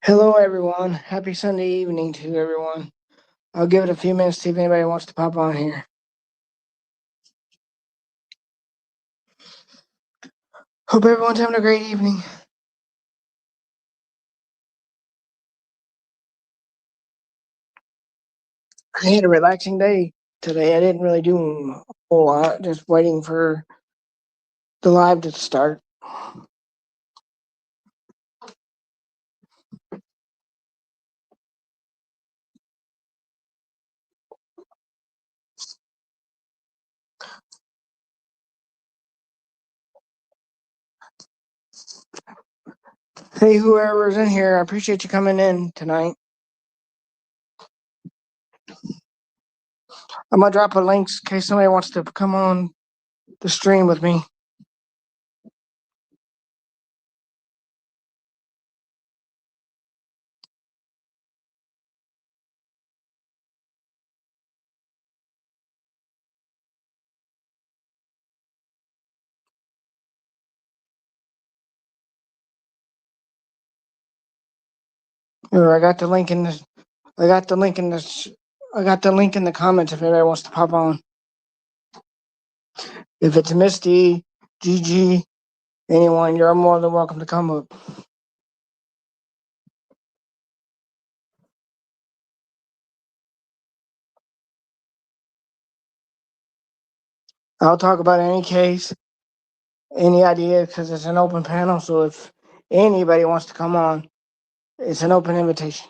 Hello, everyone. Happy Sunday evening to everyone. I'll give it a few minutes to see if anybody wants to pop on here. Hope everyone's having a great evening. I had a relaxing day today. I didn't really do a whole lot, just waiting for the live to start. Hey, whoever's in here, I appreciate you coming in tonight. I'm going to drop a link in case somebody wants to come on the stream with me. Or I got the link in the I got the link in the I got the link in the comments if anybody wants to pop on. If it's Misty, Gigi, anyone, you're more than welcome to come up. I'll talk about any case, any idea, because it's an open panel. So if anybody wants to come on, it's an open invitation.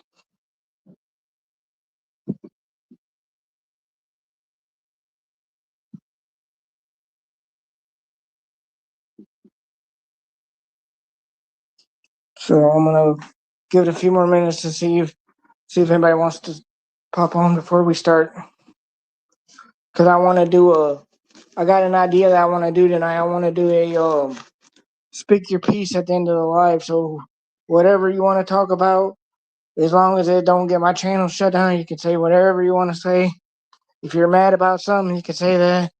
So I'm gonna give it a few more minutes to see if anybody wants to pop on before we start. Because I want to I got an idea that I want to do tonight. I want to do a speak your piece at the end of the live. So whatever you want to talk about, as long as it don't get my channel shut down, you can say whatever you want to say. If you're mad about something, you can say that.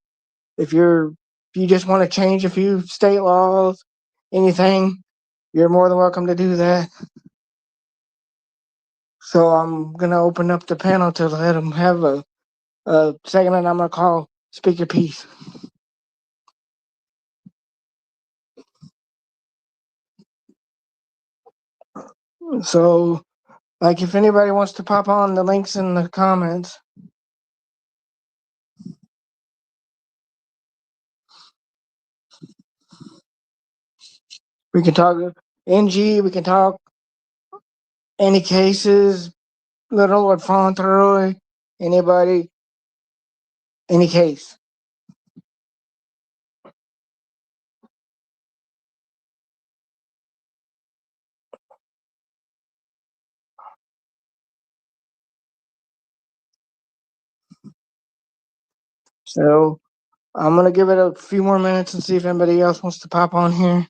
If you just want to change a few state laws, anything, you're more than welcome to do that. So I'm gonna open up the panel to let them have a segment. I'm gonna call "Speak Your Piece." So, like, if anybody wants to pop on, the links in the comments. We can talk NG. We can talk any cases, Little or Fauntleroy, anybody, any case. So I'm gonna give it a few more minutes and see if anybody else wants to pop on here.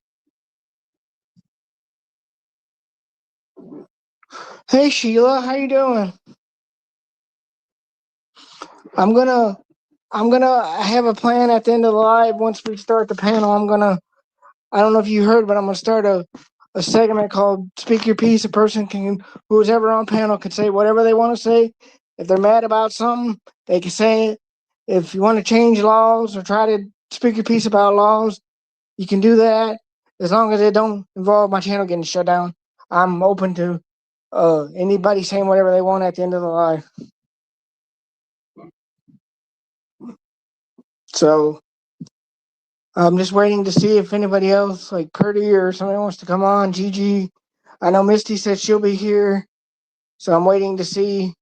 Hey Sheila, how you doing? I'm gonna I have a plan at the end of the live. Once we start the panel, I don't know if you heard, but I'm gonna start a segment called Speak Your Piece. A person who's ever on panel can say whatever they want to say. If they're mad about something, they can say it. If you want to change laws or try to speak your piece about laws, you can do that. As long as it don't involve my channel getting shut down, I'm open to anybody saying whatever they want at the end of the live. So I'm just waiting to see if anybody else, like Curdy or somebody, wants to come on. Gigi, I know Misty said she'll be here, so I'm waiting to see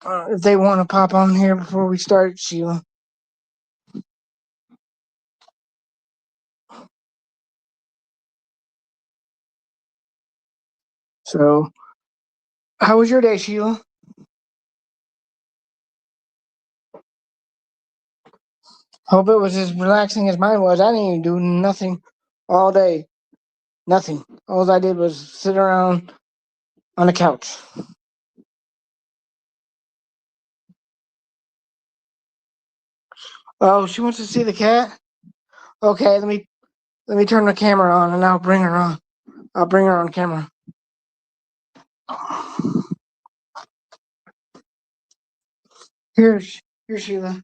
if they want to pop on here before we start, Sheila. So, how was your day, Sheila? Hope it was as relaxing as mine was. I didn't even do nothing all day. Nothing. All I did was sit around on the couch. Oh, she wants to see the cat? Okay, let me turn the camera on and I'll bring her on. I'll bring her on camera. Here, Sheila.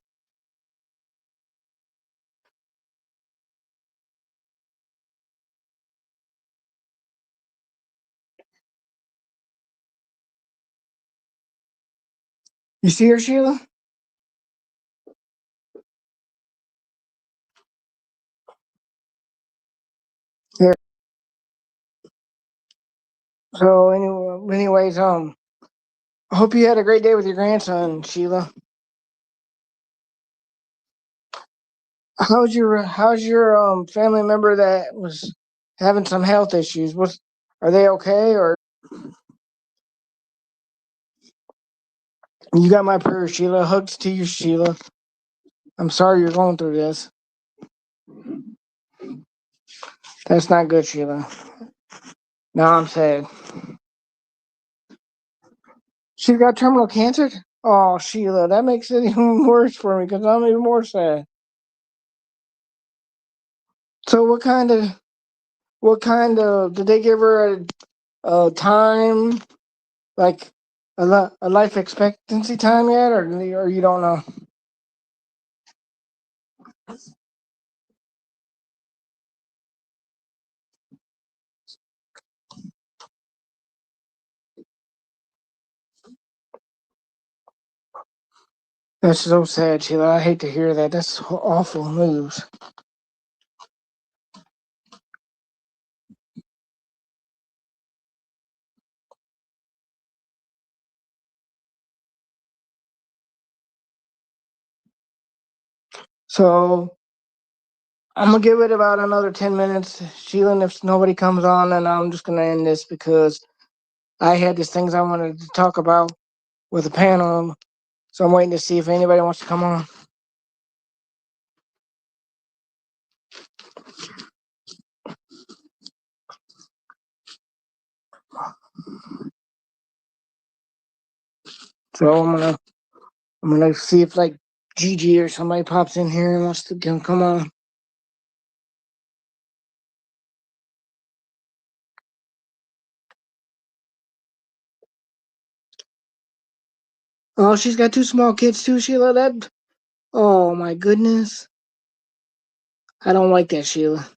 You see her, Sheila? Here. So, anyways, I hope you had a great day with your grandson, Sheila. How's your family member that was having some health issues? Are they okay? Or you got my prayer, Sheila. Hugs to you, Sheila. I'm sorry you're going through this. That's not good, Sheila. Now I'm sad. She's got terminal cancer. Oh, Sheila, that makes it even worse for me because I'm even more sad. So, what kind of did they give her a time, like a life expectancy time yet, or you don't know? That's so sad, Sheila. I hate to hear that. That's awful news. So I'm gonna give it about another 10 minutes, Sheila. And if nobody comes on, then I'm just gonna end this because I had these things I wanted to talk about with the panel. So I'm waiting to see if anybody wants to come on. So I'm gonna see if like Gigi or somebody pops in here and wants to come on. Oh, she's got two small kids too, Sheila. That. Oh my goodness. I don't like that, Sheila.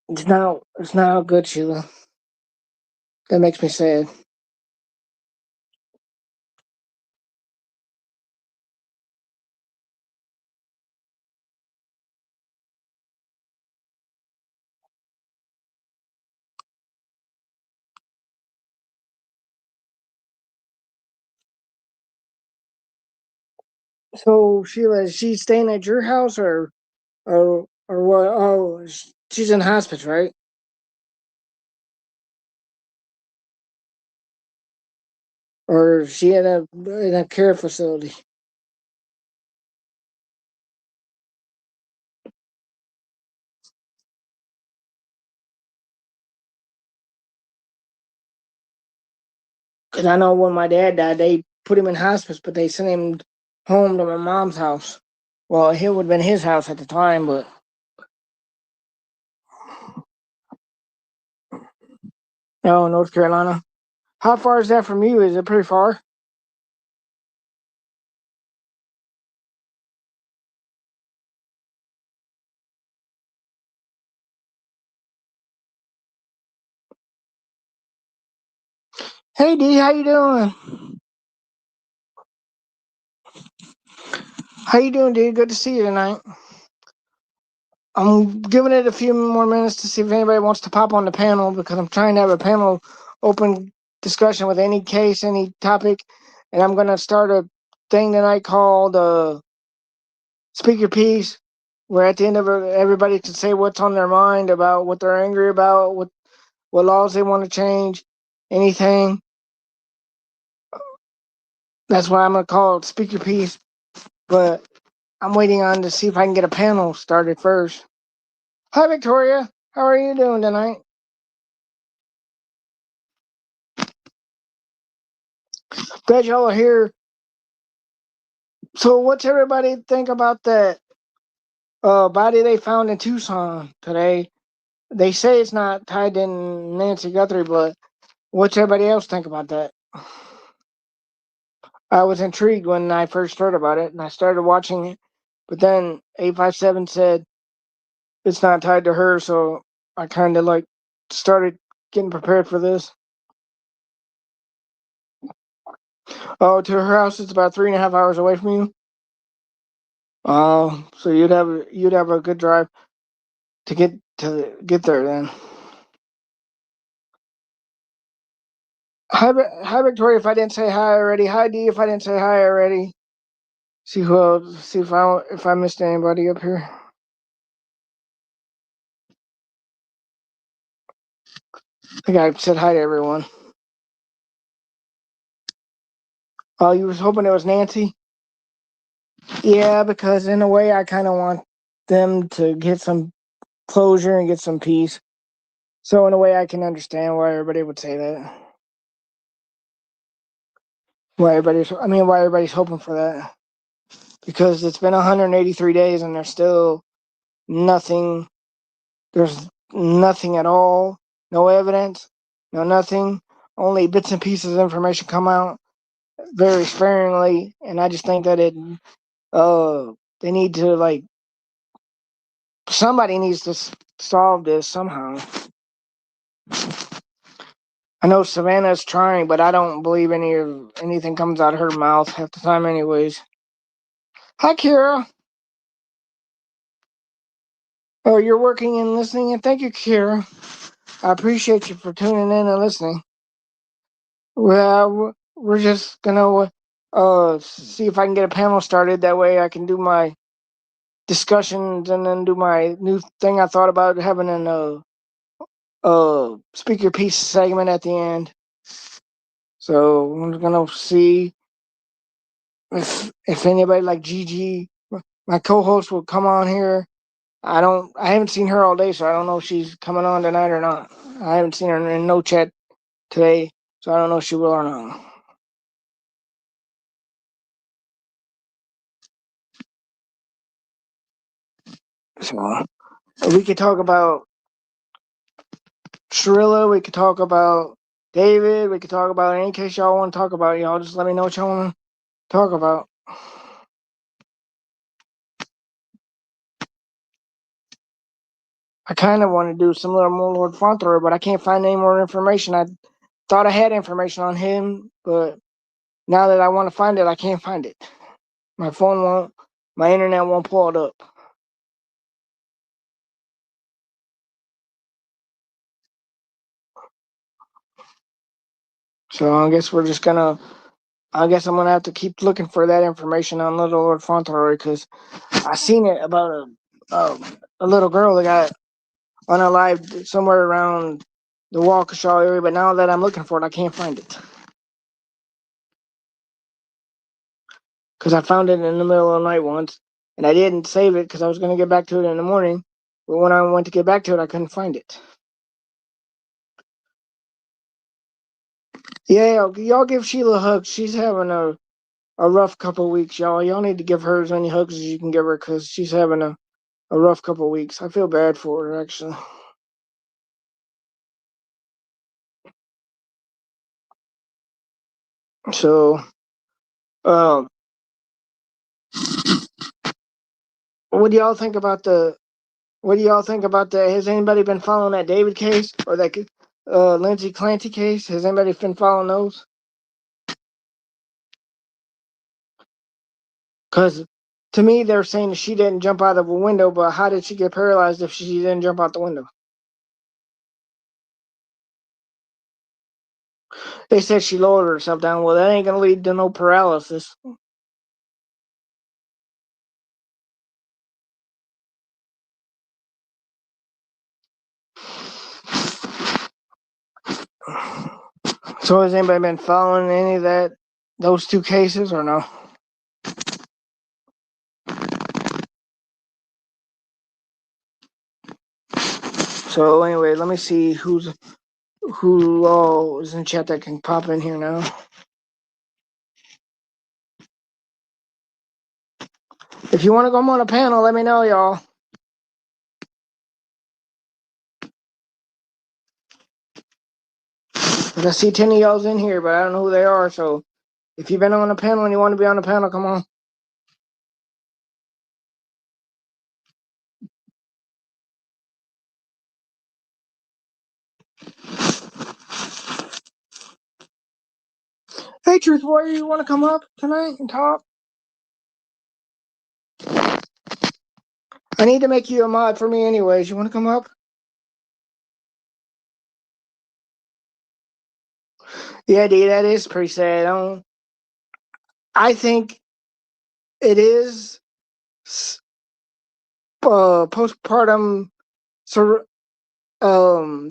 It's not good, Sheila. That makes me sad. So Sheila, is she staying at your house or what? Oh, she's in hospice, right? Or is she in a care facility? Because I know when my dad died, they put him in hospice, but they sent him home to my mom's house. Well, it would have been his house at the time, but no, North Carolina. How far is that from you? Is it pretty far? Hey D, how you doing? How you doing, D? Good to see you tonight. I'm giving it a few more minutes to see if anybody wants to pop on the panel because I'm trying to have a panel open discussion with any case, any topic, and I'm gonna start a thing tonight called "Speak Your Piece," where at the end of it, everybody can say what's on their mind about what they're angry about, what laws they want to change, anything. That's why I'm gonna call it "Speak Your Piece." But I'm waiting on to see if I can get a panel started first. Hi, Victoria. How are you doing tonight? Glad y'all are here. So, what's everybody think about that body they found in Tucson today? they say it's not tied to Nancy Guthrie, but what's everybody else think about that? I was intrigued when I first heard about it, and I started watching it. But then 857 said it's not tied to her, so I kind of like started getting prepared for this. Oh, to her house, it's about 3.5 hours away from you. Oh, so you'd have a good drive to get there then. Hi, Victoria. If I didn't say hi already, hi D. If I didn't say hi already, see who else. See if I missed anybody up here. I think I said hi to everyone. Oh, you was hoping it was Nancy? Yeah, because in a way, I kind of want them to get some closure and get some peace. So in a way, I can understand why everybody would say that. Why everybody's hoping for that. Because it's been 183 days and there's still nothing. There's nothing at all. No evidence. No nothing. Only bits and pieces of information come out very sparingly, and I just think that they need to somebody needs to solve this somehow. I know Savannah's trying, but I don't believe anything comes out of her mouth half the time, anyways. Hi, Kira. Oh, you're working and listening, and thank you, Kira. I appreciate you for tuning in and listening. Well, we're just gonna see if I can get a panel started. That way, I can do my discussions and then do my new thing. I thought about having an speak your piece segment at the end. So we're gonna see if anybody like Gigi, my co-host, will come on here. I haven't seen her all day, so I don't know if she's coming on tonight or not. I haven't seen her in no chat today, so I don't know if she will or not. So we could talk about Shrilla, we could talk about David, we could talk about any case y'all want to talk about. Y'all just let me know what y'all want to talk about. I kind of want to do some little more Lord Fauntleroy, but I can't find any more information. I thought I had information on him, but now that I want to find it, I can't find it. My phone won't, my internet won't pull it up. So I guess I'm gonna have to keep looking for that information on Little Lord Fauntleroy because I seen it about a little girl that got unalived somewhere around the Waukesha area, but now that I'm looking for it, I can't find it. Because I found it in the middle of the night once, and I didn't save it because I was going to get back to it in the morning. But when I went to get back to it, I couldn't find it. Yeah, y'all give Sheila a hug. She's having a rough couple of weeks, y'all. Y'all need to give her as many hugs as you can give her because she's having a rough couple of weeks. I feel bad for her, actually. So, um, what do y'all think about the? What do y'all think about the? Has anybody been following that David case or that Lindsay Clancy case? Has anybody been following those? Because to me, they're saying that she didn't jump out of a window, but how did she get paralyzed if she didn't jump out the window? They said she lowered herself down. Well, that ain't gonna lead to no paralysis. So has anybody been following any of those two cases or no? So anyway, let me see who all is in chat that can pop in here now. If you want to come on a panel, let me know, y'all. 'Cause I see 10 of y'all's in here, but I don't know who they are. So if you've been on the panel and you want to be on the panel, come on. Hey, Truth Warrior, you want to come up tonight and talk? I need to make you a mod for me anyways. You want to come up? Yeah, D, that is pretty sad. I think it is postpartum,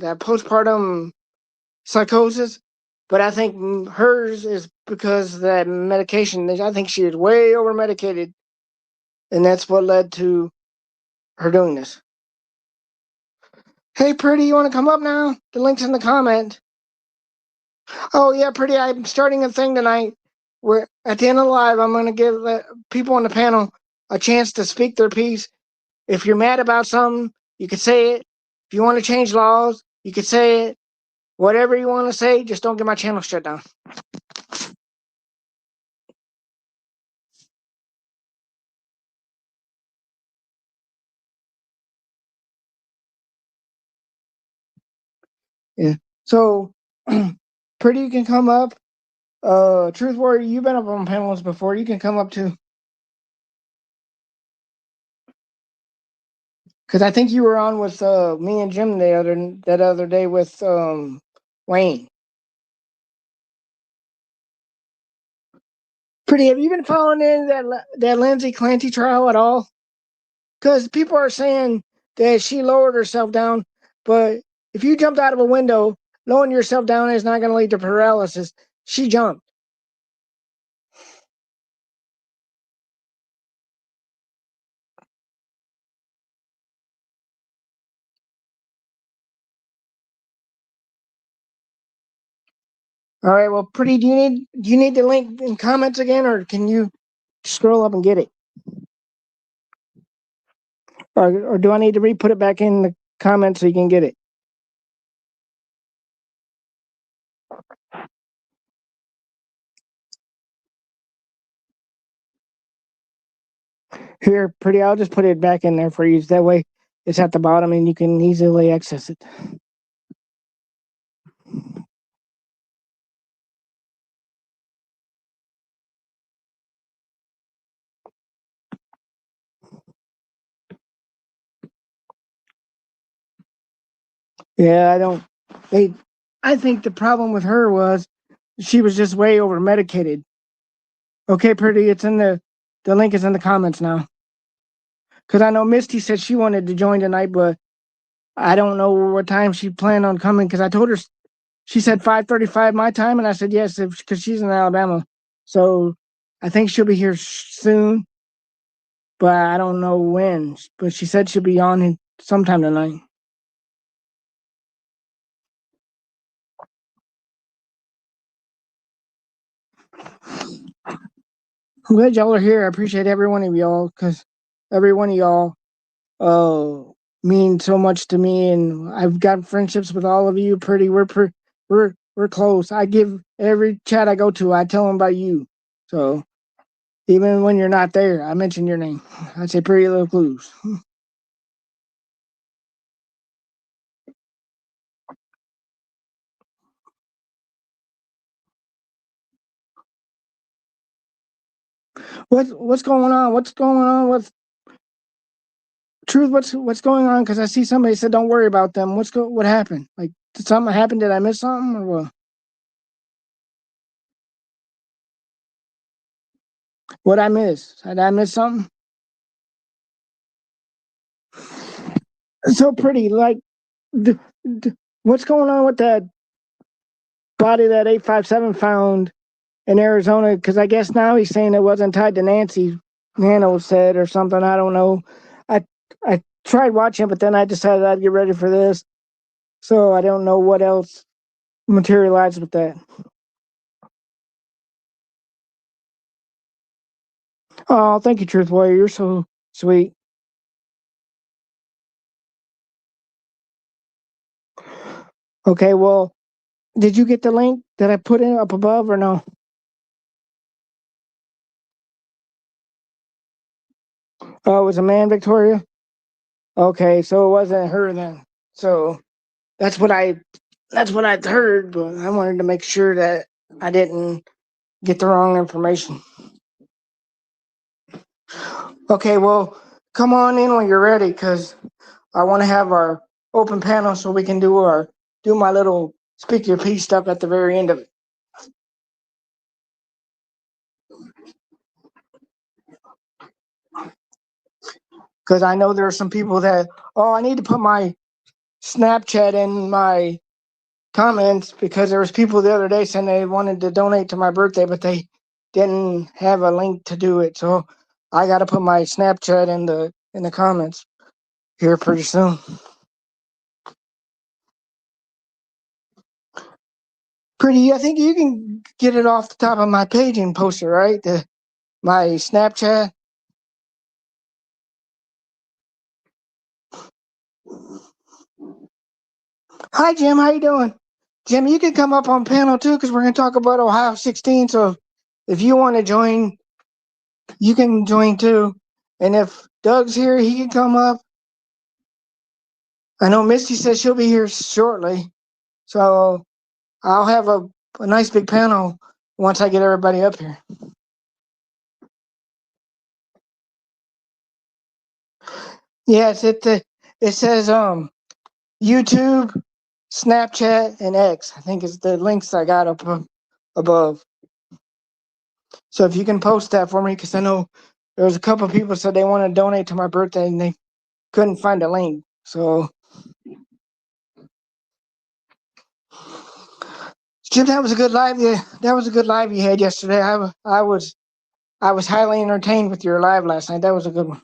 that postpartum psychosis, but I think hers is because of that medication. I think she is way over medicated, and that's what led to her doing this. Hey, Pretty, you want to come up now? The link's in the comment. Oh, yeah, Pretty, I'm starting a thing tonight where at the end of the live, I'm going to give people on the panel a chance to speak their piece. If you're mad about something, you could say it. If you want to change laws, you could say it. Whatever you want to say, just don't get my channel shut down. Yeah. So, Pretty, you can come up. Truth Warrior, you've been up on panels before. You can come up too. Because I think you were on with me and Jim that other day with Wayne. Pretty, have you been following in that Lindsay Clancy trial at all? Because people are saying that she lowered herself down, but if you jumped out of a window, lowering yourself down is not going to lead to paralysis. She jumped. All right. Well, Pretty, do you need the link in comments again, or can you scroll up and get it? Or do I need to re-put it back in the comments so you can get it? Here, Pretty, I'll just put it back in there for you. That way it's at the bottom and you can easily access it. Yeah, I think the problem with her was she was just way over medicated. Okay, Pretty, it's in the link is in the comments now. Because I know Misty said she wanted to join tonight, but I don't know what time she planned on coming. Because I told her she said 5:35 my time, and I said yes, because she's in Alabama. So I think she'll be here soon, but I don't know when. But she said she'll be on sometime tonight. I'm glad y'all are here. I appreciate every one of y'all because every one of y'all mean so much to me, and I've got friendships with all of you. We're close. I give every chat I go to, I tell them about you. So even when you're not there, I mention your name. I say Pretty Little Clues. What's going on? What's going on with Truth? What's going on? Because I see somebody said don't worry about them. What happened? Like did something happen? Did I miss something or what? What I miss? Did I miss something? So Pretty, like, d- what's going on with that body that 857 found in Arizona? Because I guess now he's saying it wasn't tied to Nancy. Nano said or something. I don't know. I I tried watching, but then I decided I'd get ready for this, so I don't know what else materialized with that. Oh, thank you, Truth Warrior. You're so sweet. Okay, well, Did you get the link that I put in up above or no? Oh, it was a man, Victoria? Okay, so it wasn't her then. So that's what I that's what I'd heard, but I wanted to make sure that I didn't get the wrong information. Okay, well, come on in when you're ready, because I want to have our open panel so we can do my little speak your piece stuff at the very end of it. Because I know there are some people that, oh, I need to put my Snapchat in my comments, because there was people the other day saying they wanted to donate to my birthday, but they didn't have a link to do it. So I got to put my Snapchat in the comments here pretty soon. Pretty, I think you can get it off the top of my page and post it, right? My Snapchat. Hi, Jim. How you doing? Jim, you can come up on panel too, because we're going to talk about Ohio 16. So if you want to join, you can join too. And if Doug's here, he can come up. I know Misty says she'll be here shortly. So I'll have a nice big panel once I get everybody up here. Yes, it says YouTube, Snapchat, and X. I think it's the links I got up above. So if you can post that for me, because I know there was a couple of people said they want to donate to my birthday and they couldn't find a link. So Jim, that was a good live. Yeah, that was a good live you had yesterday. I was highly entertained with your live last night. That was a good one.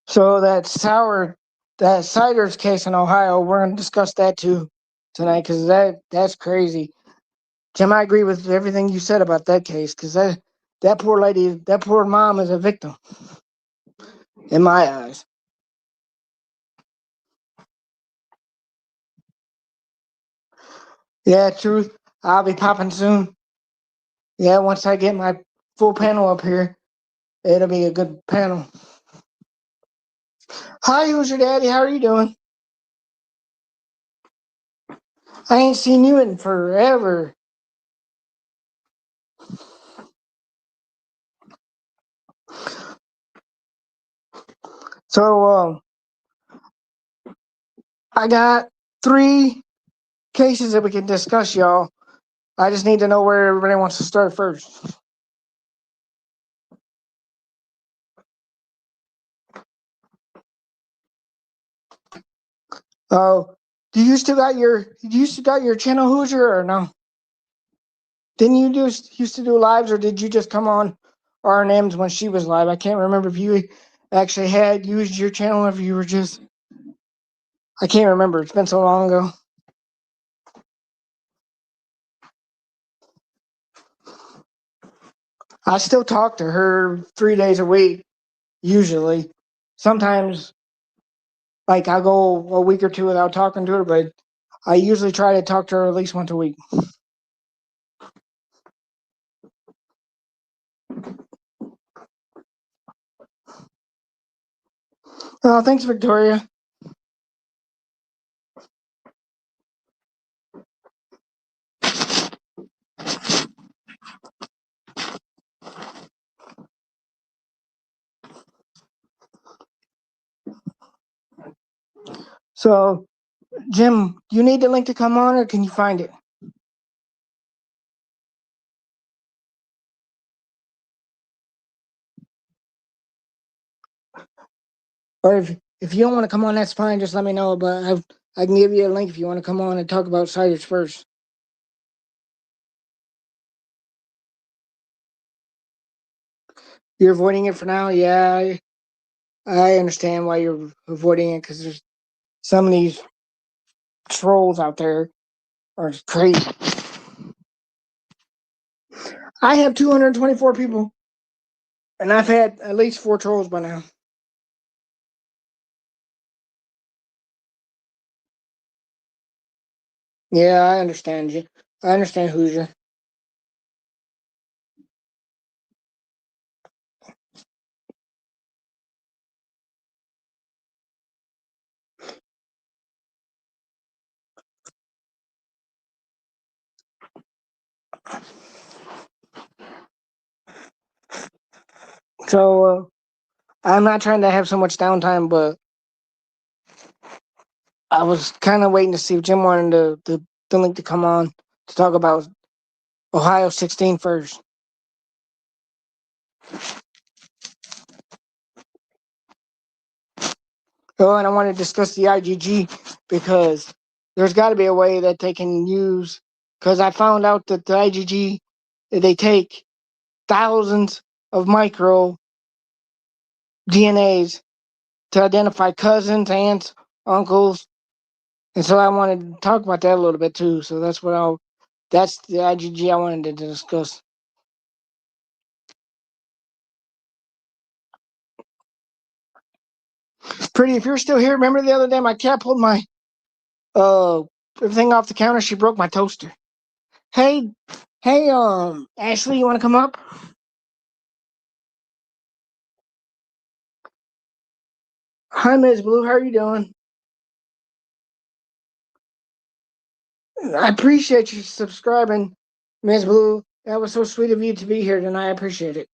So that ciders case in Ohio, we're gonna discuss that too tonight, because that's crazy. Jim, I agree with everything you said about that case, because that poor lady, that poor mom is a victim in my eyes. Yeah, truth. I'll be popping soon. Yeah, once I get my full panel up here, it'll be a good panel. Hi, who's your daddy? How are you doing? I ain't seen you in forever. So I got 3 cases that we can discuss, y'all. I just need to know where everybody wants to start first. Oh, do you still got your channel Hoosier or no? Didn't you used to do lives, or did you just come on RNM's when she was live? I can't remember if you actually had used your channel or if you were just. I can't remember. It's been so long ago. I still talk to her 3 days a week, usually. Sometimes, like, I'll go a week or two without talking to her, but I usually try to talk to her at least once a week. Oh, thanks, Victoria. So, Jim, you need the link to come on, or can you find it? Or if you don't want to come on, that's fine. Just let me know. But I can give you a link if you want to come on and talk about ciders first. You're avoiding it for now. Yeah, I understand why you're avoiding it, because there's some of these trolls out there are crazy. I have 224 people. And I've had at least 4 trolls by now. Yeah, I understand you. I understand Hoosier. So I'm not trying to have so much downtime, but I was kind of waiting to see if Jim wanted the link to come on to talk about Ohio 16 first. Oh, and I want to discuss the IgG because there's got to be a way that they can use. Because I found out that the IgG, they take thousands of micro DNAs to identify cousins, aunts, uncles, and so I wanted to talk about that a little bit too. So that's the IgG I wanted to discuss. Pretty, if you're still here, remember the other day my cat pulled my uh everything off the counter. She broke my toaster. Hey, hey, Ashley, you want to come up? Hi, Ms. Blue. How are you doing? I appreciate you subscribing, Ms. Blue. That was so sweet of you to be here tonight. I appreciate it.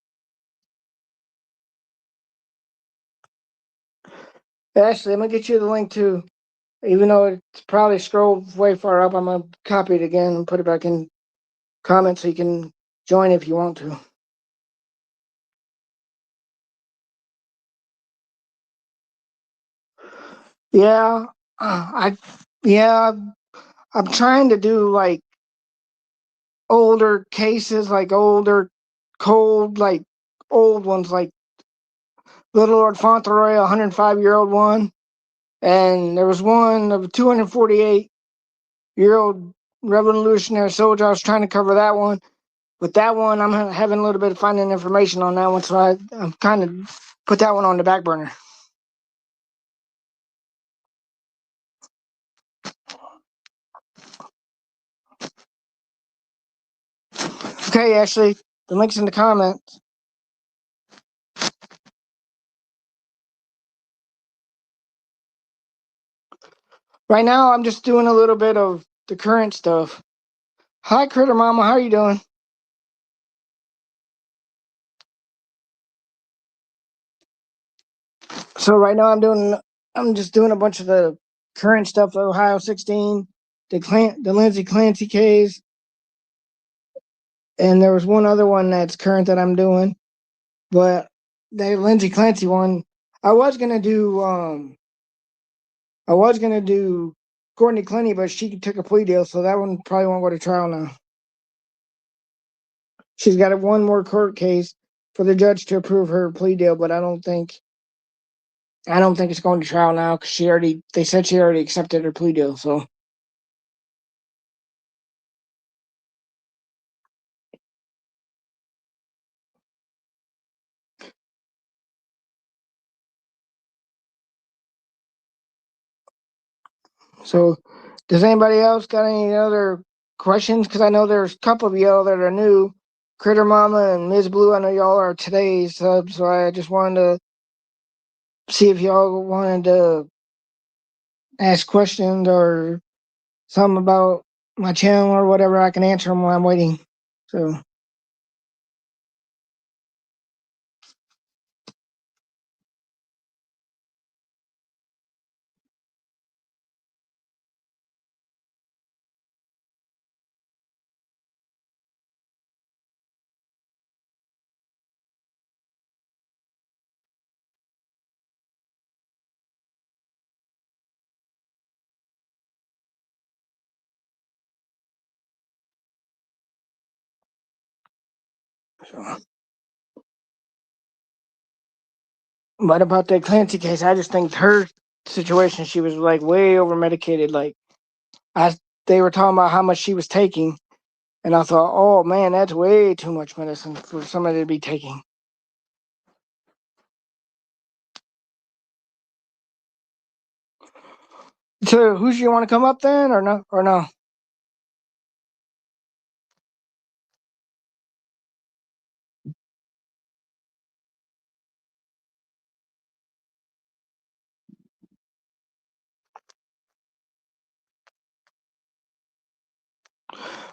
Ashley, I'm gonna get you the link too. Even though it's probably scrolled way far up, I'm gonna copy it again and put it back in comments so you can join if you want to. Yeah, I yeah, I'm trying to do like older cases, like older cold, like old ones, like Little Lord Fauntleroy, a 105-year-old one, and there was one of a 248-year-old Revolutionary soldier. I was trying to cover that one, but that one I'm having a little bit of finding information on that one, so I'm kind of put that one on the back burner. Okay, Ashley, the link's in the comments. Right now, I'm just doing a little bit of the current stuff. Hi, Critter Mama, how are you doing? So right now, I'm just doing a bunch of the current stuff. Ohio 16, the Lindsey Clancy case, and there was one other one that's current that I'm doing, but the Lindsey Clancy one, I was gonna do I was gonna do Courtney Clenny, but she took a plea deal, so that one probably won't go to trial now. She's got one more court case for the judge to approve her plea deal, but I don't think it's going to trial now because they said she already accepted her plea deal. So does anybody else got any other questions? Because I know there's a couple of y'all that are new. Critter Mama and Ms. Blue, I know y'all are today's subs, so I just wanted to see if y'all wanted to ask questions or something about my channel or whatever. I can answer them while I'm waiting. So, so. But about that Clancy case, I just think her situation, she was like way over medicated. Like I, they were talking about how much she was taking, and I thought, oh man, that's way too much medicine for somebody to be taking. So who's you want to come up then, or no? Or no?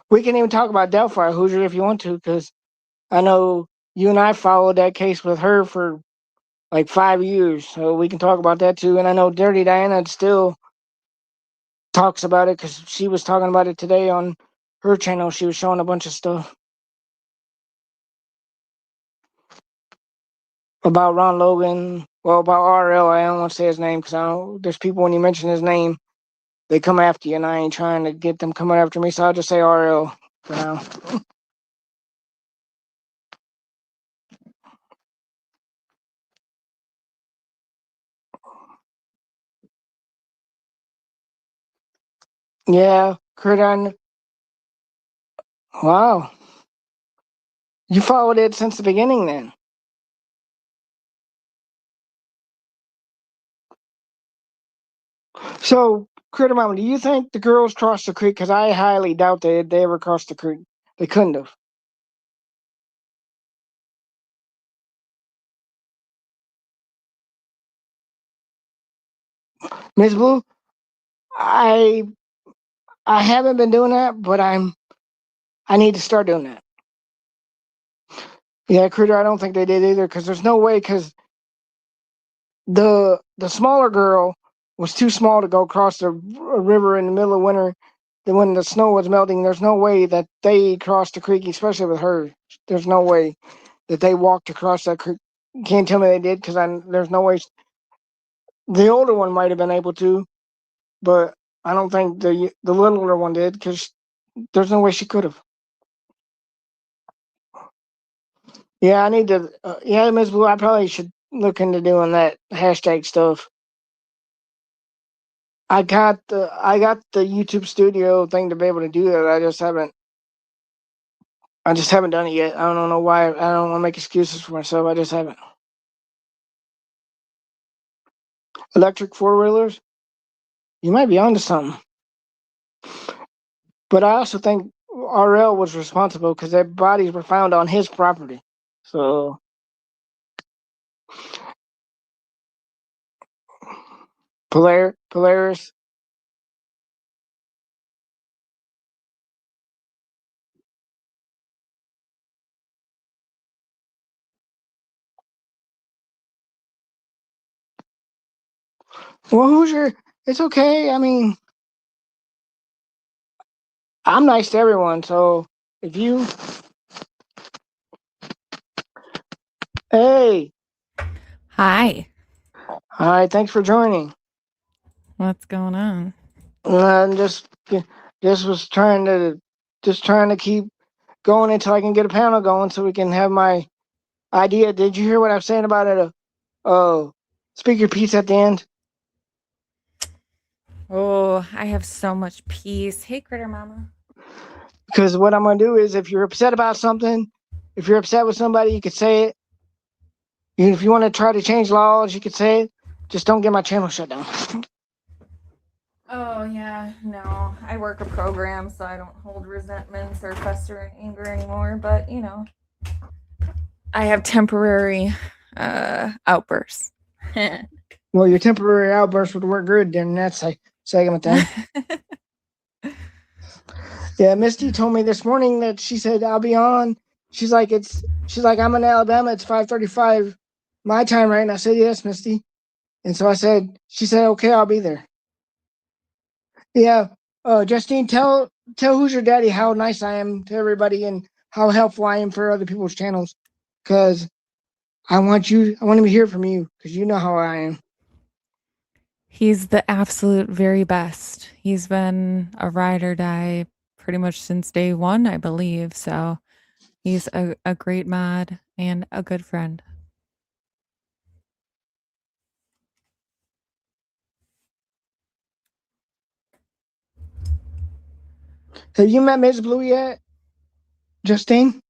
We can even talk about Delphi Hoosier if you want to, because I know you and I followed that case with her for like 5 years, so we can talk about that too. And I know Dirty Diana still talks about it because she was talking about it today on her channel. She was showing a bunch of stuff about Ron Logan. Well, about RL. I don't want to say his name because I know there's people when you mention his name, they come after you, and I ain't trying to get them coming after me. So I'll just say RL for now. Yeah, Kurt. Wow, you followed it since the beginning, then. So, Critter Mama, do you think the girls crossed the creek? Because I highly doubt they ever crossed the creek. They couldn't have. Miss Blue, I I haven't been doing that, but I need to start doing that. Yeah, Critter, I don't think they did either. Because there's no way. Because the smaller girl was too small to go across the river in the middle of winter. Then when the snow was melting, there's no way that they crossed the creek, especially with her. There's no way that they walked across that creek. You can't tell me they did because there's no way. The older one might have been able to, but I don't think the littler one did because there's no way she could have. Yeah, I need to. Yeah, Ms. Blue, I probably should look into doing that hashtag stuff. I got the YouTube Studio thing to be able to do that. I just haven't done it yet. I don't know why. I don't want to make excuses for myself. I just haven't. Electric four wheelers. You might be onto something. But I also think RL was responsible because their bodies were found on his property. So Polaris. Well, Hoosier, it's okay. I mean, I'm nice to everyone. So if you, hey, Hi. hi, thanks for joining. What's going on? And just was trying to keep going until I can get a panel going so we can have my idea. Did you hear what I was saying about it? Speak your piece at the end. Oh, I have so much peace. Hey, Critter Mama. Because what I'm going to do is if you're upset about something, if you're upset with somebody, you could say it. If you want to try to change laws, you could say it. Just don't get my channel shut down. Oh, yeah. No, I work a program, so I don't hold resentments or fester in anger anymore. But, I have temporary outbursts. Well, your temporary outburst would work good during that segment then. Yeah, Misty told me this morning that she said I'll be on. She's like I'm in Alabama. It's 5:35 my time, right? And I said yes, Misty. And so she said okay, I'll be there. Yeah, Justine, tell who's your daddy how nice I am to everybody and how helpful I am for other people's channels. Cause I want him to hear from you because you know how I am. He's the absolute very best. He's been a ride or die pretty much since day one, I believe. So he's a great mod and a good friend. Have you met Ms. Blue yet, Justine?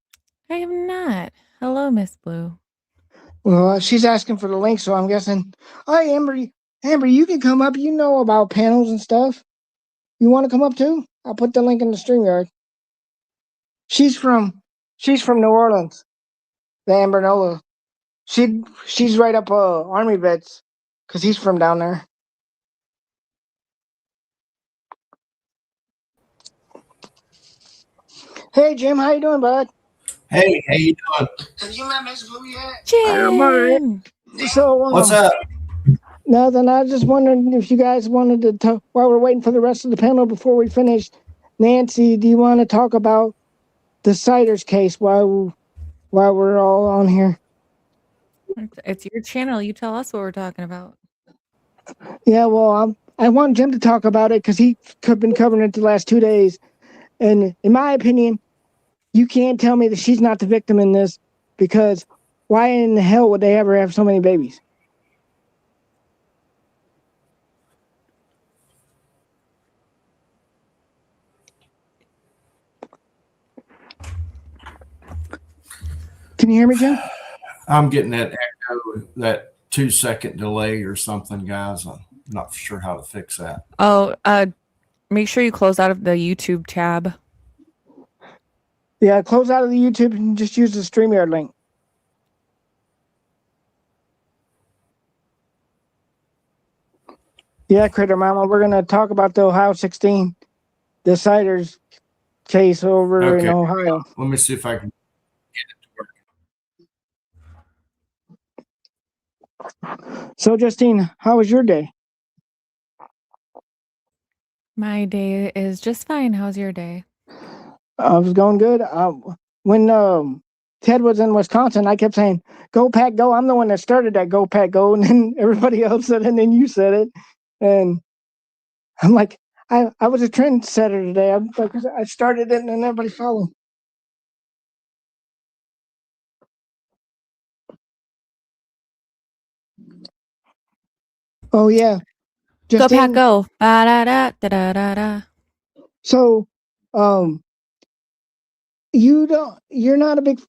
I am not. Hello, Miss Blue. Well, she's asking for the link, so I'm guessing. Hi, Amber. Amber, you can come up. You know about panels and stuff. You want to come up too? I'll put the link in the StreamYard. She's from New Orleans. The Amber Nola. She's right up Army Vets, cause he's from down there. Hey Jim, how you doing, bud? Hey, how you doing? Have you met Miss Blue yet? Jim! So What's up? Nothing. I just wondering if you guys wanted to talk while we're waiting for the rest of the panel before we finish. Nancy, do you want to talk about the Siders case while we're all on here? It's your channel. You tell us what we're talking about. Yeah, well, I want Jim to talk about it because he's been covering it the last 2 days. And in my opinion, you can't tell me that she's not the victim in this, because why in the hell would they ever have so many babies? Can you hear me, Jim? I'm getting that echo, that 2-second delay or something, guys. I'm not sure how to fix that. Oh, make sure you close out of the YouTube tab. Yeah, close out of the YouTube and just use the StreamYard link. Yeah, Critter Mama, we're going to talk about the Ohio 16, the Siders case over in Ohio. Let me see if I can get it to work. So, Justine, how was your day? My day is just fine. How's your day? I was going good. When Ted was in Wisconsin, I kept saying, "Go Pack, go!" I'm the one that started that "Go Pack, go," and then everybody else said it, and then you said it, and I'm like, I was a trendsetter today. I started it, and then everybody followed. Oh yeah, Justine, go Pack, go! Ba da da da da da da. So, you're not a big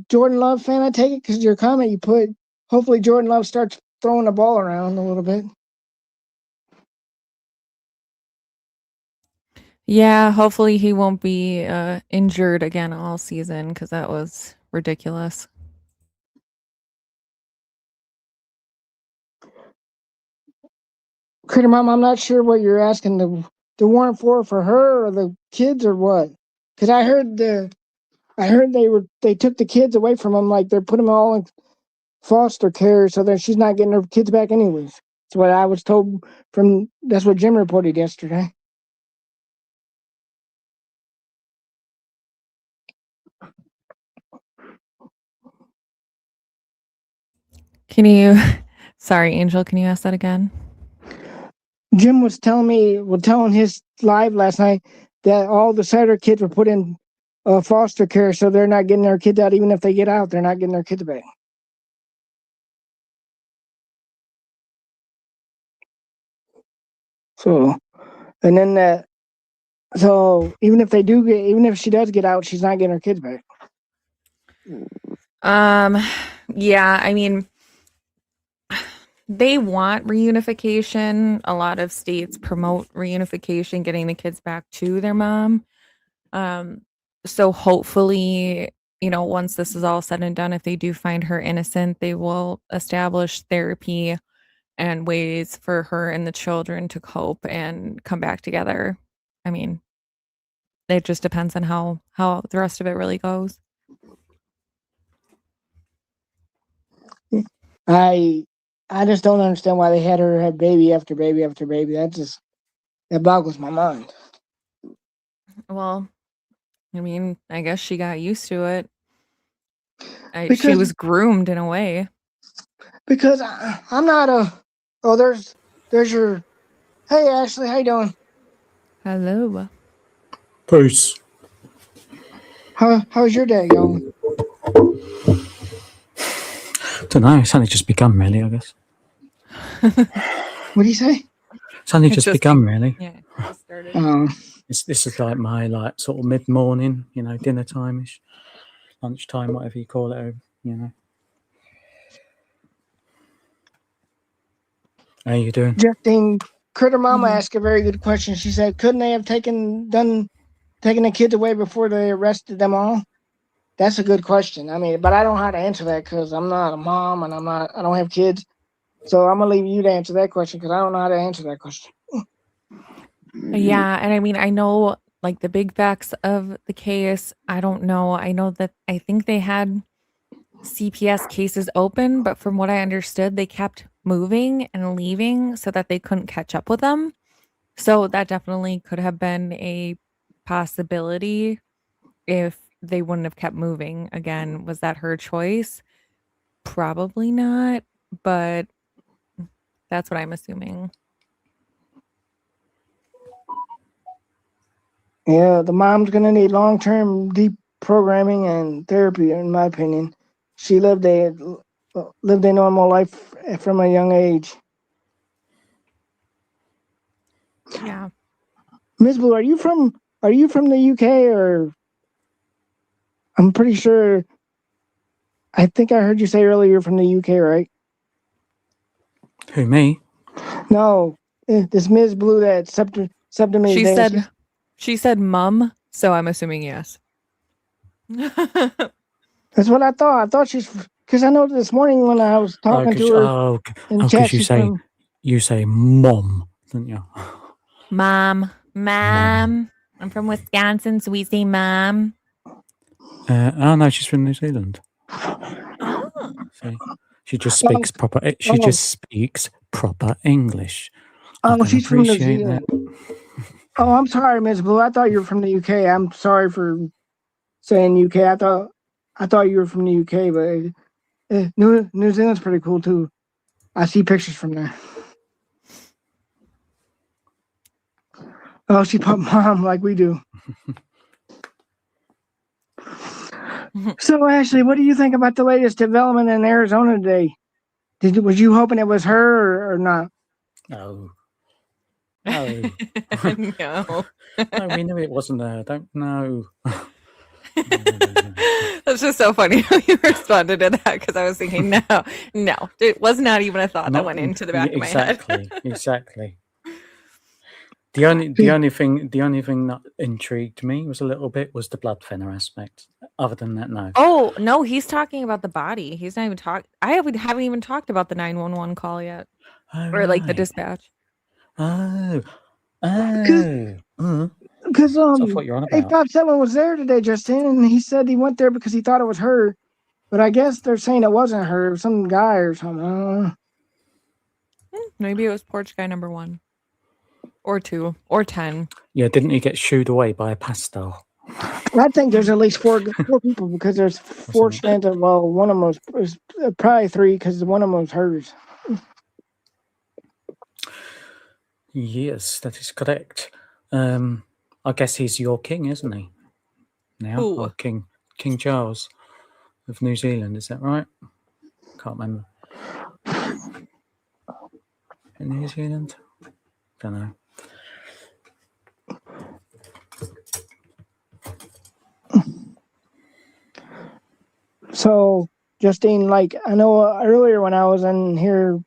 Jordan Love fan, I take it, because your comment you put, hopefully Jordan Love starts throwing the ball around a little bit. Yeah, hopefully he won't be injured again all season, because that was ridiculous. Critter Mom, I'm not sure what you're asking. The warrant for her or the kids or what? Because I heard they took the kids away from them, like they're putting them all in foster care, so that she's not getting her kids back anyways. That's what I was told from. That's what Jim reported yesterday. Can you? Sorry, Angel. Can you ask that again? Jim was telling his live last night that all the Sider kids were put in foster care, so they're not getting their kids out. Even if they get out, they're not getting their kids back. So, and then so even if she does get out, she's not getting her kids back. Yeah, I mean, they want reunification. A lot of states promote reunification, getting the kids back to their mom. So hopefully, once this is all said and done, if they do find her innocent, they will establish therapy and ways for her and the children to cope and come back together. I mean, it just depends on how the rest of it really goes. I just don't understand why they had her have baby after baby after baby. That boggles my mind. Well, I mean, I guess she got used to it. She Because- was groomed in a way. Because I'm not a. Oh, there's your. Hey Ashley, how you doing? Hello. Peace. How's your day going? Don't know. It's only just begun, really. I guess. What do you say? It's only just begun, really. Yeah, just started. This is like my sort of mid morning, dinner time ish, lunchtime, whatever you call it, How you doing? Justine, Critter Mama Mhm. asked a very good question. She said, couldn't they have taken the kids away before they arrested them all? That's a good question. I mean, but I don't know how to answer that because I'm not a mom and I don't have kids. So I'm gonna leave you to answer that question because I don't know how to answer that question. Yeah, and I mean, I know like the big facts of the case. I don't know. I know that I think they had CPS cases open, but from what I understood, they kept moving and leaving so that they couldn't catch up with them. So that definitely could have been a possibility if they wouldn't have kept moving. Again, was that her choice? Probably not, but that's what I'm assuming. Yeah, the mom's gonna need long-term deep programming and therapy, in my opinion. She lived a normal life from a young age. Yeah. Ms. Blue, are you from the UK or? I'm pretty sure. I think I heard you say earlier you're from the UK, right? Who, me? No, this Ms. Blue that septum is there. She said mum, so I'm assuming yes. That's what I thought. I thought she's because I know this morning when I was talking to her in chat, she's from. You say mom, don't you? Mom. Mom. I'm from Wisconsin, so we say mom. Oh no, she's from New Zealand. Oh. See, she just speaks proper. She just speaks proper English. I can she's from New appreciate Zealand. that. Oh, I'm sorry, Ms. Blue. I thought you were from the UK. I'm sorry for saying UK. I thought you were from the UK, but New Zealand's pretty cool too. I see pictures from there. Oh, she put mom like we do. So, Ashley, what do you think about the latest development in Arizona today? Was you hoping it was her or not? No. No. No. No, we knew it wasn't her. Don't know. That's just so funny how you responded to that because I was thinking, no, it was not even a thought that went into the back of my head. Exactly. The only thing that intrigued me was a little bit was the blood thinner aspect. Other than that, no. Oh no, he's talking about the body. He's not even I haven't even talked about the 911 call yet, or like the dispatch. Oh. Because So I thought you were on about. 857 was there today, Justin, and he said he went there because he thought it was her. But I guess they're saying it wasn't her, it was some guy or something. Maybe it was porch guy number 1. Or 2. Or 10. Yeah, didn't he get shooed away by a pastor? I think there's at least four people because there's 4 strands of, well, one of them was probably 3 because one of them was hers. Yes, that is correct. I guess he's your king, isn't he? Now, Who? or King Charles of New Zealand, is that right? Can't remember. In New Zealand? Don't know. So, Justine, like, I know earlier when I was in here,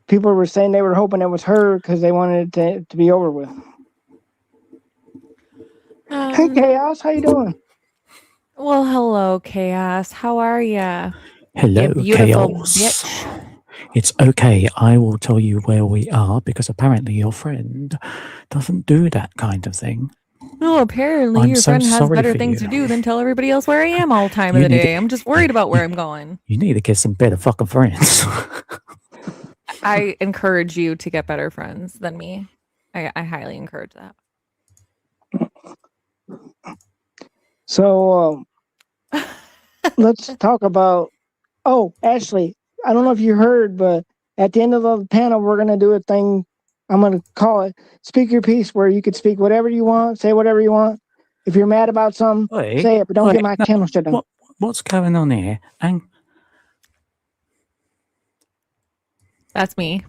people were saying they were hoping it was her because they wanted it to be over with. Hey, Chaos, how you doing? Well, hello, Chaos. How are ya? Hello, You beautiful Chaos. bitch. It's okay. I will tell you where we are because apparently your friend doesn't do that kind of thing. No, apparently I'm your so friend has sorry better for things you. to do than tell everybody else where I am all the time of the day. I'm just worried about where I'm going. You need to get some better fucking friends. I encourage you to get better friends than me. I highly encourage that. So, let's talk about. Oh, Ashley, I don't know if you heard, but at the end of the panel, we're going to do a thing. I'm going to call it Speak Your Piece, where you could speak whatever you want, say whatever you want. If you're mad about something, say it, but don't get my channel shut down. What's going on here? And that's me.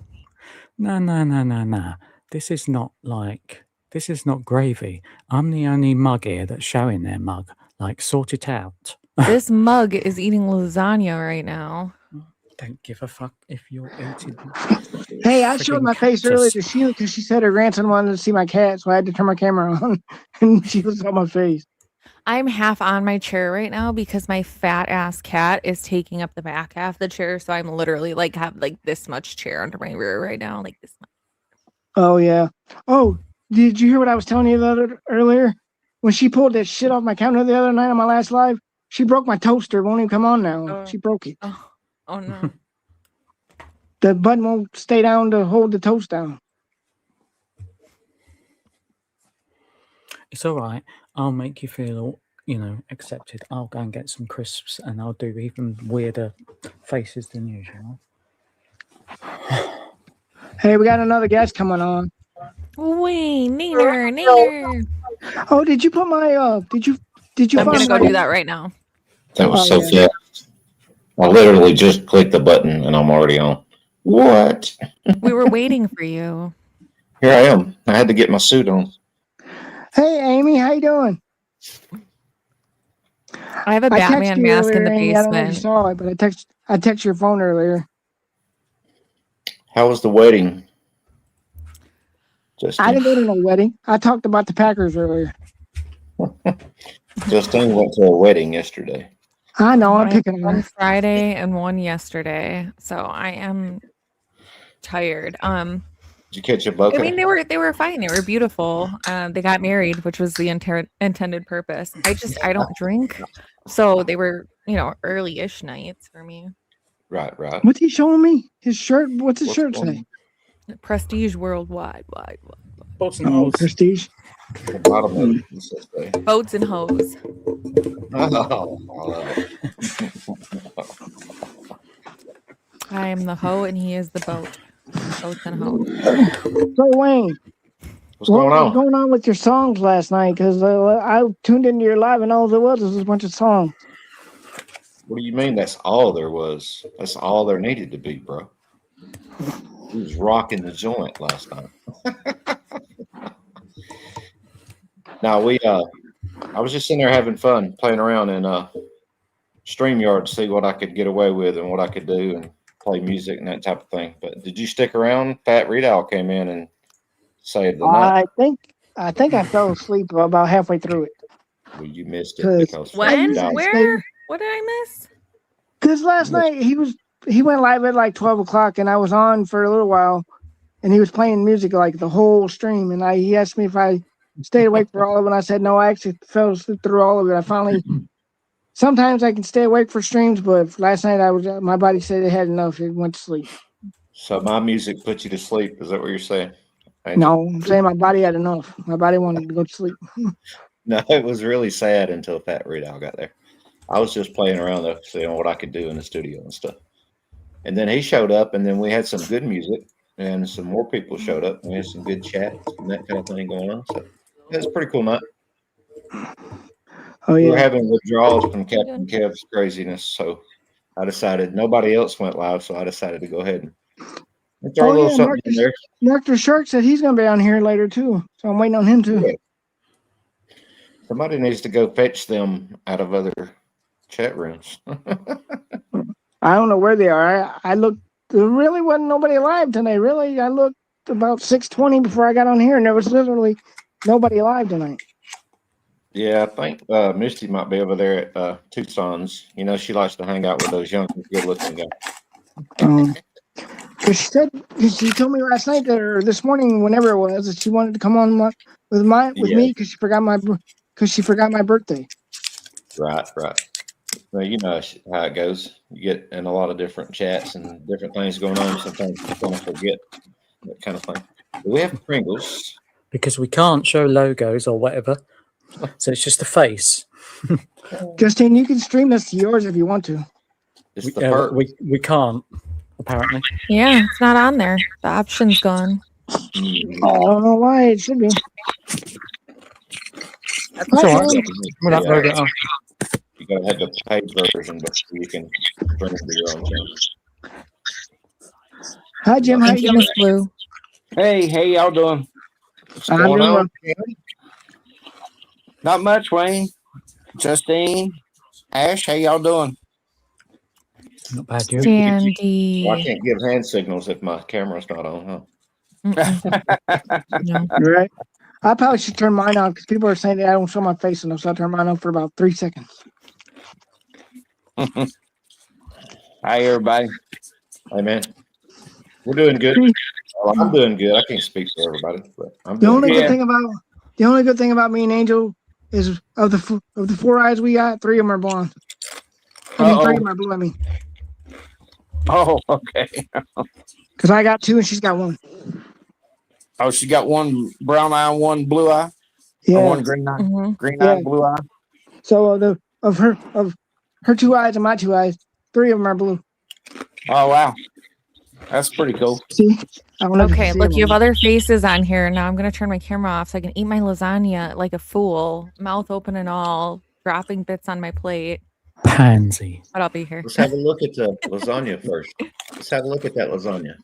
No. This is not gravy. I'm the only mug here that's showing their mug. Like, sort it out. This mug is eating lasagna right now. Don't give a fuck if you're eating. Hey, I showed Freaking my face earlier cactus. to Sheila because she said her grandson wanted to see my cat, so I had to turn my camera on, and she was on my face. I'm half on my chair right now because my fat ass cat is taking up the back half of the chair. So I'm literally like have like this much chair under my rear right now, like this much. Oh yeah. Oh, did you hear what I was telling you earlier? When she pulled that shit off my counter the other night on my last live, she broke my toaster. It won't even come on now. Oh. She broke it. Oh no. The button won't stay down to hold the toast down. It's all right. I'll make you feel, accepted. I'll go and get some crisps, and I'll do even weirder faces than usual. Hey, we got another guest coming on. Wait, Neener. Oh, did you put my did you I'm find gonna go my- do that right now. That was Oh, so yeah. fast. I literally just clicked the button and I'm already on. What? We were waiting for you. Here I am. I had to get my suit on. Hey Amy, how you doing? I have a I texted Batman you mask in earlier, the Amy. I don't know if you basement. saw it, but I texted your phone earlier. How was the wedding? I didn't Justine, go to no wedding. I talked about the Packers earlier. Justine went to a wedding yesterday. I know, I'm I picking had on one her. Friday and one yesterday, so I am tired. Did you catch a I bouquet? mean, they were fine. They were beautiful. They got married, which was the intended purpose. I don't drink, so they were early-ish nights for me. Right. What's he showing me? His shirt? What's his What's shirt going say? Prestige worldwide, wide. Boats and Oh, hoes. Prestige. The bottom of it. What's this say? Boats and hoes. Oh, I love it. I am the hoe and he is the boat. Boats and hoes. So Wayne, What's what going was on? going on with your songs last night? Because I tuned into your live and all there was a bunch of songs. What do you mean that's all there was? That's all there needed to be, bro. He was rocking the joint last night. Now I was just sitting there having fun, playing around in StreamYard to see what I could get away with and what I could do and play music and that type of thing. But did you stick around? Fat Reed Owl came in and saved the night. I think I fell asleep about halfway through it. Well, you missed it 'Cause because I Fat Reed usually Owl. Where? What did I miss? Because last night he went live at like 12 o'clock and I was on for a little while and he was playing music like the whole stream and he asked me if I stayed awake for all of it and I said no, I actually fell asleep through all of it. I finally sometimes I can stay awake for streams, but last night my body said it had enough. It went to sleep. So my music put you to sleep. Is that what you're saying? No, I'm saying my body had enough. My body wanted to go to sleep. No, it was really sad until Fat Reed Owl got there. I was just playing around though, seeing what I could do in the studio and stuff. And then he showed up, and then we had some good music, and some more people showed up. We had some good chats and that kind of thing going on. So it was a pretty cool night. Oh We were yeah. having withdrawals from Captain Kev's craziness, so I decided nobody else went live, so I decided to go ahead and throw a little something in there. Dr. Shark said he's gonna be on here later too. So I'm waiting on him too. Yeah. Somebody needs to go fetch them out of other chat rooms. I don't know where they are. I looked. There really wasn't nobody live tonight. Really, I looked about 6:20 before I got on here, and there was literally nobody live tonight. Yeah, I think Misty might be over there at Tucson's. You know, she likes to hang out with those young, good-looking guys. Cause she told me last night that, or this morning, whenever it was, that she wanted to come on with me because she forgot my birthday. Right. Well, you know how it goes. You get in a lot of different chats and different things going on. Sometimes you kind of forget that kind of thing. But we have Pringles. Because we can't show logos or whatever. So it's just a face. Justine, you can stream this to yours if you want to. It's the perk. We can't, apparently. Yeah, it's not on there. The option's gone. Oh, I don't know why it should be. It's all right. We'll Yeah. upload it on. You gotta have the paid version, but you can bring it to your own channel. Hi, Jim. How Thank you you, doing? Miss Blue. Hey, y'all doing? What's I'm going doing on? well. Not much, Wayne. Justine, Ash, how y'all doing? Not bad, you. Sandy. Well, I can't give hand signals if my camera's not on, huh? No. Right. I probably should turn mine on because people are saying that I don't show my face enough, so I turn mine on for about 3 seconds. Hi, everybody. Hey, man. We're doing good. Well, I'm doing good. I can't speak for everybody, but I'm The doing only good. good thing about me and Angel is of the 4 eyes we got, 3 of them are blonde. I mean, 3 of them are blue. I mean, Oh, okay. because I got 2 and she's got 1. Oh, she got one brown eye and one blue eye? Or Yeah. one green eye? Mhm. Green Yeah. eye, blue eye? So of her 2 eyes and my 2 eyes, 3 of them are blue. Oh, wow. That's pretty cool. See? I don't know if you Okay, can see look, them you or have not. other faces on here. Now I'm going to turn my camera off so I can eat my lasagna like a fool, mouth open and all, dropping bits on my plate. Pansy. But I'll be here. Let's have a look at the lasagna first. Let's have a look at that lasagna.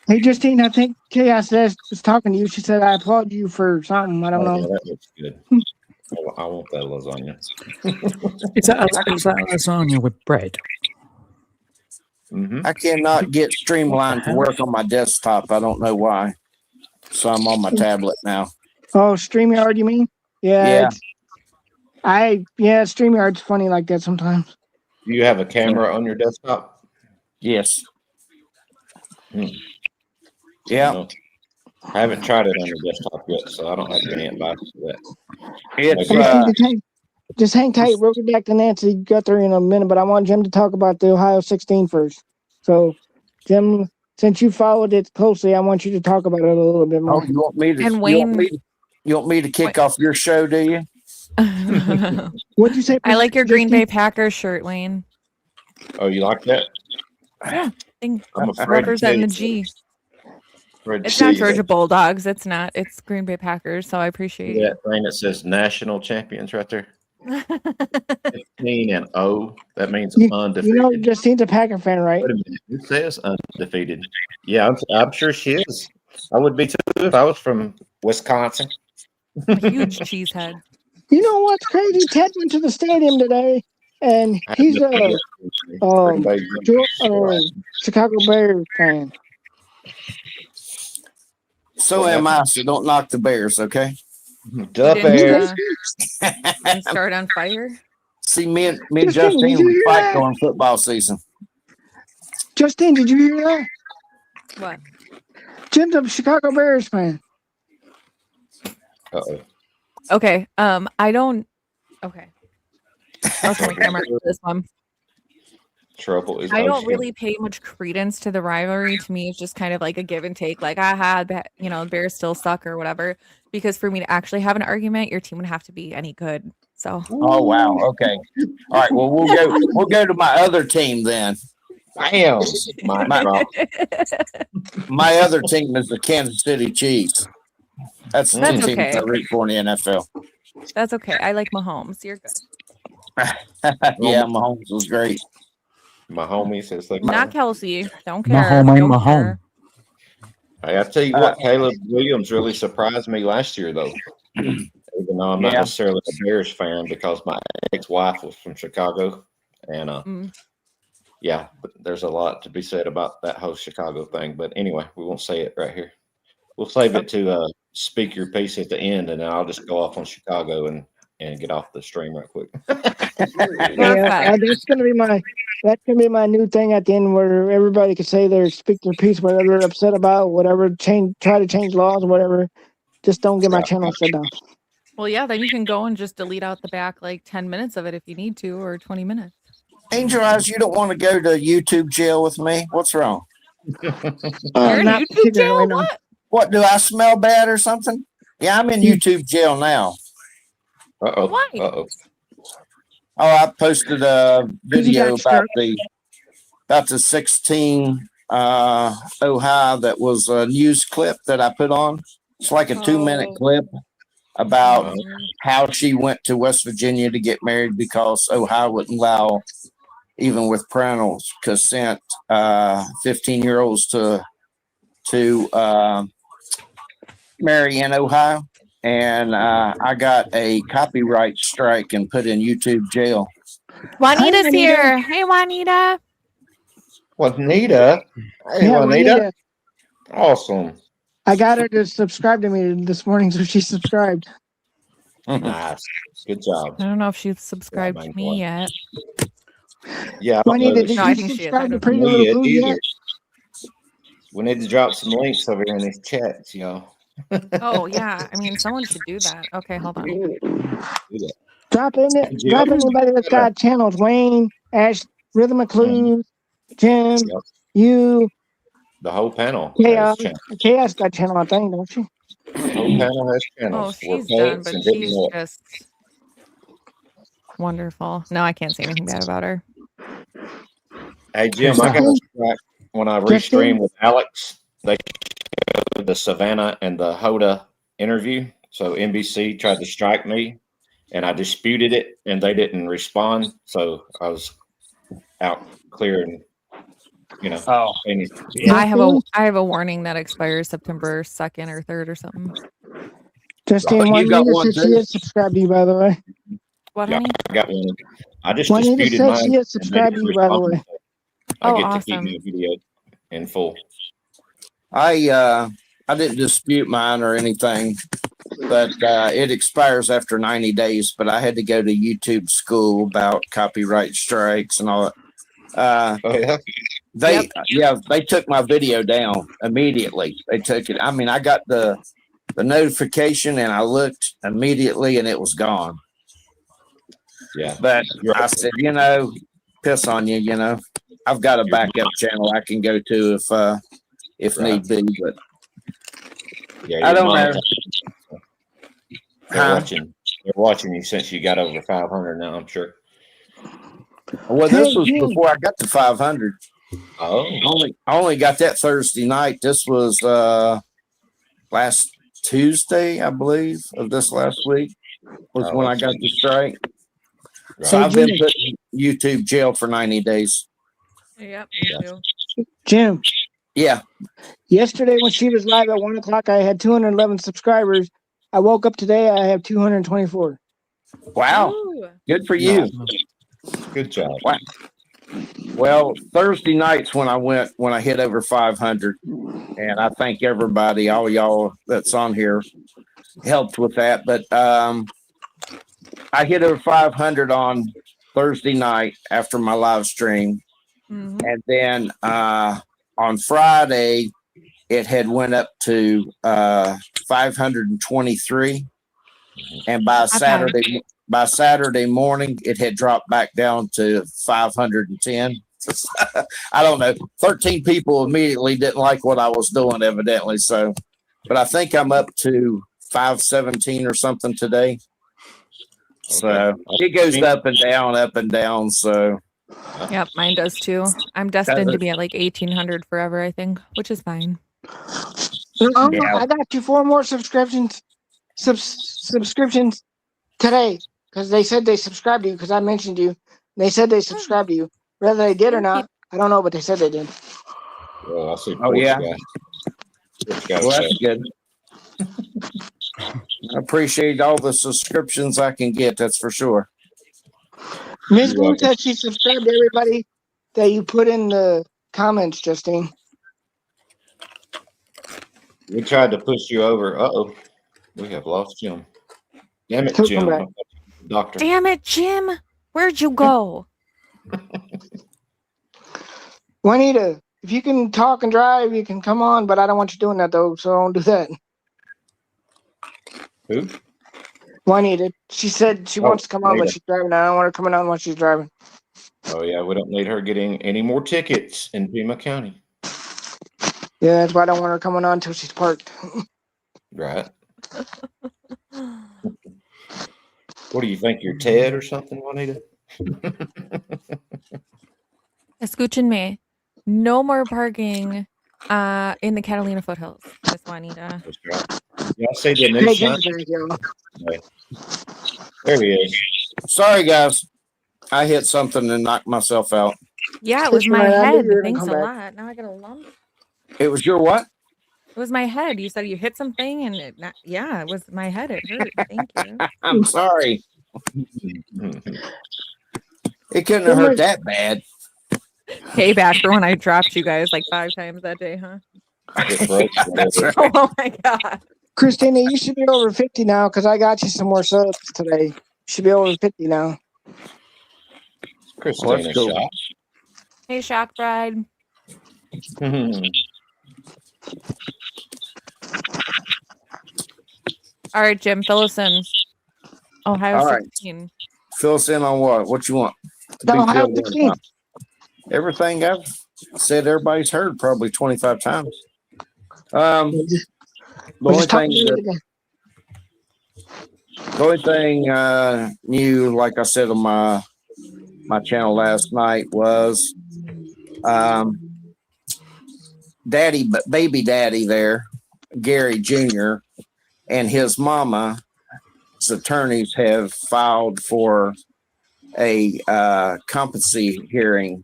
Hey, Justine, I think Chaos was talking to you. She said, I applaud you for something. I don't Oh, yeah, know. that looks good. I want that lasagna. Is that lasagna with bread? Mm-hmm. I cannot get Streamline to work on my desktop. I don't know why. So I'm on my tablet now. Oh, StreamYard, you mean? Yeah. StreamYard's funny like that sometimes. Do you have a camera on your desktop? Yes. Hmm. Yeah. No. I haven't tried it on your desktop yet, so I don't have any advice for that. It's Maybe- Just hang tight. We'll get back to Nancy Guthrie in a minute, but I want Jim to talk about the Ohio 16 first. So, Jim, since you followed it closely, I want you to talk about it a little bit oh, more. you want me to And you Wayne- want me to kick off your show, do you? What'd you say? I like your Green Justine? Bay Packers shirt, Wayne. Oh, you like that? Yeah. I'm afraid to Representing the tell you. G. Afraid to It's tell not you Georgia that. Bulldogs. It's not. It's Green Bay Packers. So I appreciate See it. that thing that says national champions right there? 15-0. That means undefeated. You know, Justine's a Packer fan, right? Wait a minute. It says undefeated. Yeah, I'm sure she is. I would be too if I was from Wisconsin. I'm a huge cheesehead. You know what's crazy? Ted went to the stadium today, and he's a Chicago Bears fan. So am I, so don't knock the Bears, okay? Duh, didn't, Bears. And start on fire. See, me and Justine, Justine did you would hear fight that? during football season. Justine, did you hear that? What? Jim's a Chicago Bears fan. Uh-oh. Okay. I don't. Okay. I'll turn my camera on this one. Trouble is I don't ocean. really pay much credence to the rivalry. To me, it's just kind of like a give and take. Like, the Bears still suck or whatever. Because for me to actually have an argument, your team would have to be any good. So. Oh wow. Okay. All right. Well, we'll go to my other team then. Bam. My My other team is the Kansas City Chiefs. That's the That's team okay. I root for in the NFL. That's okay. I like Mahomes. You're good. Yeah, Mahomes was great. my homie says like Not Kelsey. Don't My care. home ain't Don't my home. care. Hey, I tell you what, Caleb Williams really surprised me last year, though. Even though I'm not Yeah. necessarily a Bears fan, because my ex-wife was from Chicago, and yeah, but there's a lot to be said about that whole Chicago thing. But anyway, we won't say it right here. We'll save it to speak your piece at the end, and then I'll just go off on Chicago and get off the stream right quick. Yeah, that's gonna be my new thing at the end, where everybody can say speak their piece, whatever they're upset about, whatever, try to change laws, whatever. Just don't get my channel shut down. Well, yeah, then you can go and just delete out the back like 10 minutes of it if you need to, or 20 minutes. Angel Eyes, you don't want to go to YouTube jail with me? What's wrong? You're in Not YouTube particularly jail? right now. What? What, do I smell bad or something? Yeah, I'm in YouTube jail now. Uh-oh. Why? Uh-oh. Oh, I posted a video got struck. about the 16 Ohio that was a news clip that I put on. It's like a 2-minute Oh. clip about how she went to West Virginia to get married because Ohio wouldn't allow, even with parental consent, 15-year-olds to marry in Ohio. And I got a copyright strike and put in YouTube jail Juanita's Juanita. here. Hey, Juanita. Juanita. Hey, Yeah, Juanita. Awesome. I got her to subscribe to me this morning, so she subscribed. Nice. Good job. I don't know if she's subscribed to me yet. Yeah, I don't know Juanita, that did No, I you think she is. I subscribe to don't Pretty know Little yet Boo either. yet? We need to drop some links over here in these chats, y'all. Oh, yeah. I mean, someone should do that. Okay, hold on. Do that. Drop in it. Jim? Drop anybody that's got channels. Wayne, Ash, Rhythm of Clues, Jim, Yep. you, The whole panel Chaos. has channels. Chaos got channel, I think, don't she? The whole panel has Oh, channels. We're she's done, poets but and didn't she's know it. just wonderful. No, I can't say anything bad about her. Hey, Jim, I got a strike when I Justin? restreamed with Alex. They showed the Savannah and the Hoda interview. So NBC tried to strike me, and I disputed it, and they didn't respond. So I was out clearing, Oh, any. I have a warning that expires September 2nd or 3rd or something. Justine, You got Juanita one said she too? has subscribed to you, by the way. What, Yeah, honey? I got one. I just Juanita disputed said mine. she has and they subscribed to didn't you, by the respond. way. I Oh, get to awesome. keep my video in full. I didn't dispute mine or anything, but it expires after 90 days. But I had to go to YouTube school about copyright strikes and all that. Oh yeah. They took my video down immediately. They took it. I mean, I got the notification and I looked immediately and it was gone. Yeah. But I said, piss on you, I've got a backup channel I can go to if need be. But Yeah. I don't your know. mom- They're Huh? watching. They're watching you since you got over 500 now. I'm sure. Well, this Hey, was Jim. before I got to 500. Oh. I only got that Thursday night. This was last Tuesday, I believe, of this last week was Oh, when I that's got the strike. Right. So Hey, I've been Jim. put in YouTube jail for 90 days. Yep, Jim, Yeah. yesterday when she was live at 1 o'clock, I had 211 subscribers. I woke up today, I have 224. Wow. Ooh. Good for you. Good job. Wow. Well, Thursday nights when I hit over 500, and I thank everybody, all y'all that's on here helped with that. But I hit over 500 on Thursday night after my live stream. Mhm. And then on Friday, it had went up to 523. And by Saturday morning, it had dropped back down to 510. I don't know. 13 people immediately didn't like what I was doing, evidently. So, but I think I'm up to 517 or something today. So it goes up and down. So Yep, mine does too. I'm destined to be at like 1,800 forever, I think, which is fine. I got you 4 more subscriptions today because they said they subscribed to you because I mentioned you. They said they subscribed to you. Whether they did or not, I don't know, but they said they did. Well, I see. Oh, yeah. Well, well, that's good. I appreciate all the subscriptions I can get. That's for sure. Miss You're Blue welcome. said she subscribed to everybody that you put in the comments, Justine. We tried to push you over. Uh-oh. We have lost Jim. Damn it, He'll Jim. come back. Doctor. Damn it, Jim. Where'd you go? Juanita, if you can talk and drive, you can come on, but I don't want you doing that though, so don't do that. Who? Juanita, she said she wants to come on, but she's driving. I don't want her coming on while she's driving. Oh, yeah. We don't need her getting any more tickets in Pima County. Yeah, that's why I don't want her coming on until she's parked. Right. What do you think? You're Ted or something, Juanita? Escúchenme. No more parking in the Catalina foothills, Miss Juanita. That's right. Y'all see the new Hey, sign? Jim's back, y'all. There he is. Sorry, guys. I hit something and knocked myself out. Yeah, it was my Right, I knew head. you were gonna Thanks come a back. lot. Now I got a lump. It was your what? It was my head. You said you hit something, and it was my head. It hurt. Thank you. I'm sorry. It couldn't have hurt that bad. Payback for when I dropped you guys like 5 times that day, huh? It broke That's whatever. right. Oh my god. Christina, you should be over 50 now because I got you some more subs today. You should be over 50 now. Christina cool. shot. Hey, Shock Bride. All right, Jim, fill us in. Ohio All right. 16. Fill us in on what? What you want to The be Ohio filled in 16. on? Everything I've said everybody's heard probably 25 times. The We're only just talking thing to you that again. The only thing new, like I said on my channel last night, was baby daddy there, Gary Jr. and his mama's attorneys have filed for a competency hearing.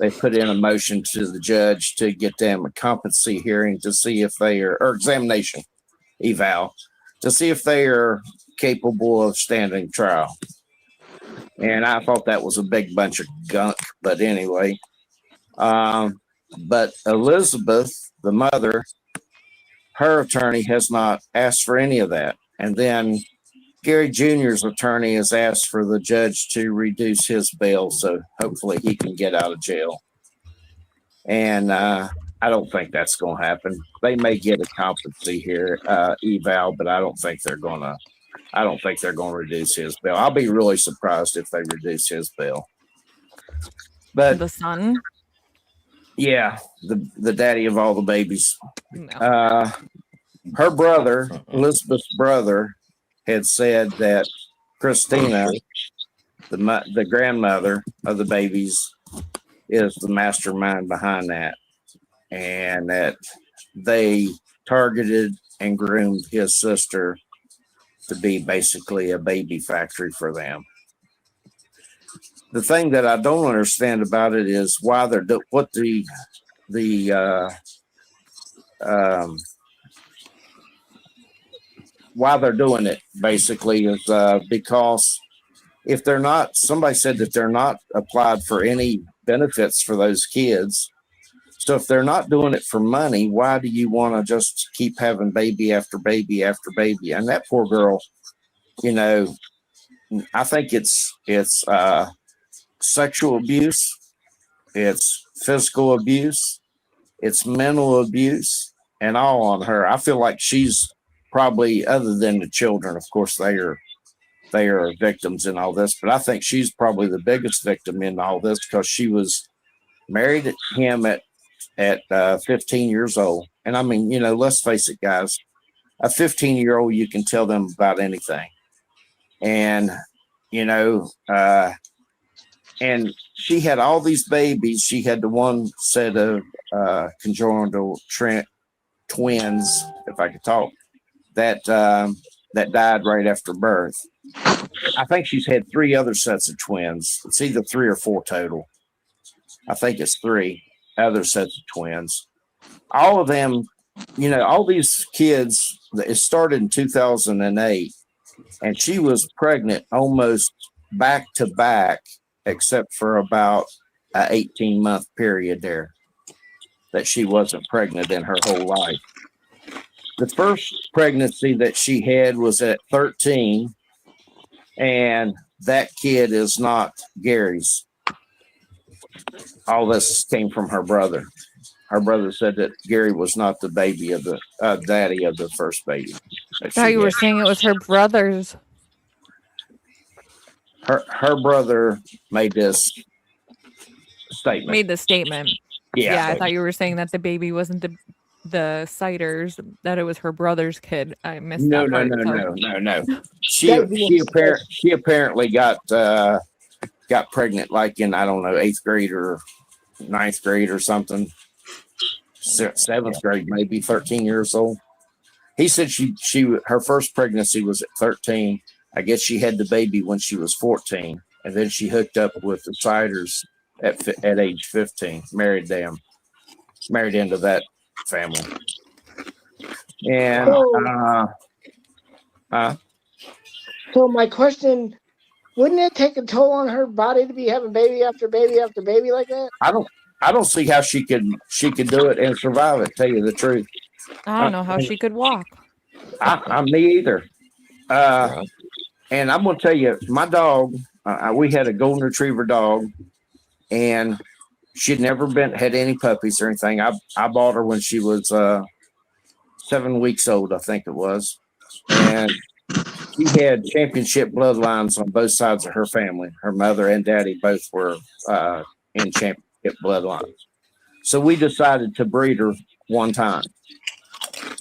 They put in a motion to the judge to get them a competency hearing to see if they are, or examination, eval, to see if they are capable of standing trial. And I thought that was a big bunch of gunk, but anyway. But Elizabeth, the mother, her attorney has not asked for any of that. And then Gary Jr.'s attorney has asked for the judge to reduce his bail, so hopefully he can get out of jail. And I don't think that's going to happen. They may get a competency here, eval, but I don't think they're going to reduce his bail. I'll be really surprised if they reduce his bail. But The son? yeah, the daddy of all the babies. No. Her brother, Elizabeth's brother, had said that Christina, the grandmother of the babies, is the mastermind behind that, and that they targeted and groomed his sister to be basically a baby factory for them. The thing that I don't understand about it is why they're why they're doing it. Basically, is because if they're not, somebody said that they're not applied for any benefits for those kids. So if they're not doing it for money, why do you want to just keep having baby after baby after baby? And that poor girl, you know, I think it's sexual abuse, it's physical abuse, it's mental abuse, and all on her. I feel like she's probably, other than the children, of course, they are victims in all this, but I think she's probably the biggest victim in all this because she was married to him at 15 years old. And I mean, you know, let's face it, guys, a 15-year-old, you can tell them about anything. And, you know, and she had all these babies. She had the one set of congenital twins, if I could talk, that died right after birth. I think she's had 3 other sets of twins. It's either 3 or 4 total. I think it's 3 other sets of twins. All of them, you know, all these kids, it started in 2008, and she was pregnant almost back to back, except for about an 18-month period there that she wasn't pregnant in her whole life. The first pregnancy that she had was at 13, and that kid is not Gary's. All this came from her brother. Her brother said that Gary was not the baby of the daddy of the first baby. I thought you were saying it was her brother's. Her brother made this statement. Made the statement. Yeah. Yeah, I thought you were saying that the baby wasn't the Siders, that it was her brother's kid. I missed No. She apparently got pregnant like in, I don't know, 8th grade or 9th grade or something. 7th grade, maybe 13 years old. He said her first pregnancy was at 13. I guess she had the baby when she was 14, and then she hooked up with the Siders at age 15. Married into that family. And So my question wouldn't it take a toll on her body to be having baby after baby after baby like that? I don't see how she could do it and survive it. Tell you the truth, I don't know how she could walk. I'm me either. Right. And I'm gonna tell you, my dog. We had a golden retriever dog, and she'd never had any puppies or anything. I bought her when she was 7 weeks old, I think it was, and she had championship bloodlines on both sides of her family. Her mother and daddy both were in championship bloodlines. So we decided to breed her one time,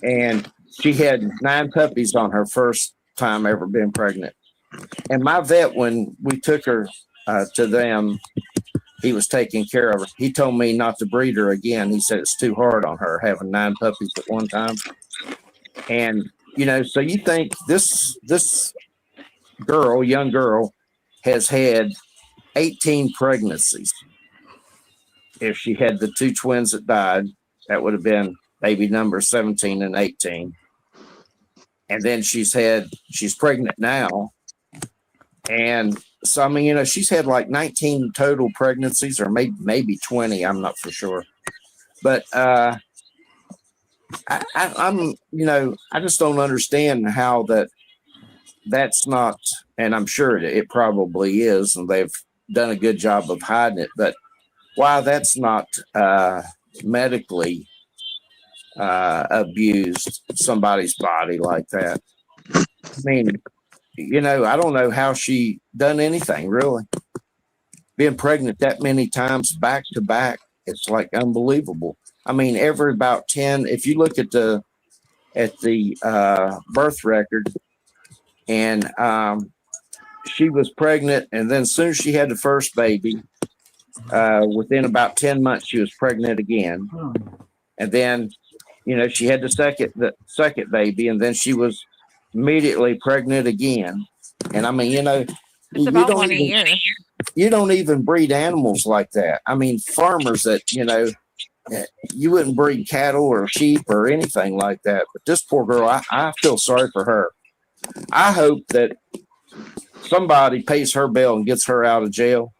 and she had 9 puppies on her first time ever being pregnant. And my vet, when we took her to them, he was taking care of her. He told me not to breed her again. He said it's too hard on her having 9 puppies at one time. And so you think this young girl, has had 18 pregnancies. If she had the 2 twins that died, that would have been baby number 17 and 18. And then she's pregnant now. And so, I mean, she's had like 19 total pregnancies, or maybe 20. I'm not for sure. But I'm, I just don't understand how that's not, and I'm sure it probably is, and they've done a good job of hiding it, but why that's not medically abused somebody's body like that. I mean, I don't know how she done anything really. Being pregnant that many times back to back, it's like unbelievable. I mean, every about 10, if you look at the birth record, and she was pregnant, and then as soon as she had the first baby, within about 10 months, she was pregnant again. And then, she had the second baby, and then she was immediately pregnant again. And I mean, It's about one a year. You don't even breed animals like that. I mean, farmers that, you wouldn't breed cattle or sheep or anything like that. But this poor girl, I feel sorry for her. I hope that somebody pays her bill and gets her out of jail,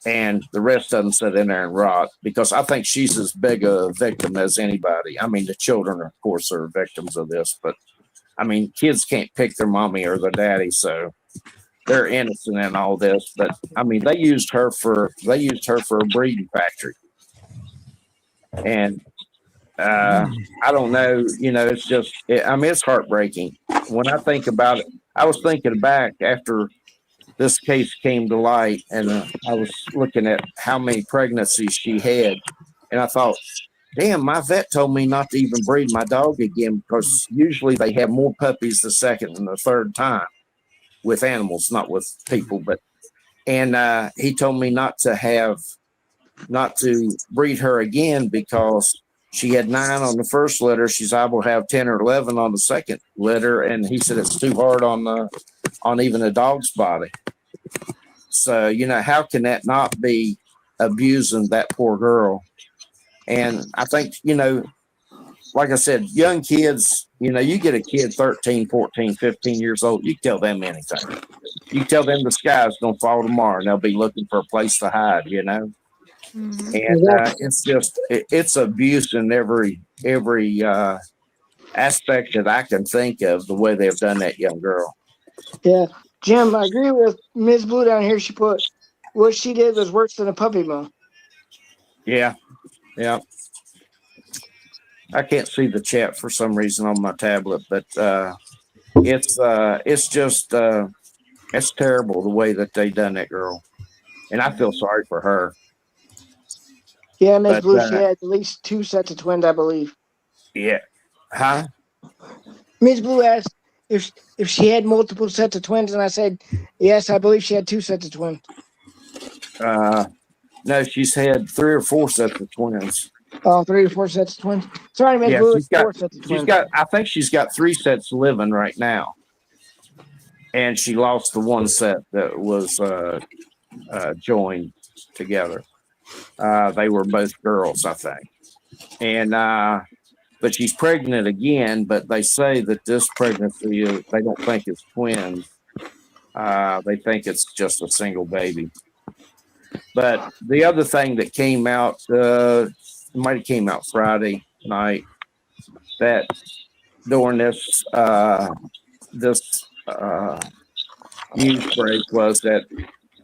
and the rest doesn't sit in there and rot, because I think she's as big a victim as anybody. I mean, the children, of course, are victims of this, but I mean, kids can't pick their mommy or their daddy, so they're innocent in all this. But I mean, they used her for a breeding factory, and I don't know, it's just, it's heartbreaking when I think about it. I was thinking back after this case came to light, and I was looking at how many pregnancies she had, and I thought, damn, my vet told me not to even breed my dog again, because usually they have more puppies the second and the third time with animals, not with people. And he told me not to breed her again, because she had 9 on the first litter. She's able to have 10 or 11 on the second litter. And he said it's too hard on even a dog's body. So, how can that not be abusing that poor girl? And I think, like I said, young kids, you get a kid 13, 14, 15 years old, you tell them anything. You tell them the sky's going to fall tomorrow, and they'll be looking for a place to hide, Mm-hmm. And it's just, it's abuse in every aspect that I can think of, the way they've done that young girl. Yeah. Jim, I agree with Ms. Blue down here. She put what she did was worse than a puppy mill. Yeah. I can't see the chat for some reason on my tablet, but it's just it's terrible the way that they done that girl, and I feel sorry for her. Yeah, Ms. Blue, she had at least 2 sets of twins, I believe. Yeah. Huh? Ms. Blue asked if she had multiple sets of twins, and I said, yes, I believe she had 2 sets of twins. No, she's had 3 or 4 sets of twins. 3 or 4 sets of twins. Sorry, Ms. Blue, it's 4 sets of twins. I think she's got 3 sets living right now. And she lost the 1 set that was joined together. They were both girls, I think. And but she's pregnant again, but they say that this pregnancy they don't think it's twins. They think it's just a single baby. But the other thing that came out, it might have came out Friday night, that during this news break was that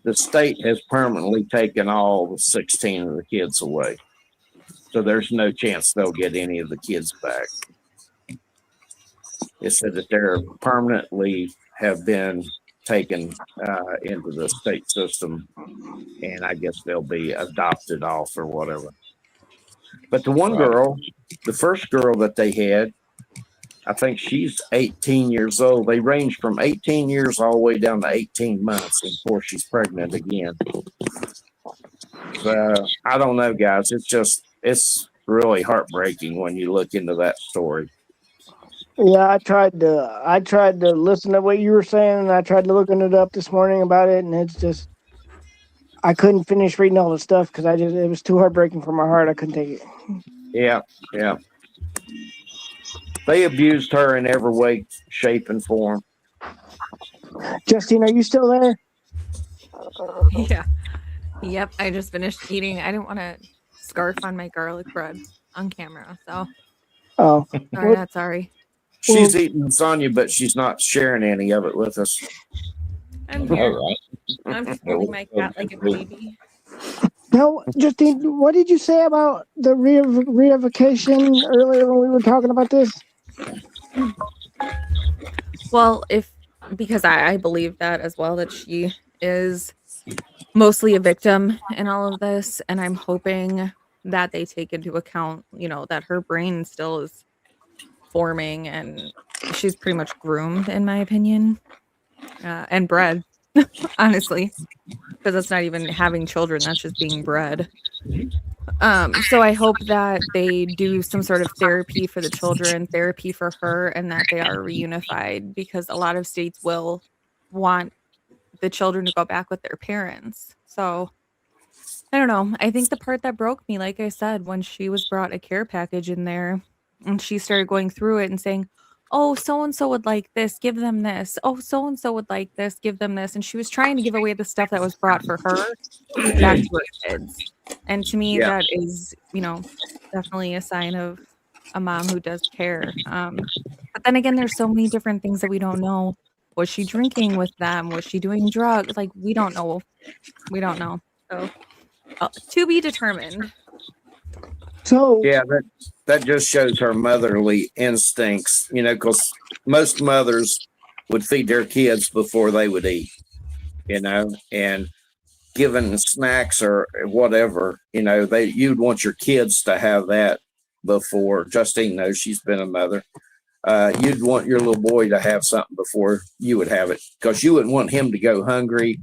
the state has permanently taken all 16 of the kids away. So there's no chance they'll get any of the kids back. It said that they're permanently have been taken into the state system, and I guess they'll be adopted off or whatever. But the one girl, the first girl that they had, I think she's 18 years old. They range from 18 years all the way down to 18 months before she's pregnant again. So I don't know, guys. It's really heartbreaking when you look into that story. Yeah, I tried to listen to what you were saying, and I tried to looking it up this morning about it, and it's just I couldn't finish reading all the stuff because it was too heartbreaking for my heart. I couldn't take it. Yeah. They abused her in every way, shape, and form. Justine, are you still there? Yeah. Yep. I just finished eating. I didn't want to scarf on my garlic bread on camera, so Oh, sorry, not sorry. She's eating lasagna, but she's not sharing any of it with us. I'm All here. right. I'm just holding my cat like a baby. no, Justine, what did you say about the reification earlier when we were talking about this? Well, because I believe that as well, that she is mostly a victim in all of this, and I'm hoping that they take into account, that her brain still is forming, and she's pretty much groomed, in my opinion, and bred, honestly, because that's not even having children, that's just being bred. So I hope that they do some sort of therapy for the children, therapy for her, and that they are reunified, because a lot of states will want the children to go back with their parents. So I don't know. I think the part that broke me, like I said, when she was brought a care package in there and she started going through it and saying, oh, so-and-so would like this, give them this. Oh, so-and-so would like this, give them this. And she was trying to give away the stuff that was brought for her back to her kids. And to me, Yeah. that is, definitely a sign of a mom who does care. But then again, there's so many different things that we don't know. Was she drinking with them? Was she doing drugs? Like, we don't know. We don't know. So, to be determined. So Yeah, that just shows her motherly instincts, because most mothers would feed their kids before they would eat, and given snacks or whatever, you'd want your kids to have that before. Justine knows, she's been a mother. You'd want your little boy to have something before you would have it, because you wouldn't want him to go hungry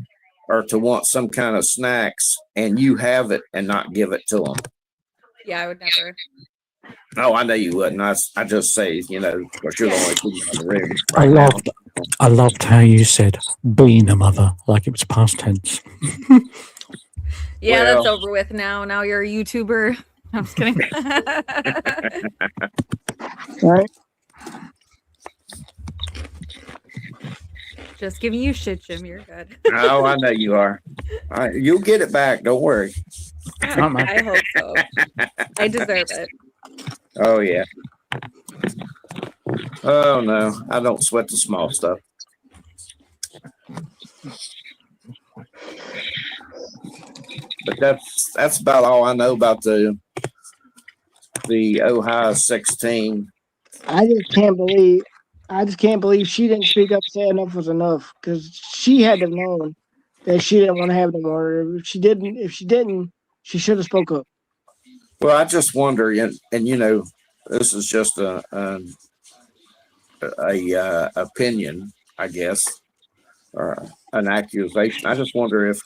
or to want some kind of snacks and you have it and not give it to him. Yeah, I would never. Oh, I know you wouldn't. I just say, because you're the only person in the room. Right now. I loved how you said being a mother, like it was past tense. Yeah, that's over with now. Now you're a YouTuber. I'm just kidding. all right. Just giving you shit, Jim. You're good. Oh, I know you are. All right, you'll get it back. Don't worry. I hope so. I deserve it. Oh, yeah. Oh, no. I don't sweat the small stuff. But that's about all I know about the Ohio 16. I just can't believe she didn't speak up, say enough was enough, because she had to have known that she didn't want to have no more. If she didn't, she should have spoke up. Well, I just wonder, and this is just a opinion, I guess, or an accusation. I just wonder if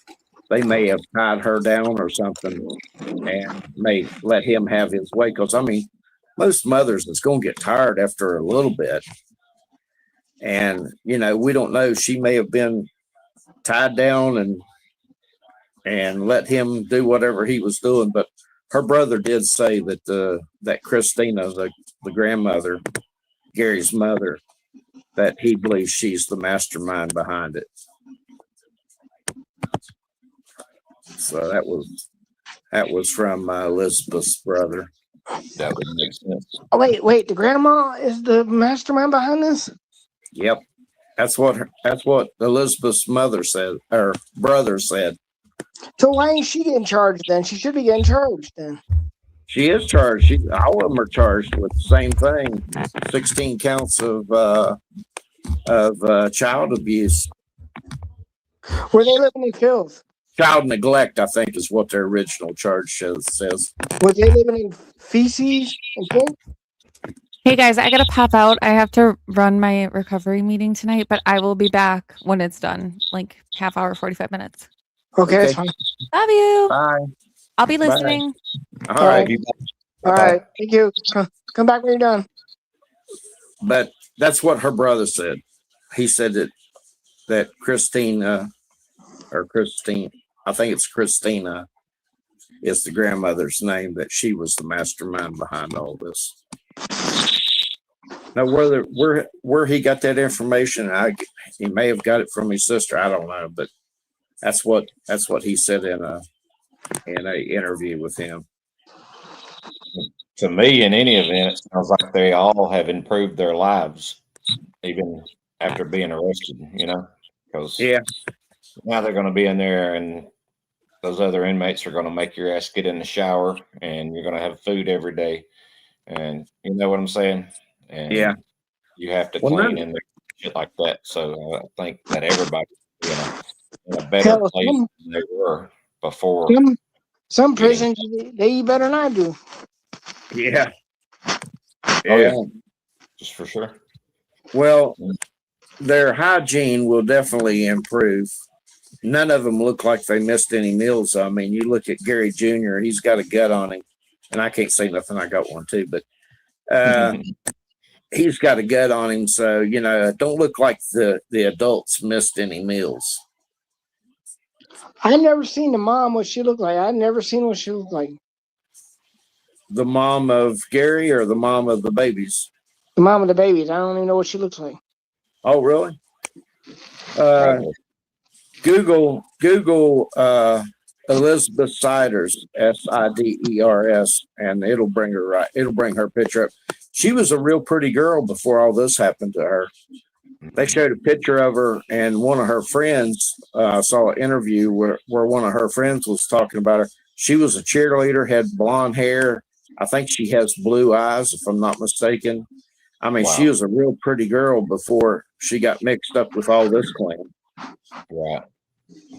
they may have tied her down or something and may let him have his way. Because, most mothers is going to get tired after a little bit. And, we don't know. She may have been tied down and let him do whatever he was doing. But her brother did say that that Christina, the grandmother, Gary's mother, that he believes she's the mastermind behind it. So that was from Elizabeth's brother. That would make sense. Oh, wait. The grandma is the mastermind behind this? Yep, that's what Elizabeth's mother said, or brother said. So why ain't she getting charged then? She should be getting charged then. She is charged. All of them are charged with the same thing: 16 counts of child abuse. Were they living in Phil's? Child neglect, I think, is what their original charge says. Was they living in feces and things? Hey guys, I gotta pop out. I have to run my recovery meeting tonight, but I will be back when it's done, like half hour, 45 minutes. Okay, that's Okay. fine. Love you. Bye. I'll be Bye. listening. All All right. right. All right. Thank you. Come back when you're done. But that's what her brother said. He said that Christine, I think it's Christina, is the grandmother's name, that she was the mastermind behind all this. Now, where he got that information, he may have got it from his sister. I don't know, but that's what he said in a interview with him. To me, in any event, it sounds like they all have improved their lives, even after being arrested, because Yeah, now they're going to be in there and those other inmates are going to make your ass get in the shower and you're going to have food every day. And you know what I'm saying? And yeah. you have to Well, clean no. and shit like that. So I think that everybody, in a better Hell, place than they were before. Some prisons, they eat better than I do. Yeah. Oh, yeah. Just for sure. Well, their hygiene will definitely improve. None of them look like they missed any meals. I mean, you look at Gary Jr., he's got a gut on him. And I can't say nothing. I got one too, but he's got a gut on him. So, it don't look like the adults missed any meals. I never seen the mom, what she looked like. I never seen what she looked like. The mom of Gary or the mom of the babies? The mom of the babies. I don't even know what she looks like. Oh, really? Google Elizabeth Siders, Siders, and it'll bring her picture up. She was a real pretty girl before all this happened to her. They showed a picture of her, and one of her friends saw an interview where one of her friends was talking about her. She was a cheerleader, had blonde hair. I think she has blue eyes, if I'm not mistaken. I mean, Wow. She was a real pretty girl before she got mixed up with all this clan. Right.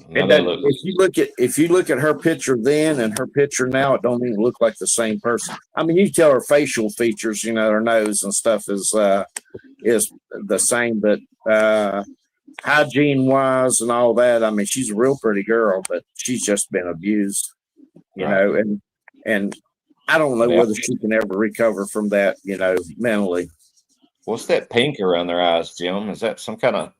And if you look at her picture then and her picture now, it don't even look like the same person. I mean, you tell her facial features, her nose and stuff is the same, but hygiene wise and all that, I mean, she's a real pretty girl, but she's just been abused, and I don't know whether she can ever recover from that, mentally. What's that pink around their eyes, Jim? Is that some kind of,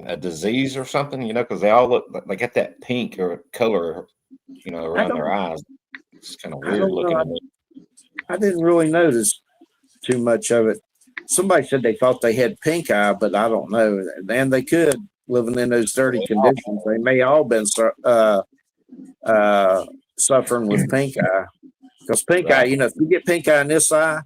a disease or something? Because they all they got that pink or color, around their eyes. It's kind of weird looking at me. I didn't really notice too much of it. Somebody said they thought they had pink eye, but I don't know. And they could, living in those dirty conditions. They may all been suffering with pink eye. Because pink eye, if you get pink eye in this eye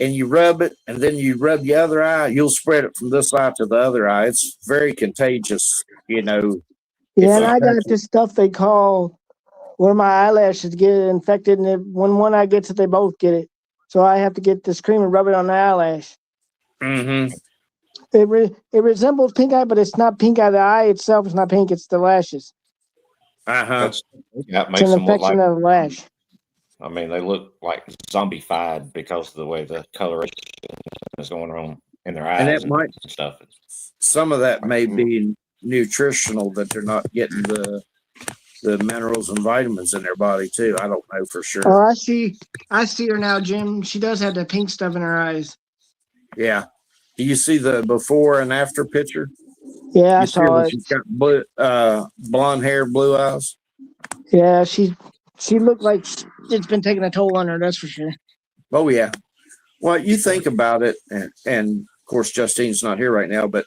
and you rub it and then you rub the other eye, you'll spread it from this eye to the other eye. It's very contagious, Yeah, and I got this stuff they call where my eyelashes get infected, and when one eye gets it, they both get it. So I have to get this cream and rub it on the eyelash. Mm-hmm. It resembles pink eye, but it's not pink eye. The eye itself is not pink. It's the lashes. Uh-huh. That It's makes an them look infection like, of the lash. I mean, they look like zombified because of the way the coloration is going on in their eyes And it might, and stuff. some of that may be nutritional, that they're not getting the minerals and vitamins in their body too. I don't know for sure. Oh, I see her now, Jim. She does have the pink stuff in her eyes. Yeah. Do you see the before and after picture? Yeah, I You see saw where it. she's got blonde hair, blue eyes. Yeah, she looked like it's been taking a toll on her. That's for sure. Oh yeah. Well, you think about it, and of course Justine's not here right now, but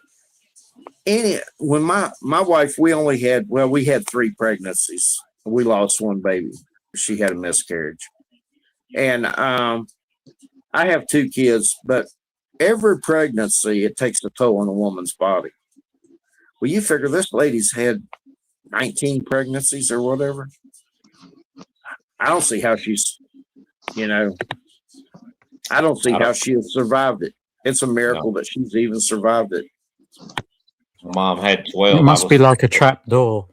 when my wife, we had 3 pregnancies. We lost one baby. She had a miscarriage. And I have 2 kids, but every pregnancy, it takes a toll on a woman's body. Well, you figure this lady's had 19 pregnancies or whatever. I don't see how she's, I don't see how she has survived it. It's a miracle that she's even survived it. Mom had 12. It must be like a trap door.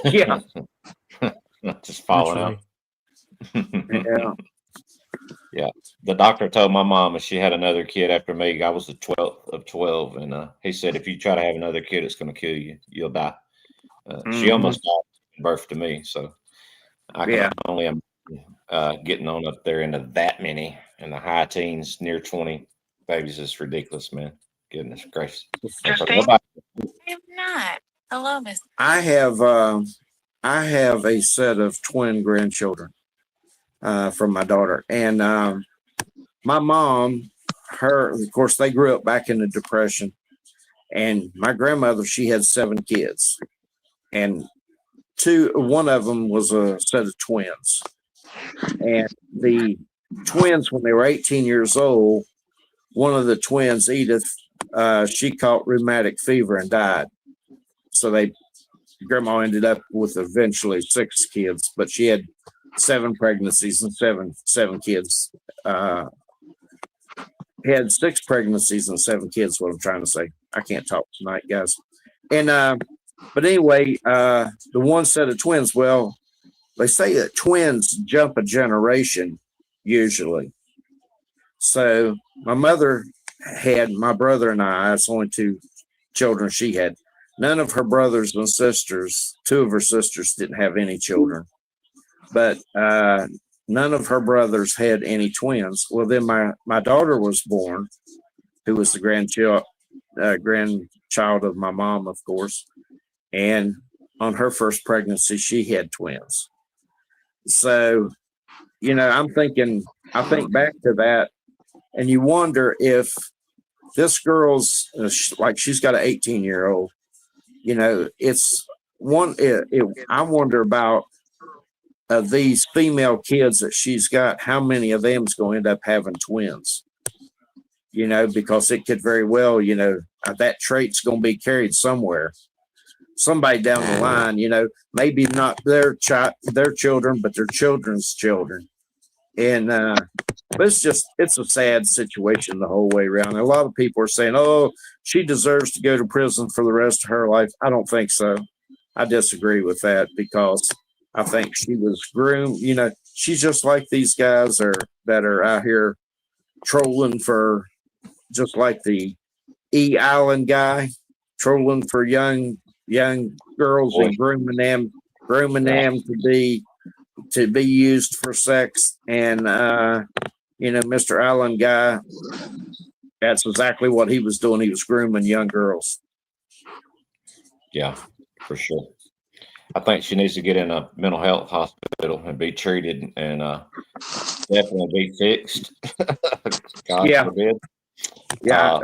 Yeah. Just falling out. Yeah. Yeah. The doctor told my mom if she had another kid after me, I was the 12th of 12. And he said, if you try to have another kid, it's going to kill you. You'll die. She almost died at birth to me. So I can only getting on up there into that many in the high teens, near 20 babies is ridiculous, man. Goodness gracious. I'm not. Hello, Miss. I have a set of twin grandchildren from my daughter. And my mom, of course, they grew up back in the Depression. And my grandmother, she had 7 kids. And one of them was a set of twins. And the twins, when they were 18 years old, one of the twins, Edith, she caught rheumatic fever and died. So grandma ended up with eventually 6 kids, but she had 7 pregnancies and seven kids. Had 6 pregnancies and 7 kids. What I'm trying to say. I can't talk tonight, guys. And but anyway, the one set of twins. Well, they say that twins jump a generation usually. So my mother had my brother and I. It's only 2 children she had. None of her brothers and sisters, 2 of her sisters didn't have any children, but none of her brothers had any twins. Well, then my daughter was born, who was the grandchild of my mom, of course. And on her first pregnancy, she had twins. So, I think back to that, and you wonder if this girl's like, she's got an 18-year-old. It's one. I wonder about these female kids that she's got. How many of them's going to end up having twins? Because it could very well, that trait's going to be carried somewhere. Somebody down the line, maybe not their children, but their children's children. And but it's a sad situation the whole way around. A lot of people are saying, oh, she deserves to go to prison for the rest of her life. I don't think so. I disagree with that, because I think she was groomed. She's just like these guys that are out here trolling for, just like the E Island guy, trolling for young girls and grooming them to be used for sex. And Mr. Allen guy, that's exactly what he was doing. He was grooming young girls. Yeah, for sure. I think she needs to get in a mental health hospital and be treated and definitely be fixed. God forbid. Yeah,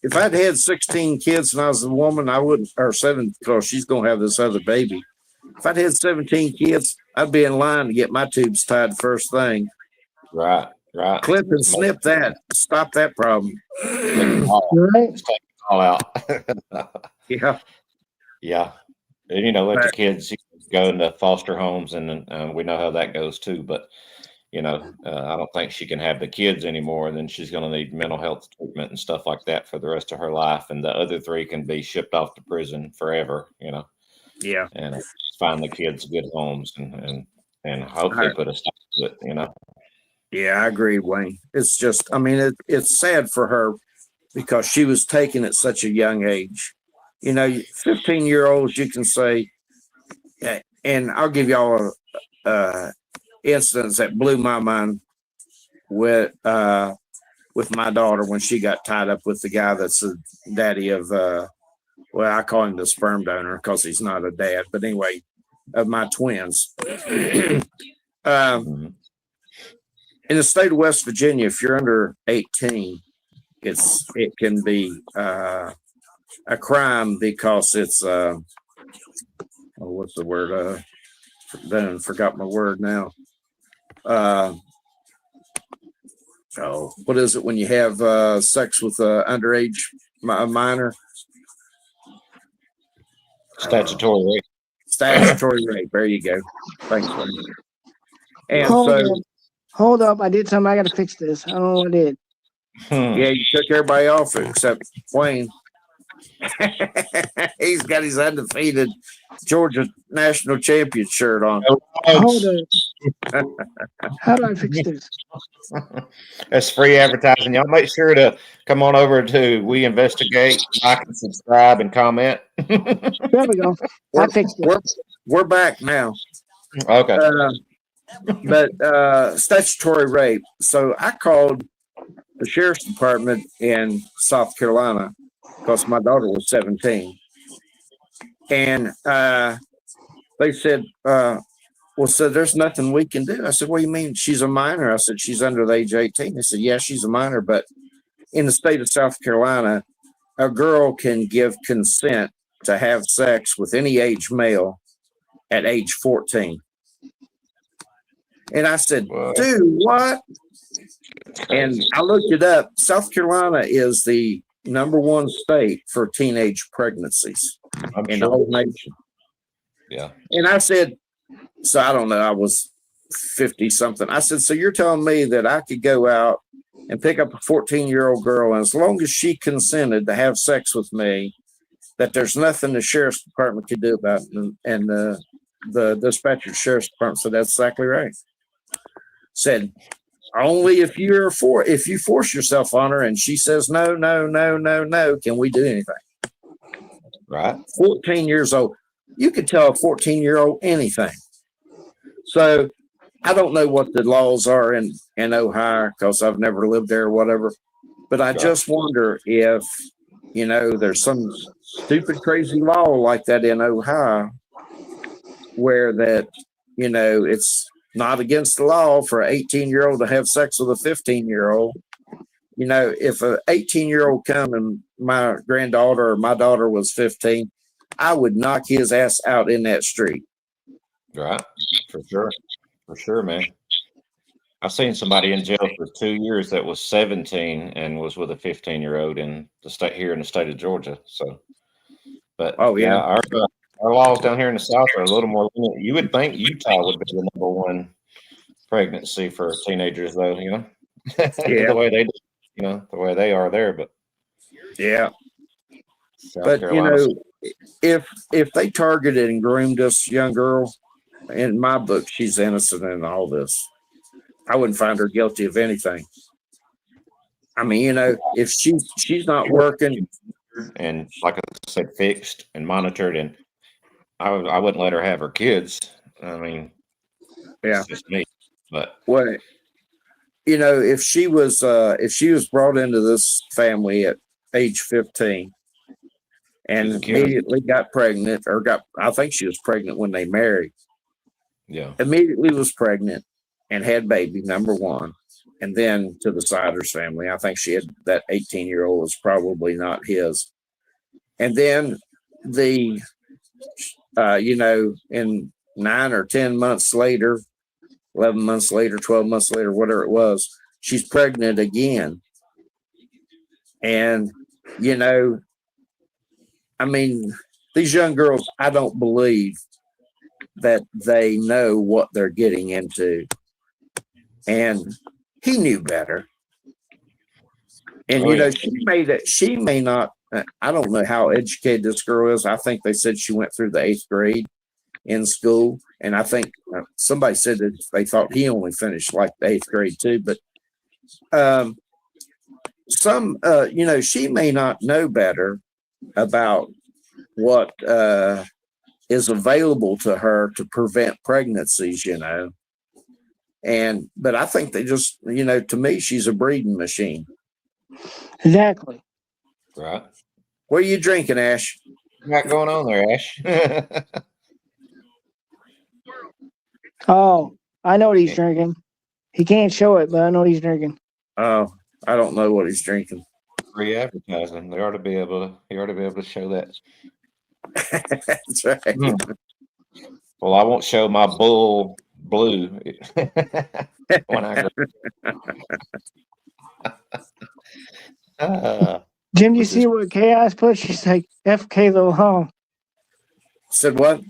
if I'd had 16 kids and I was a woman, I wouldn't, or 7, because she's going to have this other baby. If I'd had 17 kids, I'd be in line to get my tubes tied first thing. Right. Clip and snip that. Stop that problem. Right. Just take it all out. Yeah. Yeah. And, let the kids go into foster homes, and we know how that goes too. But, I don't think she can have the kids anymore. And then she's going to need mental health treatment and stuff like that for the rest of her life. And the other 3 can be shipped off to prison forever, Yeah. and find the kids good homes and hopefully put a stop to it, Yeah, I agree, Wayne. It's just, it's sad for her, because she was taken at such a young age. 15-year-olds, you can say, and I'll give y'all a instance that blew my mind with my daughter when she got tied up with the guy that's the daddy of, I call him the sperm donor because he's not a dad, but anyway, of my twins. In the state of West Virginia, if you're under 18, it can be a crime because it's what's the word? Then forgot my word now. What is it when you have sex with a underage minor? Statutory rape. Statutory rape. There you go. Thanks, man. And Hold up. I did something. I got to fix this. I don't know what I did. yeah, you took everybody off except Wayne. He's got his undefeated Georgia national champion shirt on. Hold up. How do I fix this? That's free advertising. Y'all make sure to come on over to We Investigate, like and subscribe and comment. There we go. I fixed it. We're back now. Okay. But statutory rape. So I called the sheriff's department in South Carolina because my daughter was 17. And they said, well, so there's nothing we can do. I said, what do you mean? She's a minor. I said, she's under the age of 18. They said, yeah, she's a minor. But in the state of South Carolina, a girl can give consent to have sex with any age male at age 14. And I said, dude, what? And I looked it up. South Carolina is the #1 state for teenage pregnancies in the whole nation. Yeah. And I said, so I don't know, I was 50 something. I said, so you're telling me that I could go out and pick up a 14-year-old girl, and as long as she consented to have sex with me, that there's nothing the sheriff's department could do about it. And the dispatcher sheriff's department said, that's exactly right. Said, only if you force yourself on her and she says, no, can we do anything? Right. 14 years old. You could tell a 14-year-old anything. So I don't know what the laws are in Ohio because I've never lived there or whatever. But I just wonder if, there's some stupid, crazy law like that in Ohio where that, it's not against the law for an 18-year-old to have sex with a 15-year-old. If an 18-year-old come and my granddaughter or my daughter was 15, I would knock his ass out in that street. Right. For sure, man. I've seen somebody in jail for 2 years that was 17 and was with a 15-year-old in the state here in the state of Georgia. So, but our laws down here in the South are a little more lenient. You would think Utah would be the #1 pregnancy for teenagers, though. The way they, the way they are there. But yeah, South but Carolina, if they targeted and groomed this young girl, in my book, she's innocent in all this. I wouldn't find her guilty of anything. I mean, if she's not working, and like I said, fixed and monitored, and I wouldn't let her have her kids. I mean, yeah, it's just me. But if she was brought into this family at age 15 and immediately got pregnant, I think she was pregnant when they married. Yeah, immediately was pregnant and had baby #1, and then to the Siders family. I think she had that 18-year-old was probably not his, and then in 9 or 10 months later, 11 months later, 12 months later, whatever it was, she's pregnant again. And I mean, these young girls, I don't believe that they know what they're getting into. And he knew better. And, she may not, I don't know how educated this girl is. I think they said she went through the 8th grade in school. And I think somebody said that they thought he only finished like the 8th grade too. But she may not know better about what is available to her to prevent pregnancies, but I think they just, to me, she's a breeding machine. Exactly. right. What are you drinking, Ash? What's going on there, Ash? Oh, I know what he's drinking. He can't show it, but I know what he's drinking. Oh, I don't know what he's drinking. free advertising. They ought to be able to. You ought to be able to show that. That's right. Well, I won't show my bull blue when I go. Jim, you see what Chaos put? She's like, FK the law. Said what?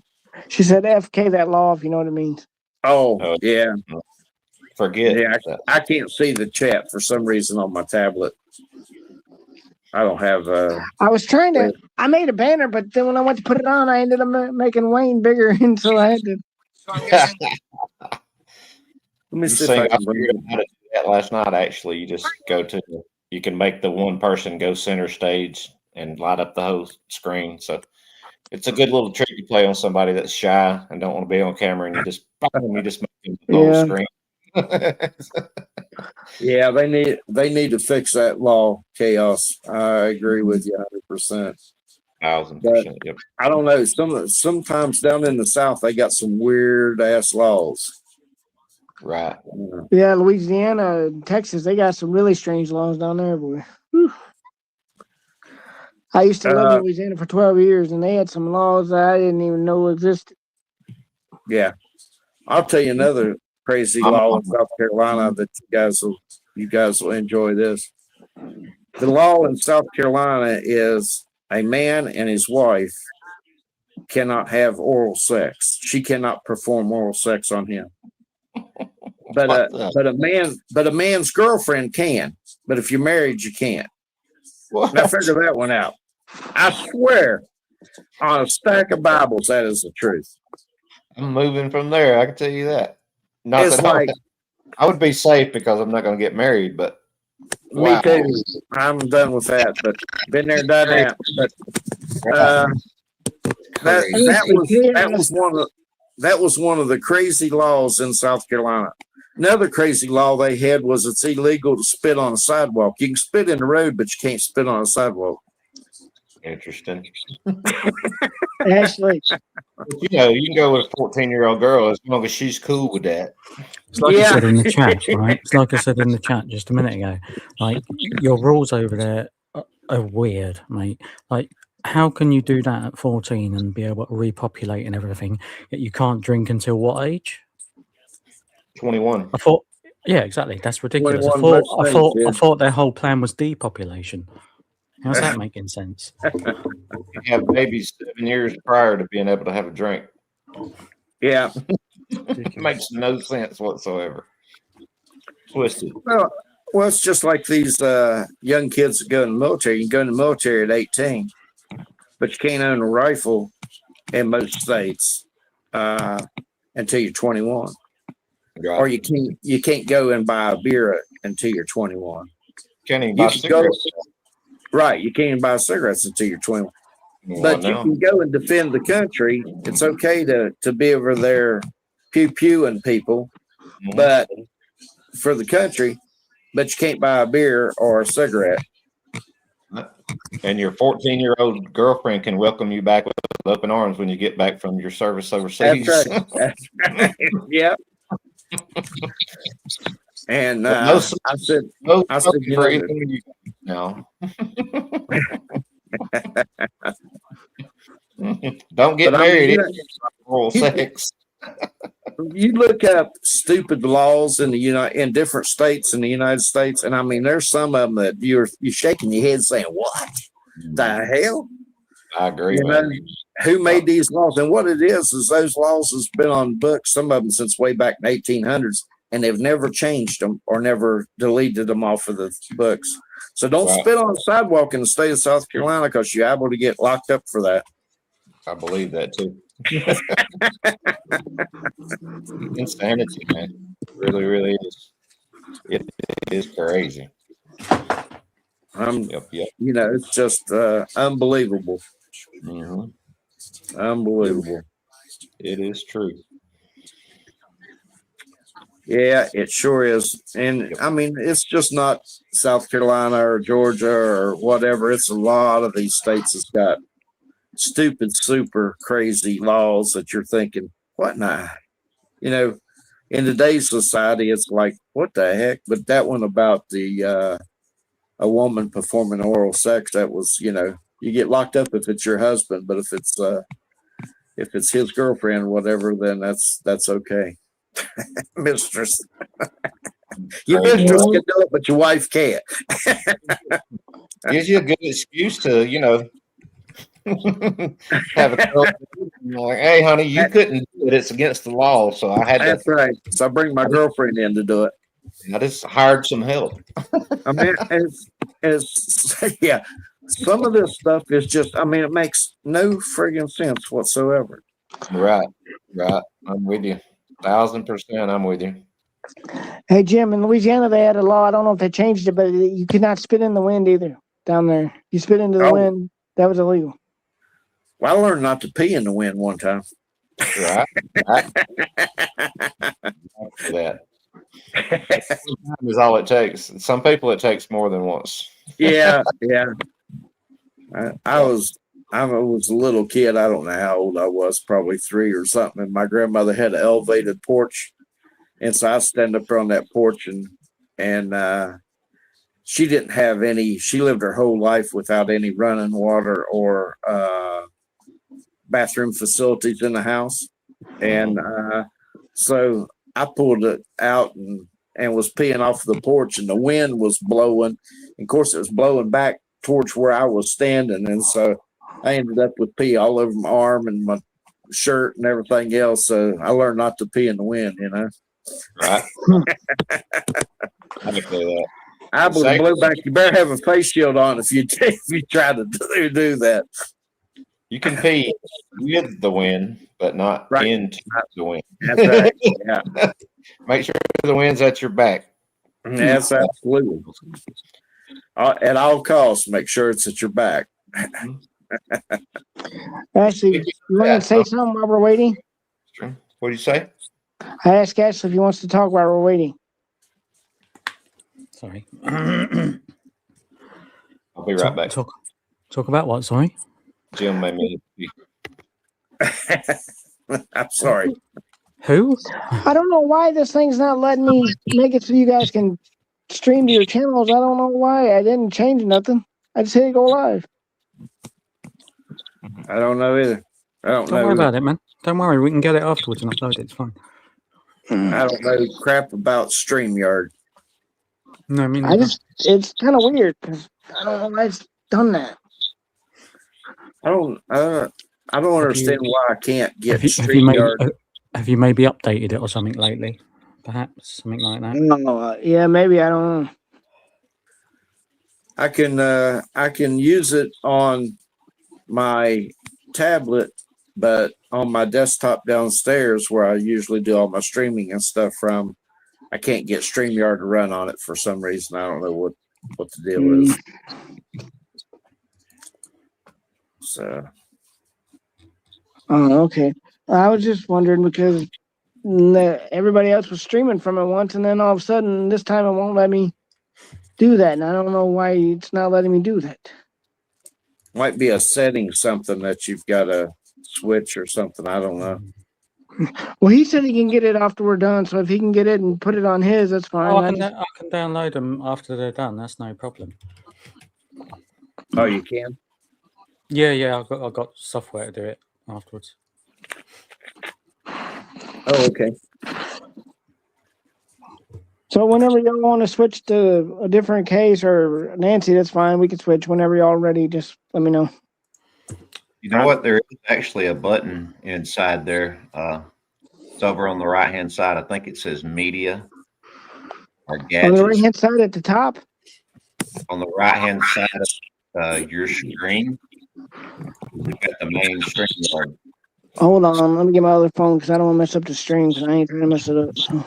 She said FK that law, if you know what it means. Oh, yeah. Forget. Yeah, that. I can't see the chat for some reason on my tablet. I don't have I was trying to, I made a banner, but then when I went to put it on, I ended up making Wayne bigger, and so I had to. let me You see if I I can bring figured it. out how to do that last night. Actually, you just go to. You can make the one person go center stage and light up the whole screen. So it's a good little trick you play on somebody that's shy and don't want to be on camera, and you just make them the whole screen. Yeah, they need to fix that law, Chaos. I agree with you 100%. 1000%. Yep. I don't know. Sometimes down in the South they got some weird ass laws. Right. Yeah, Louisiana, Texas, they got some really strange laws down there, boy. Whew. I used to live in Louisiana for 12 years, and they had some laws that I didn't even know existed. Yeah, I'll tell you another crazy law in South Carolina that you guys will enjoy this. The law in South Carolina is a man and his wife cannot have oral sex. She cannot perform oral sex on him. But a man's girlfriend can. But if you're married, you can't. Now figure that one out. I swear on a stack of Bibles, that is the truth. I'm moving from there. I can tell you that. It's like I would be safe because I'm not going to get married, but me too. I'm done with that. But been there, done that. But that was one of the crazy laws in South Carolina. Another crazy law they had was it's illegal to spit on a sidewalk. You can spit in the road, but you can't spit on a sidewalk. Interesting. Ashley. You know, you can go with a 14-year-old girl as long as she's cool with that. It's like I said in the chat, right? It's like I said in the chat just a minute ago. Like, your rules over there are weird, mate. Like, how can you do that at 14 and be able to repopulate and everything, yet you can't drink until what age? 21. I thought, yeah, exactly. That's ridiculous. I thought their whole plan was depopulation. How's that making sense? You have babies 7 years prior to being able to have a drink. Yeah. It makes no sense whatsoever. Twisted. Well, it's just like these young kids that go in the military. You can go in the military at 18, but you can't own a rifle in most states until you're 21. Right. Or you can't go and buy a beer until you're 21. Can't even buy cigarettes. Right, you can't even buy cigarettes until you're 21. But you can go and defend the country. It's okay to be over there pew-pewing people, but for the country, but you can't buy a beer or a cigarette. And your 14-year-old girlfriend can welcome you back with open arms when you get back from your service overseas. That's right. That's right. Yep. And I said, no. Don't get married. Oral sex. You look up stupid laws in in different states in the United States, and I mean, there's some of them that you're shaking your head saying, "What the hell?" I agree. Who made these laws? And what it is those laws has been on books, some of them since way back in the 1800s, and they've never changed them or never deleted them off of the books. So don't spit on the sidewalk in the state of South Carolina because you're able to get locked up for that. I believe that too. Insanity, man. It really, really is. It is crazy. You know, it's just unbelievable. Mm-hmm. Unbelievable. It is true. Yeah, it sure is. And I mean, it's just not South Carolina or Georgia or whatever. It's a lot of these states that's got stupid, super crazy laws that you're thinking, what now? You know, in today's society, it's like, what the heck? But that one about the a woman performing oral sex, that was, you know, you get locked up if it's your husband, but if it's his girlfriend or whatever, then that's okay. Mistress. Your Right. mistress can do it, but your wife can't. Gives you a good excuse to, you know, have a girl like, hey, honey, you couldn't do it. It's against the law. So I had to, That's right. So I bring my girlfriend in to do it. I just hired some help. I mean, yeah, some of this stuff is just, I mean, it makes no friggin' sense whatsoever. Right. I'm with you. 1,000%. I'm with you. Hey, Jim, in Louisiana, they had a law. I don't know if they changed it, but you could not spit in the wind either down there. You spit into the wind, that was illegal. Well, I learned not to pee in the wind one time. Right. That is all it takes. Some people, it takes more than once. Yeah. I was a little kid. I don't know how old I was, probably 3 or something. And my grandmother had an elevated porch. And so I stand up on that porch and she didn't have any, she lived her whole life without any running water or bathroom facilities in the house. And so I pulled it out and was peeing off the porch, and the wind was blowing. And of course, it was blowing back towards where I was standing. And so I ended up with pee all over my arm and my shirt and everything else. So I learned not to pee in the wind, you know. Right. I can say that. I was blew back. You better have a face shield on if you try to do that. You can pee with the wind, but not Right. into the wind. That's right. Yeah, Make sure the wind's at your back. that's absolutely. At all costs, make sure it's at your back. Ashley, you want to say something while we're waiting? What do you say? I asked Ashley if he wants to talk while we're waiting. Sorry. I'll be right back. Talk about what? Sorry. Jim made me. I'm sorry. Who? I don't know why this thing's not letting me make it so you guys can stream to your channels. I don't know why. I didn't change nothing. I just hit go live. I don't know either. Don't worry about it, man. Don't worry. We can get it afterwards and upload it. It's fine. I don't know crap about StreamYard. No, I mean, it's kind of weird because I don't know why it's done that. I don't understand why I can't get StreamYard. Have you maybe updated it or something lately? Perhaps something like that. No, yeah, maybe, I don't know. I can use it on my tablet, but on my desktop downstairs where I usually do all my streaming and stuff from, I can't get StreamYard to run on it for some reason. I don't know what the deal is. So. Oh, okay. I was just wondering because everybody else was streaming from it once, and then all of a sudden this time it won't let me do that, and I don't know why it's not letting me do that. Might be a setting, something that you've got to switch or something. I don't know. Well, he said he can get it after we're done, so if he can get it and put it on his, that's fine. Oh, I can download them after they're done. That's no problem. Oh, you can? Yeah. I've got software to do it afterwards. Oh, okay. So whenever y'all want to switch to a different case or Nancy, that's fine. We can switch whenever y'all ready. Just let me know. You know what? There is actually a button inside there. It's over on the right-hand side. I think it says media or gadgets. On the right-hand side at the top? On the right-hand side of your screen, you've got the main StreamYard. Hold on. Let me get my other phone because I don't want to mess up the stream because I ain't trying to mess it up. So.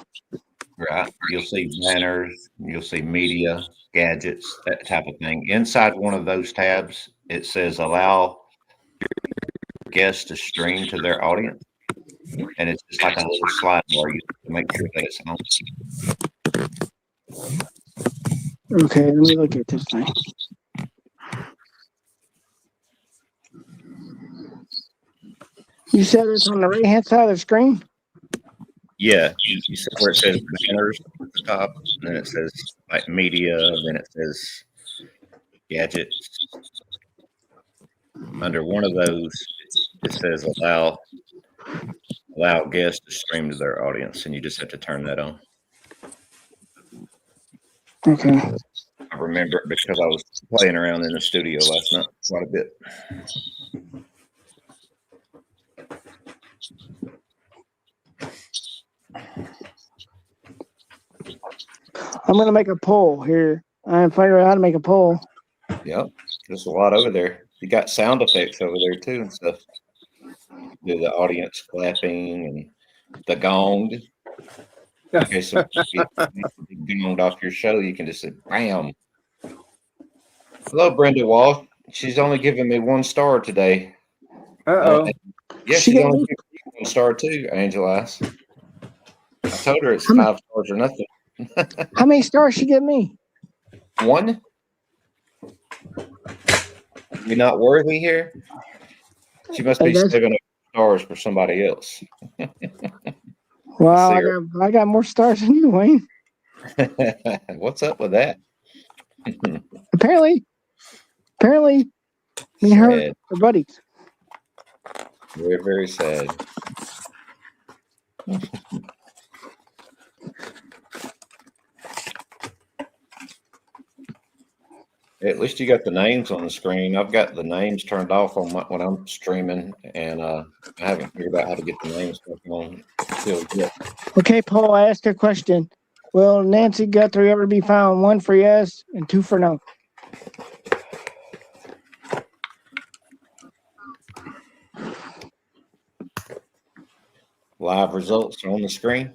Right. You'll see banners, you'll see media, gadgets, that type of thing. Inside one of those tabs, it says allow your guests to stream to their audience. And it's just like a little slide bar you to make sure that it's on. Okay, let me look at this thing. You said it's on the right-hand side of the screen? Yeah, you see where it says banners at the top, and then it says like media, then it says gadgets. Under one of those, it says allow guests to stream to their audience, and you just have to turn that on. Okay. I remember it because I was playing around in the studio last night quite a bit. I'm gonna make a poll here. I'm figuring out how to make a poll. Yep, there's a lot over there. You got sound effects over there too and stuff. Do the audience clapping and the gong. Okay, so if you gonged off your show, you can just say bam. Hello, Brenda Walsh. She's only giving me 1 star today. Uh-oh. Yeah, She she's got only me. giving me 1 star too, Angela. I told her it's 5 stars or nothing. How many stars she give me? 1? You're not worthy here? She must be That's- 7 stars for somebody else. Wow, See I got more stars than you, Wayne. What's up with that? Apparently, me and her Sad. are buddies. Very, very sad. At least you got the names on the screen. I've got the names turned off on when I'm streaming, and I haven't figured out how to get the names back on still yet. Okay, Paul, I asked her a question. Will Nancy Guthrie ever be found? 1 for yes and 2 for no. Live results are on the screen.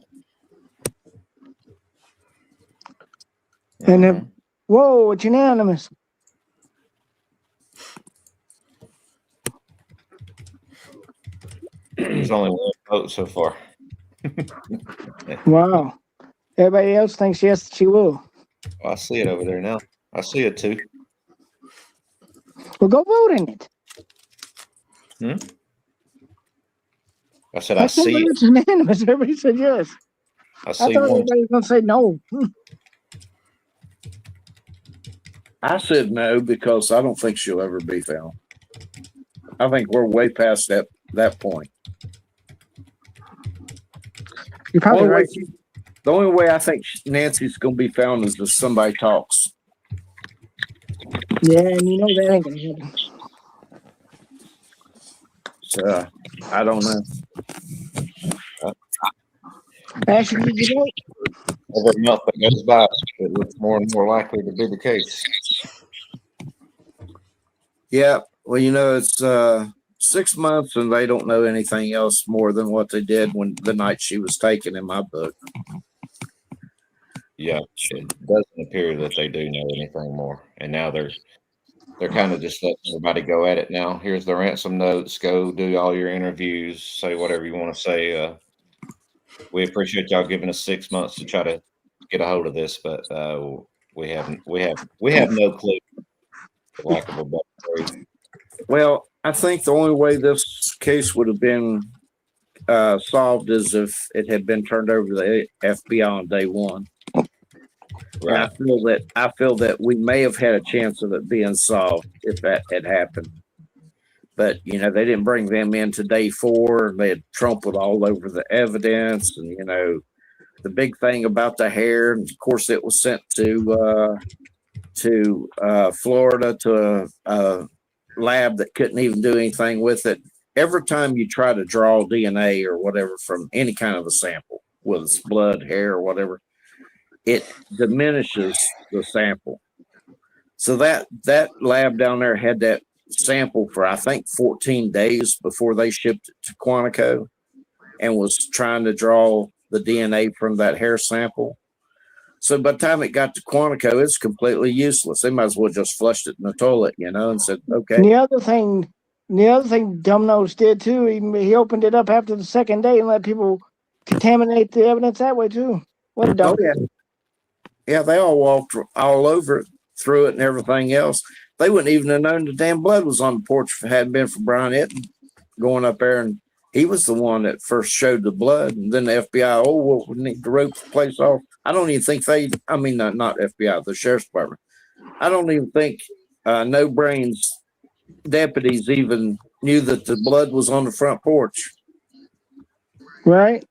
And then, whoa, it's unanimous. There's only 1 vote so far. Wow. Everybody else thinks yes, she will. Oh, I see it over there now. I see it too. Well, go vote in it. I said I I see it. it's unanimous. Everybody said yes. I I see thought 1. everybody was going to say no. I said no because I don't think she'll ever be found. I think we're way past that point. You're probably right. The only way I think Nancy's going to be found is if somebody talks. Yeah, and you know that ain't going to happen. So I don't know. Ashley, did you vote? Every month that goes by, it looks more and more likely to be the case. Yeah. Well, it's 6 months and they don't know anything else more than what they did when the night she was taken in my book. Yeah, it doesn't appear that they do know anything more. And now they're kind of just letting everybody go at it now. Here's the ransom notes. Go do all your interviews. Say whatever you want to say. We appreciate y'all giving us 6 months to try to get a hold of this, but we have no clue. For lack of a better word. Well, I think the only way this case would have been solved is if it had been turned over to the FBI on day 1. Right. And I feel that we may have had a chance of it being solved if that had happened. But they didn't bring them in to day 4. They had trampled all over the evidence, and the big thing about the hair. And of course, it was sent to Florida to a lab that couldn't even do anything with it. Every time you try to draw DNA or whatever from any kind of a sample, whether it's blood, hair, or whatever, it diminishes the sample. So that lab down there had that sample for, I think, 14 days before they shipped it to Quantico, and was trying to draw the DNA from that hair sample. So by the time it got to Quantico, it's completely useless. They might as well just flushed it in the toilet, and said, okay. And the other thing Dumb-Nose did too, he opened it up after the 2nd day and let people contaminate the evidence that way too. What a dumb. Oh, yeah. Yeah, they all walked all over it, through it and everything else. They wouldn't even have known the damn blood was on the porch if it hadn't been for Brian Etten going up there, and he was the one that first showed the blood. And then the FBI, we need to rope the place off. I don't even think not FBI, the sheriff's department. I don't even think no brains deputies even knew that the blood was on the front porch. Right?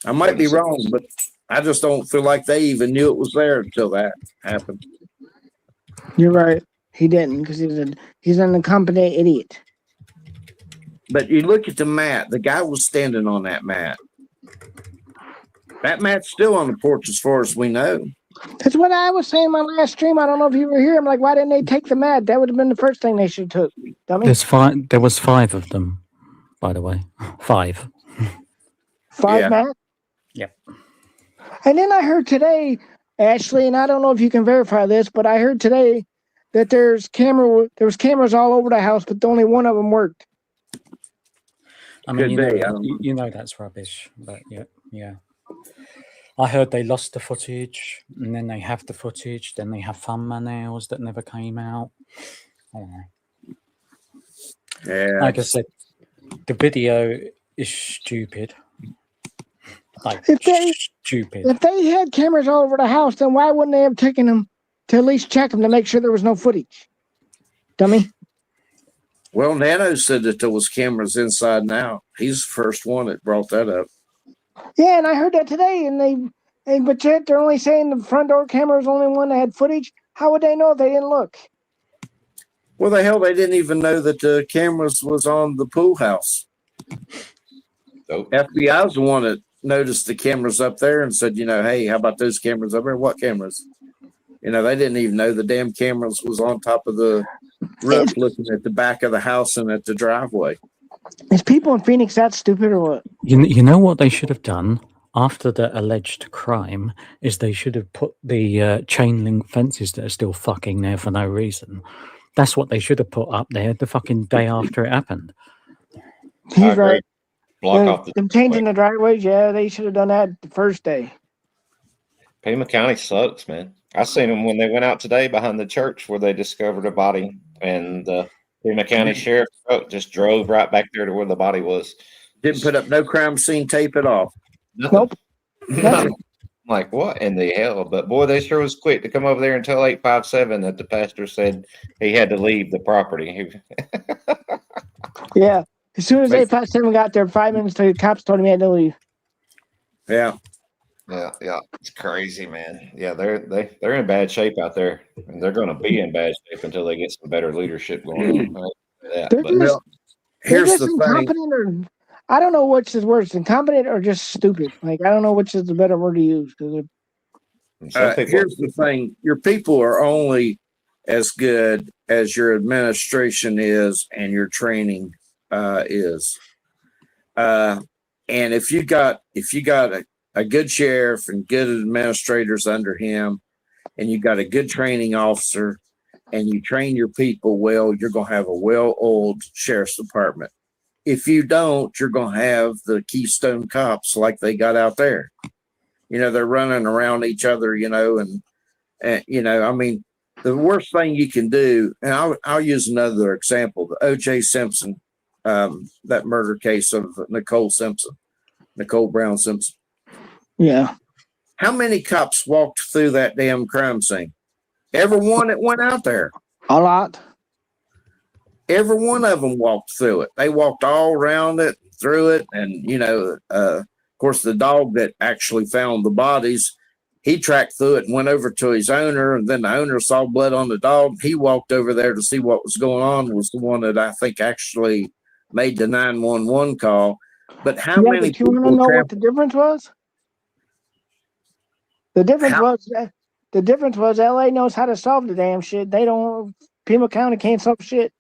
I might be wrong, but I just don't feel like they even knew it was there until that happened. You're right. He didn't because he's an incompetent idiot. But you look at the mat, the guy was standing on that mat. That mat's still on the porch as far as we know. That's what I was saying in my last stream. I don't know if you were here. I'm like, why didn't they take the mat? That would have been the first thing they should have took. Dummy. There was 5 of them, by the way. 5. 5 Yeah. mats? Yep. And then I heard today, Ashley, and I don't know if you can verify this, but I heard today that there was cameras all over the house, but only one of them worked. I mean, Could be, I don't know. you know that's rubbish, but yeah. I heard they lost the footage, and then they have the footage, then they have thumbnails that never came out. I don't know. Yeah. Like I said, the video is stupid. Like, stupid. If they had cameras all over the house, then why wouldn't they have taken them to at least check them to make sure there was no footage? Dummy. Well, Nano said that there was cameras inside now. He's the first one that brought that up. Yeah, and I heard that today, but yet they're only saying the front door camera was the only one that had footage. How would they know if they didn't look? Well, the hell, they didn't even know that the cameras was on the pool house. Nope. FBI's the one that noticed the cameras up there and said, hey, how about those cameras up there? What cameras? They didn't even know the damn cameras was on top of the roof looking at the back of the house and at the driveway. Is people in Phoenix that stupid or what? You know what they should have done after the alleged crime is they should have put the chain link fences that are still fucking there for no reason. That's what they should have put up there the fucking day after it happened. He's right. Block off them changing the driveways. Yeah, they should have done that the first day. Pima County sucks, man. I seen them when they went out today behind the church where they discovered a body, and the Pima County Sheriff's truck just drove right back there to where the body was. Didn't put up no crime scene tape at all. Nope. I'm like, what in the hell? But boy, they sure was quick to come over there and tell 857 that the pastor said he had to leave the property. Yeah. As soon as 857 got there, 5 minutes later, the cops told him he had to leave. Yeah. Yeah, it's crazy, man. Yeah, they're in bad shape out there, and they're going to be in bad shape until they get some better leadership going on. Here's the incompetent thing. I don't know which is worse, incompetent or just stupid. Like, I don't know which is the better word to use. Here's the thing. Your people are only as good as your administration is and your training is. And if you got a good sheriff and good administrators under him, and you got a good training officer, and you train your people well, you're going to have a well-oiled sheriff's department. If you don't, you're going to have the Keystone cops like they got out there. They're running around each other, and I mean, the worst thing you can do, and I'll use another example, the O.J. Simpson, that murder case of Nicole Brown Simpson. Yeah. How many cops walked through that damn crime scene? Everyone that went out there. A lot. Every one of them walked through it. They walked all around it, through it. And, of course, the dog that actually found the bodies, he tracked through it and went over to his owner. And then the owner saw blood on the dog. He walked over there to see what was going on, was the one that I think actually made the 911 call. But how many people want to know what the difference was? The difference was LA knows how to solve the damn shit. They don't. Pima County can't solve shit.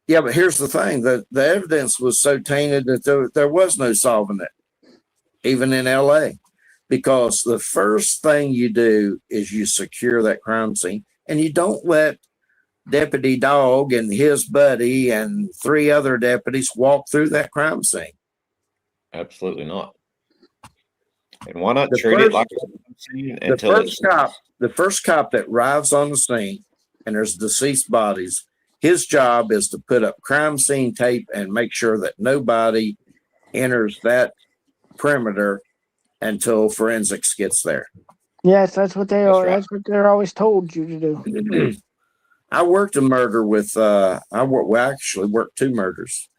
Yeah, but here's the thing: the evidence was so tainted that there was no solving it, even in LA, because the first thing you do is you secure that crime scene, and you don't let Deputy Dog and his buddy and 3 other deputies walk through that crime scene. Absolutely not. And why not treat it like a scene until the first cop that arrives on the scene and there's deceased bodies, his job is to put up crime scene tape and make sure that nobody enters that perimeter until forensics gets there. Yes, that's what they are. Right. That's what they're always told you to do. I worked a murder with we actually worked 2 murders.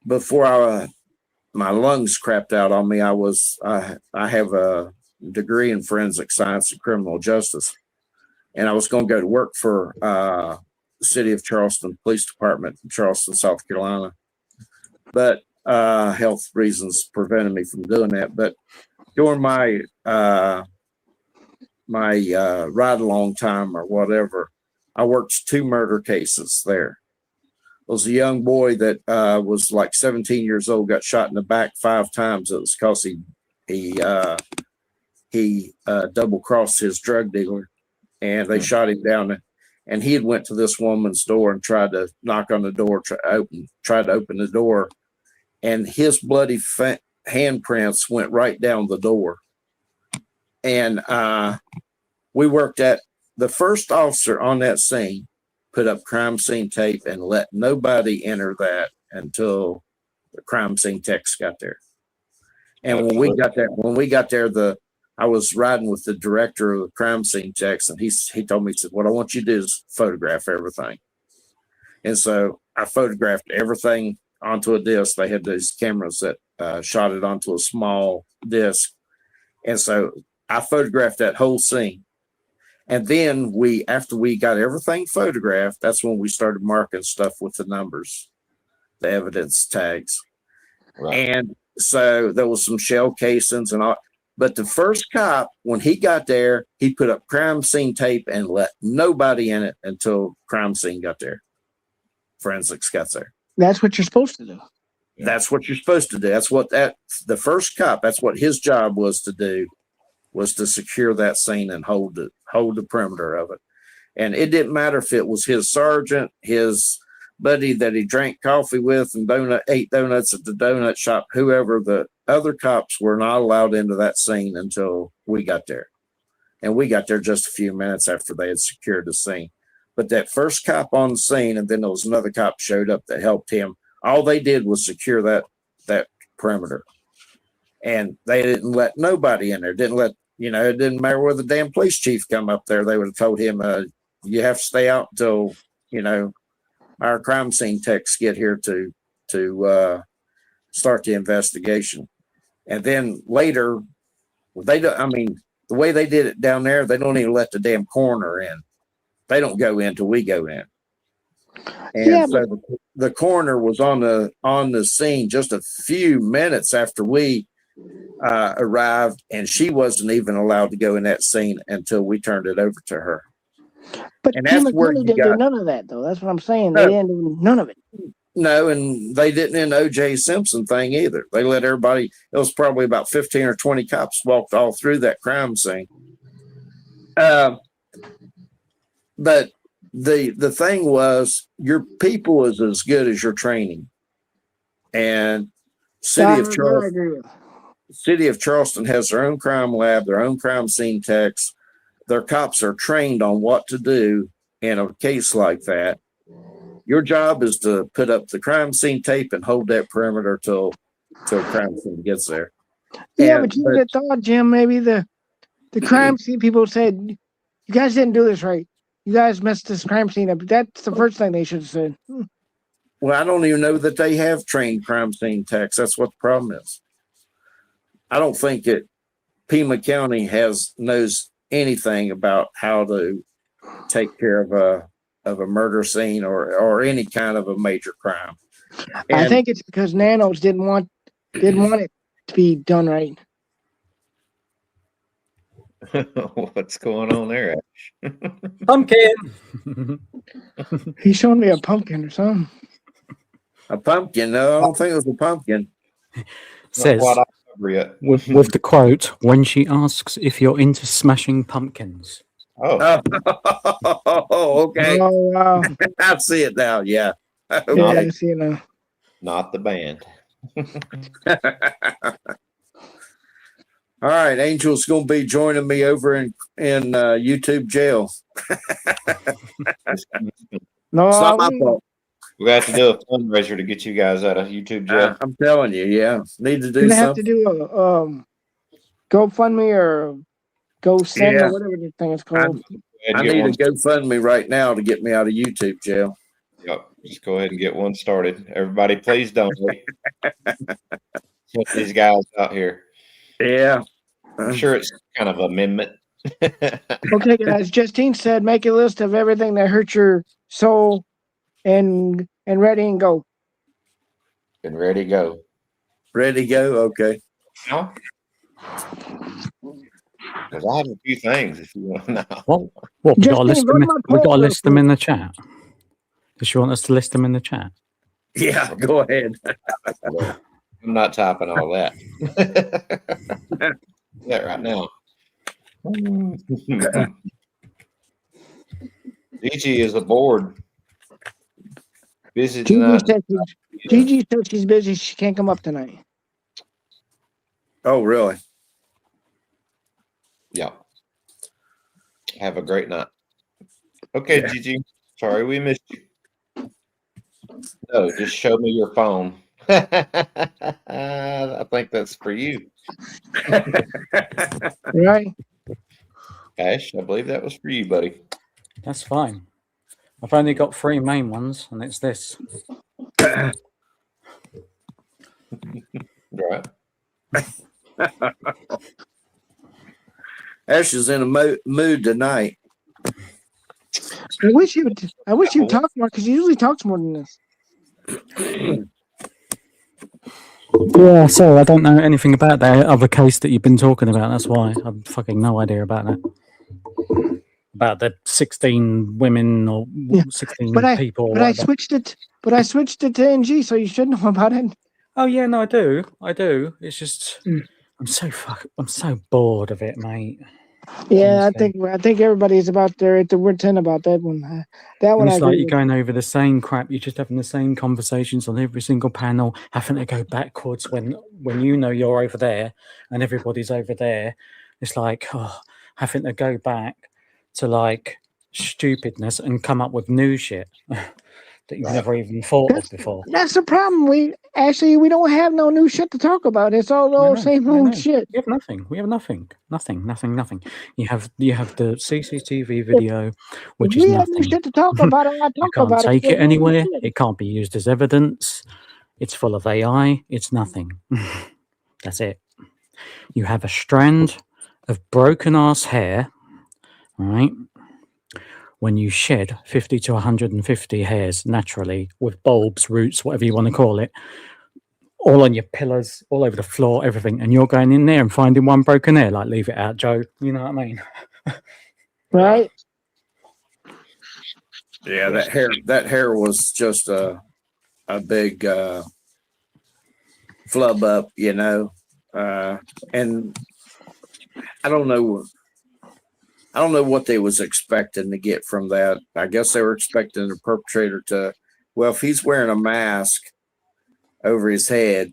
Before my lungs crapped out on me, I have a degree in forensic science and criminal justice, and I was going to go to work for the City of Charleston Police Department in Charleston, South Carolina, but health reasons prevented me from doing that. But during my ride along time or whatever, I worked 2 murder cases there. It was a young boy that was like 17 years old, got shot in the back 5 times. It was because he double crossed his drug dealer, and they shot him down. And he had went to this woman's door and tried to knock on the door, tried to open the door, and his bloody handprints went right down the door. And we worked at the first officer on that scene, put up crime scene tape and let nobody enter that until the crime scene techs got there. And when we got there, I was riding with the director of the crime scene techs, and he told me, he said, "What I want you to do is photograph everything." And so I photographed everything onto a disc. They had these cameras that shot it onto a small disc. And so I photographed that whole scene. And then after we got everything photographed, that's when we started marking stuff with the numbers, the evidence tags. Right. And so there was some shell casings and all. But the first cop, when he got there, he put up crime scene tape and let nobody in it until crime scene got there. Forensics got there. That's what you're supposed to do. Yeah. That's what you're supposed to do. That's what the first cop, that's what his job was to do, was to secure that scene and hold the perimeter of it. And it didn't matter if it was his sergeant, his buddy that he drank coffee with and ate donuts at the donut shop, whoever. The other cops were not allowed into that scene until we got there. And we got there just a few minutes after they had secured the scene. But that first cop on the scene, and then there was another cop showed up that helped him. All they did was secure that perimeter. And they didn't let nobody in there. It didn't matter whether the damn police chief come up there. They would have told him, you have to stay out until, our crime scene techs get here to start the investigation. And then later, the way they did it down there, they don't even let the damn coroner in. They don't go in till we go in. And so the coroner was on the scene just a few minutes after we arrived, and she wasn't even allowed to go in that scene until we turned it over to her. But And Tim that's where McCully you didn't do got- none of that, though. That's what I'm saying. No. They didn't do none of it. No, and they didn't in O.J. Simpson thing either. They let everybody. It was probably about 15 or 20 cops walked all through that crime scene. But the thing was, your people is as good as your training. And I agree with. City of Charleston has their own crime lab, their own crime scene techs. Their cops are trained on what to do in a case like that. Your job is to put up the crime scene tape and hold that perimeter till crime scene gets there. Yeah, but you would have thought, Jim, maybe the crime scene people said, "You guys didn't do this right. You guys messed this crime scene up." That's the first thing they should have said. Well, I don't even know that they have trained crime scene techs. That's what the problem is. I don't think that Pima County knows anything about how to take care of a murder scene or any kind of a major crime. I think it's because Nanos didn't want it to be done right. What's going on there, Ash? Pumpkin. He's showing me a pumpkin or something. A pumpkin? No, I don't think it was a pumpkin. Says Not quite October yet. with the quote, when she asks if you're into smashing pumpkins. Oh, Okay. Oh wow! I see it now. Yeah. Yeah, I see it now. not the band. All right, Angel's going to be joining me over in YouTube jail. No, It's not my fault. We have to do a fundraiser to get you guys out of YouTube jail. I'm telling you, yeah. Need to do you have to something. do a GoFundMe or GoSend Yeah. or whatever the thing is called. ahead I and get need one. a GoFundMe right now to get me out of YouTube jail. Yep, just go ahead and get one started. Everybody, please donate. Help these guys out here. Yeah. I'm sure it's kind of amendment. Okay, guys. Justine said, make a list of everything that hurts your soul, and ready and go. And ready to go. Ready to go? Okay. Now? Because I have a few things if you want to know. What? We got to Justine, list go them. to my We got to poll real list them quick. in the chat. Does she want us to list them in the chat? Yeah, go ahead. I'm not typing all that. That right now. Gigi is aboard. Busy tonight. Gigi said she's busy. She can't come up tonight. Oh, really? Yeah. Have a great night. Okay, Yeah. Gigi. Sorry we missed you. No, just show me your phone. I think that's for you. Right? Ash, I believe that was for you, buddy. That's fine. I've only got 3 main ones, and it's this. Right. Ash is in a mood tonight. I wish you talk more, because he usually talks more than this. Yeah, so I don't know anything about that other case that you've been talking about. That's why I've fucking no idea about that. About the 16 women or Yeah, 16 But people. Or I whatever. switched it. But I switched it to NG, so you should know about it. Oh yeah, no, I do. It's just I'm so bored of it, mate. Yeah, Honestly. I think everybody's about there at the word 10 about that one. That one And I it's like agree you're with. going over the same crap. You're just having the same conversations on every single panel, having to go backwards when you know you're over there and everybody's over there. It's like having to go back to like stupidness and come up with new shit that you've never even thought of before. That's the problem. We don't have no new shit to talk about. It's all the old same I old know. shit. We have nothing. Nothing. You have the CCTV video, which If is we had new nothing. shit to talk about, I'd You talk can't about take it. it anywhere. It can't be used as evidence. It's full of AI. It's nothing. That's it. You have a strand of broken ass hair, right? When you shed 50 to 150 hairs naturally with bulbs, roots, whatever you want to call it, all on your pillars, all over the floor, everything, and you're going in there and finding one broken hair, like leave it out, Joe. You know what I mean? Right? Yeah, that hair was just a big flub up, you know. And I don't know what they was expecting to get from that. I guess they were expecting the perpetrator to, well, if he's wearing a mask over his head,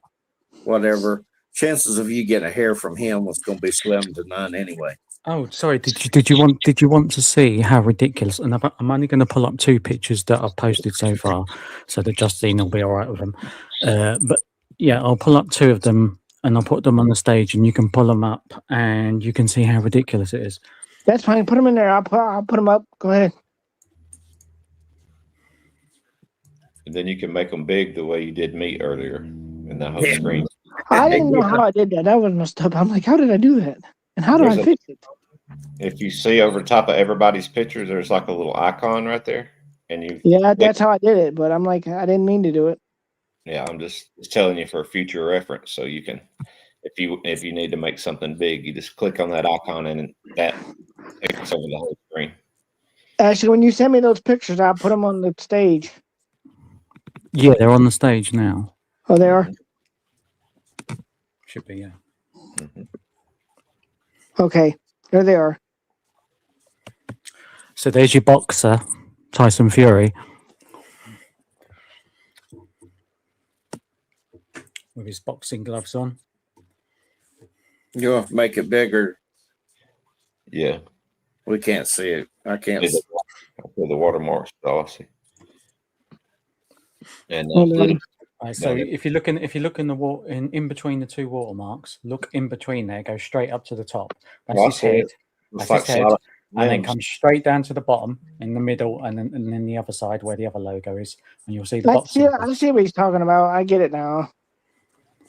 whatever, chances of you getting a hair from him was going to be slim to none anyway. Oh, sorry. Did you want to see how ridiculous? And I'm only going to pull up 2 pictures that I've posted so far, so that Justine will be all right with them. But yeah, I'll pull up 2 of them and I'll put them on the stage, and you can pull them up, and you can see how ridiculous it is. That's fine. Put them in there. I'll put them up. Go ahead. And then you can make them big the way you did me earlier in the whole screen. I didn't know how I did that. That was messed up. I'm like, how did I do that? And how do I fix it? If you see over top of everybody's pictures, there's like a little icon right there. And that's how I did it. But I'm like, I didn't mean to do it. Yeah, I'm just telling you for future reference, so you can, if you need to make something big, you just click on that icon and that takes over the whole screen. Actually, when you send me those pictures, I'll put them on the stage. Yeah, they're on the stage now. Oh, they are? Should be, yeah. Mm-hmm. Okay, there they are. So there's your boxer, Tyson Fury, with his boxing gloves on. You'll make it bigger. Yeah. We can't see it. I can't see. I'll put the watermarks, see. And Right, so if you look in the wall in between the 2 watermarks, look in between there, go straight up to the top. That's his head. That's his head. and then limbs. come straight down to the bottom in the middle, and then the other side where the other logo is, and you'll see the box. I see what he's talking about. I get it now.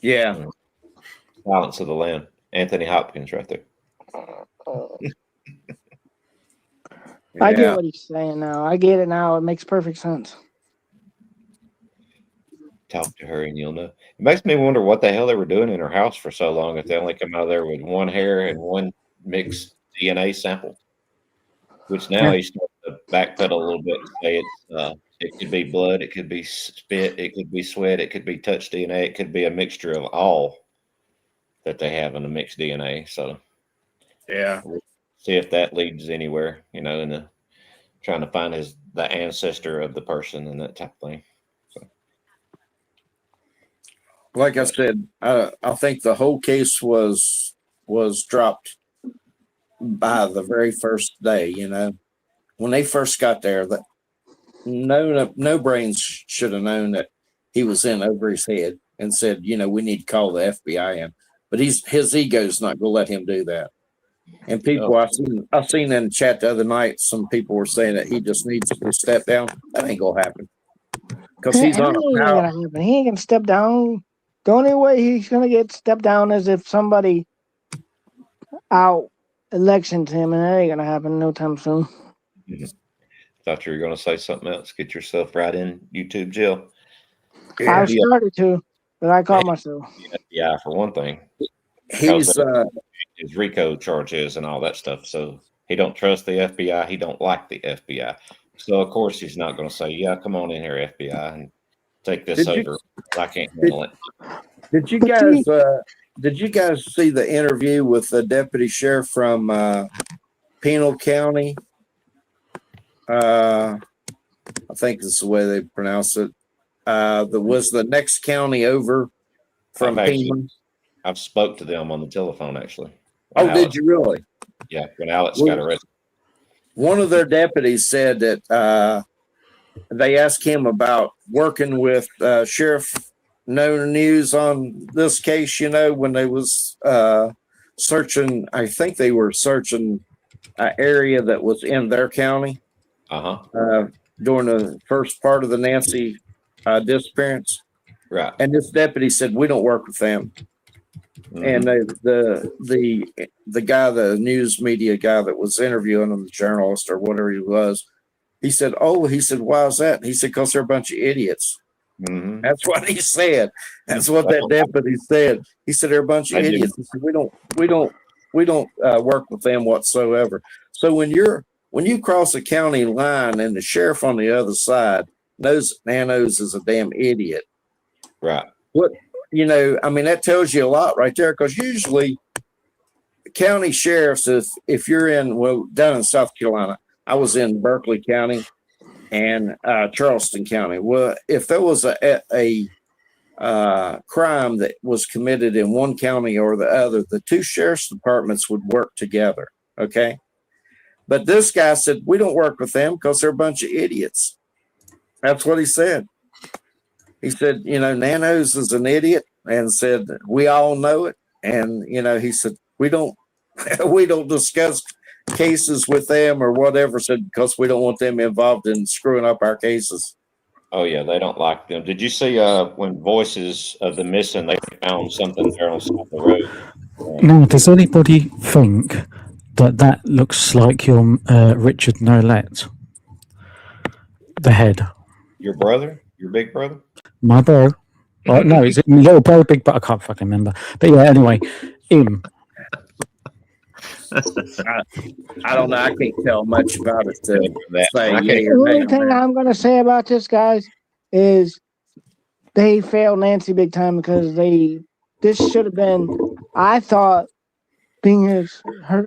Yeah. Silence of the Lamb. Anthony Hopkins right there. I Yeah. get what he's saying now. I get it now. It makes perfect sense. Talk to her and you'll know. It makes me wonder what the hell they were doing in her house for so long if they only come out of there with one hair and one mixed DNA sample. Which now he's starting to backpedal a little bit and say it could be blood, it could be spit, it could be sweat, it could be touch DNA, it could be a mixture of all that they have in the mixed DNA. So Yeah. see if that leads anywhere, in the trying to find the ancestor of the person and that type of thing. Like I said, I think the whole case was dropped by the very first day. When they first got there, that no brains should have known that he was in over his head and said, we need to call the FBI in. But his ego's not going to let him do that. And people, I've seen in the chat the other night, some people were saying that he just needs to step down. That ain't gonna happen because he's on a power. He ain't gonna step down. The only way he's gonna get stepped down is if somebody out elections him, and that ain't gonna happen no time soon. Thought you were going to say something else. Get yourself right in YouTube jail. I started to, but I caught myself. Yeah, for one thing. He's His RICO charges and all that stuff. So he don't trust the FBI. He don't like the FBI. So of course he's not going to say, "Yeah, come on in here, FBI, and take this over." I can't handle it. Did you guys see the interview with the deputy sheriff from Pinal County? I think this is the way they pronounce it. That was the next county over from Pinal. I've spoke to them on the telephone actually. Oh, did you really? Yeah, when Alex got arrested. One of their deputies said that they asked him about working with Sheriff No News on this case, when they was searching, I think they were searching an area that was in their county during the first part of the Nancy disappearance. Right. And this deputy said, "We don't work with them." And the guy, the news media guy that was interviewing him, the journalist or whatever he was, he said, "Why is that?" He said, "Because they're a bunch of idiots." Mm-hmm. That's what he said. That's what that deputy said. He said, "They're a bunch of idiots." He said, "We don't work with them whatsoever." So when you cross a county line and the sheriff on the other side knows Nanos is a damn idiot, right? That tells you a lot right there, because usually county sheriffs, if you're down in South Carolina, I was in Berkeley County and Charleston County. Well, if there was a crime that was committed in one county or the other, the two sheriff's departments would work together. Okay. But this guy said, "We don't work with them because they're a bunch of idiots." That's what he said. He said, Nanos is an idiot, and said, "We all know it." And, he said, we don't discuss cases with them or whatever, said, because we don't want them involved in screwing up our cases. Oh yeah, they don't like them. Did you see when Voices of the Missing, they found something there on the side of the road? Now, does anybody think that looks like your Richard Nolette? The head. Your brother? Your big brother? My bro. No, is it little bro, big bro? I can't fucking remember. But yeah, anyway, him. I don't know. I can't tell much about it to say. The only thing I'm going to say about this, guys, is they failed Nancy big time, because this should have been, I thought, being her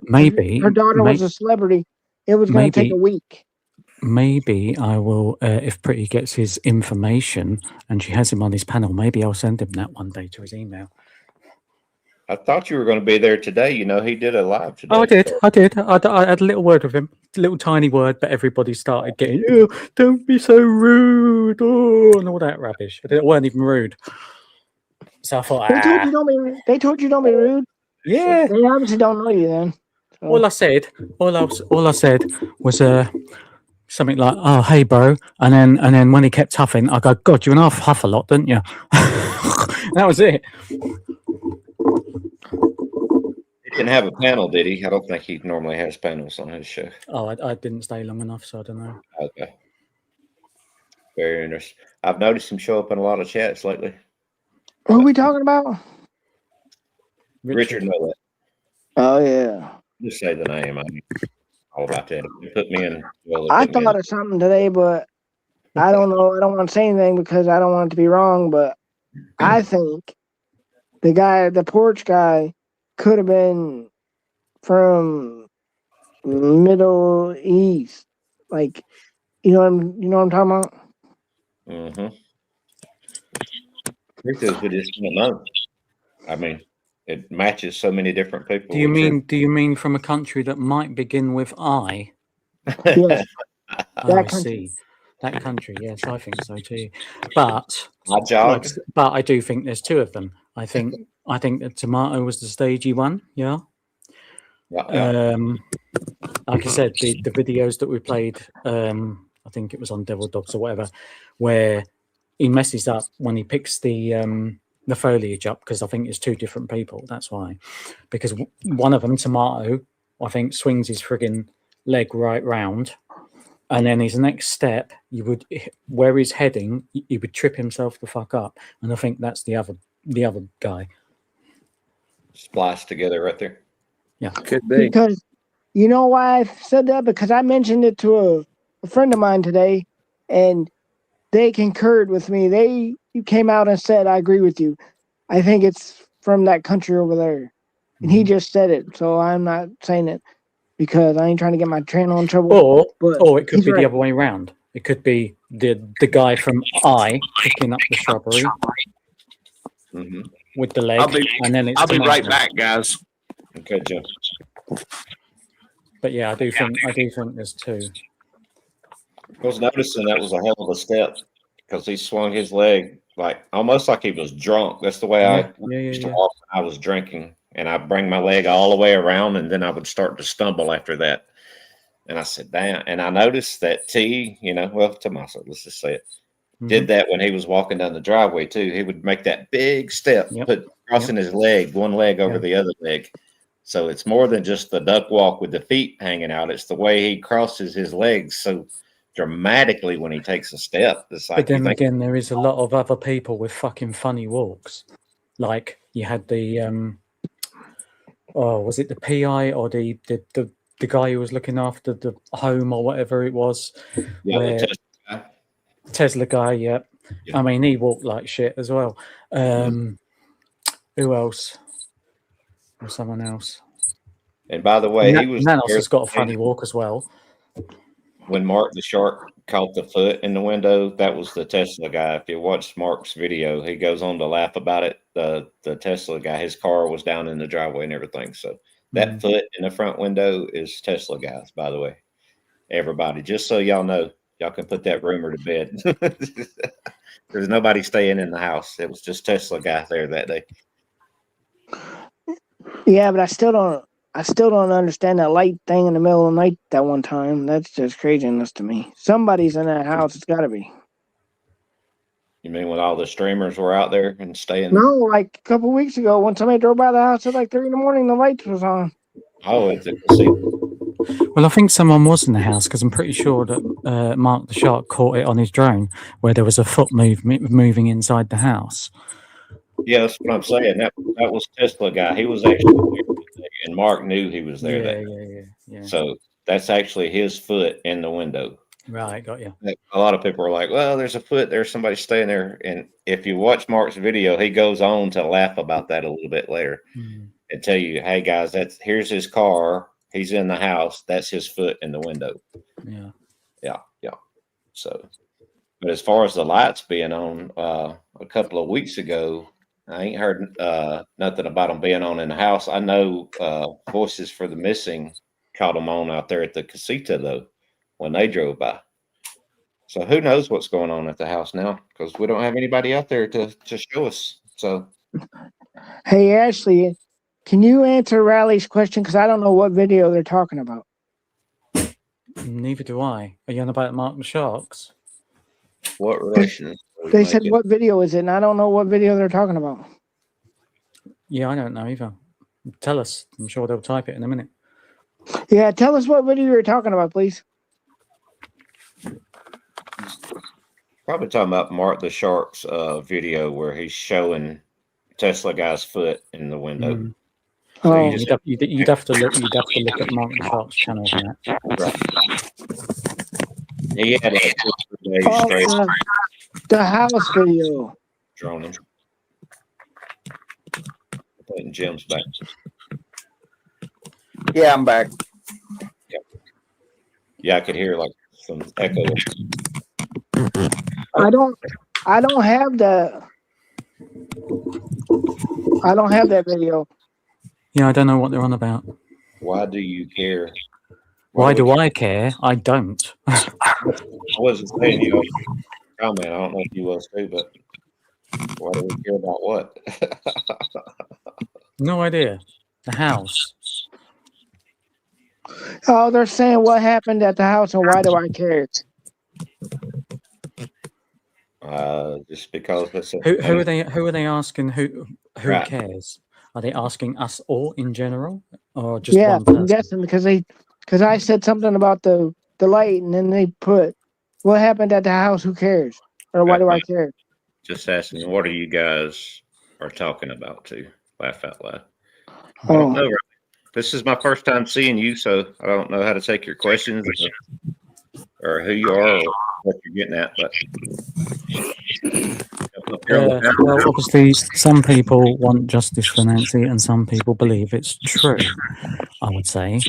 daughter was a celebrity, it was going to take a week. Maybe I will, if Pretty gets his information and she has him on his panel, maybe I'll send him that one day to his email. I thought you were going to be there today. He did a live today. Oh, I did. I had a little word with him, a little tiny word, but everybody started getting, "Oh, don't be so rude," and all that rubbish. It weren't even rude. So I thought, They told you don't be rude. Yeah. They obviously don't know you then. So. All I said was something like, "Oh, hey, bro," and then when he kept huffing, I go, "God, you and I huff a lot, didn't you?" That was it. He didn't have a panel, did he? I don't think he normally has panels on his show. Oh, I didn't stay long enough, so I don't know. Okay. Very interesting. I've noticed him show up in a lot of chats lately. Who are we talking about? Richard know that. Oh yeah. Just say the name. I'm all about that. You put me in. Well, I thought of something today, but I don't know. I don't want to say anything because I don't want it to be wrong. But I think the porch guy, could have been from Middle East. Like, you know what I'm talking about? Mm-hmm. Because we just don't know. I mean, it matches so many different people. Do you mean from a country that might begin with I? Yes. Oh, I country. see. That country, yes, I think so too. But But I do think there's two of them. I think that Tomato was the stagey one, yeah. Like I said, the videos that we played, I think it was on Devil Dogs or whatever, where he messes up when he picks the foliage up, because I think it's two different people. That's why, because one of them, Tomato, I think swings his friggin' leg right round, and then his next step, where he's heading, he would trip himself the fuck up, and I think that's the other guy. spliced together right there. Yeah, Could be. Because you know why I said that? Because I mentioned it to a friend of mine today, and they concurred with me. They came out and said, "I agree with you. I think it's from that country over there." And he just said it, so I'm not saying it because I ain't trying to get my channel in trouble. Or it could he's be right. the other way around. It could be the guy from I picking up the shrubbery Mm-hmm. with the leg, and then it's I'll be right Tomato. back, guys. Okay, Joe. But yeah, I do think there's two. I was noticing that was a hell of a step because he swung his leg like almost like he was drunk. That's the way I used to walk when I was drinking, and I bring my leg all the way around, and then I would start to stumble after that. And I said, "Damn!" And I noticed that Tommaso, let's just say it, did that when he was walking down the driveway too. He would make that big step, crossing his leg, one leg over the other leg. So it's more than just the duck walk with the feet hanging out. It's the way he crosses his legs so dramatically when he takes a step. It's like, but then again, there is a lot of other people with fucking funny walks. Like you had the was it the PI or the guy who was looking after the home or whatever it was? Yeah, where, the Tesla guy, yeah. I mean, he walked like shit as well. Who else? Or someone else. And by the way, he was Nanos has got a funny walk as well. When Mark the Shark caught the foot in the window, that was the Tesla guy. If you watch Mark's video, he goes on to laugh about it. The Tesla guy, his car was down in the driveway and everything. So that foot in the front window is Tesla guys, by the way. Everybody, just so y'all know, y'all can put that rumor to bed. There's nobody staying in the house. It was just Tesla guy there that day. Yeah, but I still don't understand that light thing in the middle of the night that one time. That's just craziness to me. Somebody's in that house. It's got to be. You mean when all the streamers were out there and staying? No, like a couple weeks ago when somebody drove by the house at like 3 a.m, the lights was on. Oh, it's a casino. Well, I think someone was in the house because I'm pretty sure that Mark the Shark caught it on his drone where there was a foot moving inside the house. Yeah, that's what I'm saying. That was Tesla guy. He was actually there, and Mark knew he was there. Yeah. So that's actually his foot in the window. Right, got you. A lot of people are like, "Well, there's a foot. There's somebody staying there." And if you watch Mark's video, he goes on to laugh about that a little bit later and tell you, "Hey guys, here's his car. He's in the house. That's his foot in the window." Yeah. So, but as far as the lights being on, a couple of weeks ago, I ain't heard nothing about them being on in the house. I know Voices for the Missing caught them on out there at the casita though when they drove by. So who knows what's going on at the house now because we don't have anybody out there to show us. So, Hey, Ashley, Can you answer Riley's question? Because I don't know what video they're talking about. Neither do I. Are you on about Mark the Sharks? What relation? are we They said, making? what video is it? And I don't know what video they're talking about. Yeah, I don't know either. Tell us. I'm sure they'll type it in a minute. Yeah, tell us what video you're talking about, please. Probably talking about Mark the Shark's video where he's showing Tesla guy's foot in the window. Mm. So Oh. you just You'd have to look at Mark the Sharks channel for that. he had like 2 or 3 days Oh, straight the house video. droning. Putting Jim's back. Yeah, I'm back. Yeah, I could hear like some echo. I don't have that video. Yeah, I don't know what they're on about. Why do you care? Why do would I care? I don't. I wasn't saying you know comment. I don't know if you was too, but why do we care about what? No idea. The house. Oh, they're saying what happened at the house and why do I care? Just because that's a, Who are they asking? Who Right. cares? Are they asking us all in general, or just Yeah, one person? I'm guessing because I said something about the light and then they put what happened at the house. Who cares? Or why do I care? just asking what are you guys are talking about to laugh out loud. I Oh, don't know. This is my first time seeing you, so I don't know how to take your questions or who you are or what you're getting at, but Well, obviously, some people want justice for Nancy, and some people believe it's true. I would say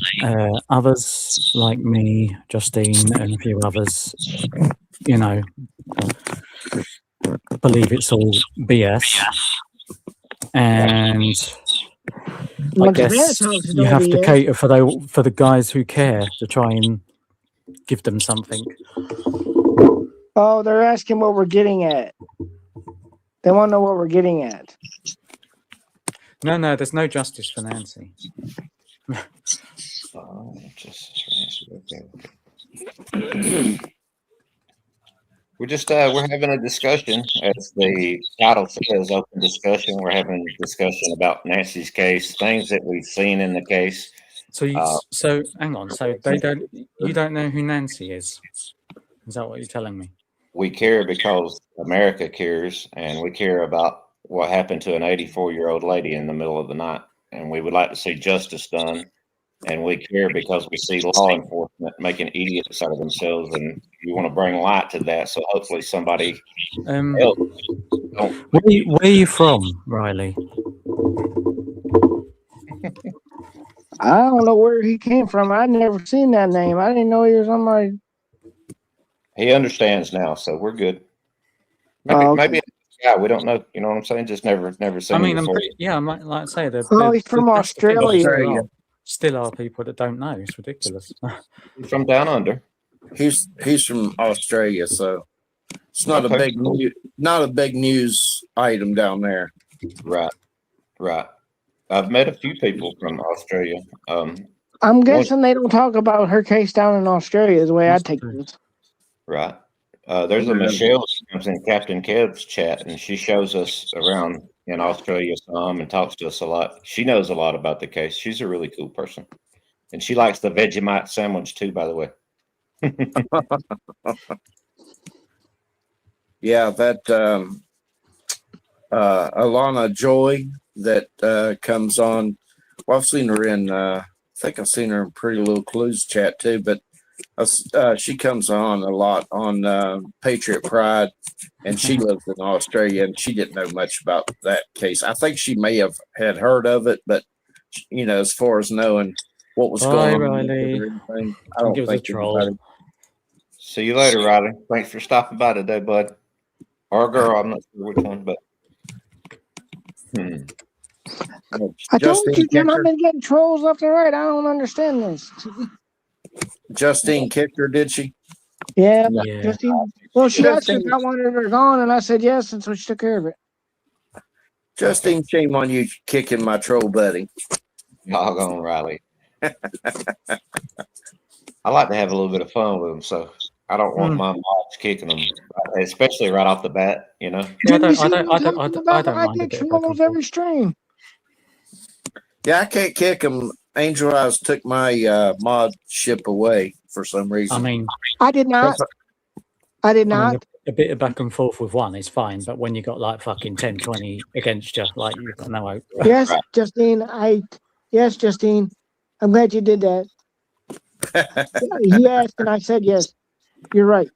others, like me, Justine, and a few others, believe it's all BS. And I Well, guess Savannah's house is you all have to BS. cater for the guys who care to try and give them something. Oh, they're asking what we're getting at. They want to know what we're getting at. No, there's no justice for Nancy. We're just we're having a discussion, as the title says, open discussion. We're having a discussion about Nancy's case, things that we've seen in the case. So hang on. So you don't know who Nancy is? Is that what you're telling me? We care because America cares, and we care about what happened to an 84-year-old lady in the middle of the night, and we would like to see justice done. And we care because we see law enforcement making idiots out of themselves, and we want to bring light to that. So hopefully somebody else. Where are you from, Riley? I don't know where he came from. I'd never seen that name. I didn't know he was on my. He understands now, so we're good. Maybe, Oh, okay. maybe yeah, we don't know. You know what I'm saying? Just never seen. I mean, him before. like I say, Oh, he's from Australia. Still are people that don't know. It's ridiculous. He's from down under. He's from Australia, so it's not a Okay. big news item down there. Right. I've met a few people from Australia. I'm guessing they don't talk about her case down in Australia is the way I take this. Right. There's a Michelle that comes in Captain Kev's chat, and she shows us around in Australia some and talks to us a lot. She knows a lot about the case. She's a really cool person. And she likes the Vegemite sandwich too, by the way. Yeah, that Alana Joy that comes on. Well, I've seen her in. I think I've seen her in Pretty Little Clues chat too. But she comes on a lot on Patriot Pride, and she lives in Australia, and she didn't know much about that case. I think she may have had heard of it, but as far as knowing what was going on, Riley. I don't Give us a think troll. anybody- See you later, Riley. Thanks for stopping by today, bud. Or girl, I'm not sure which one, but I told Justine you, Jim, I've Kicker, been getting trolls left and right. I don't understand this. Justine Kicker, did she? Yeah, Yeah. Justine. Well, she asked if I wanted her gone, and I said yes, and so she took care of it. Justine, shame on you kicking my troll buddy. Doggone Riley. I like to have a little bit of fun with them, so I don't want my mods kicking them, especially right off the bat. You know. Yeah, I Didn't we don't, see I him don't, I don't, talking I don't, about I don't I mind a get bit of back and trolls forth. every stream? Yeah, I can't kick him. Angel Eyes took my mod ship away for some reason. I mean, I did not. I did I mean, not. a bit of back and forth with one is fine, but when you got like fucking 10, 20 against you, like you've got no hope. Yes, Right. Justine. Yes, Justine. I'm glad you did that. You asked and I said yes. You're right.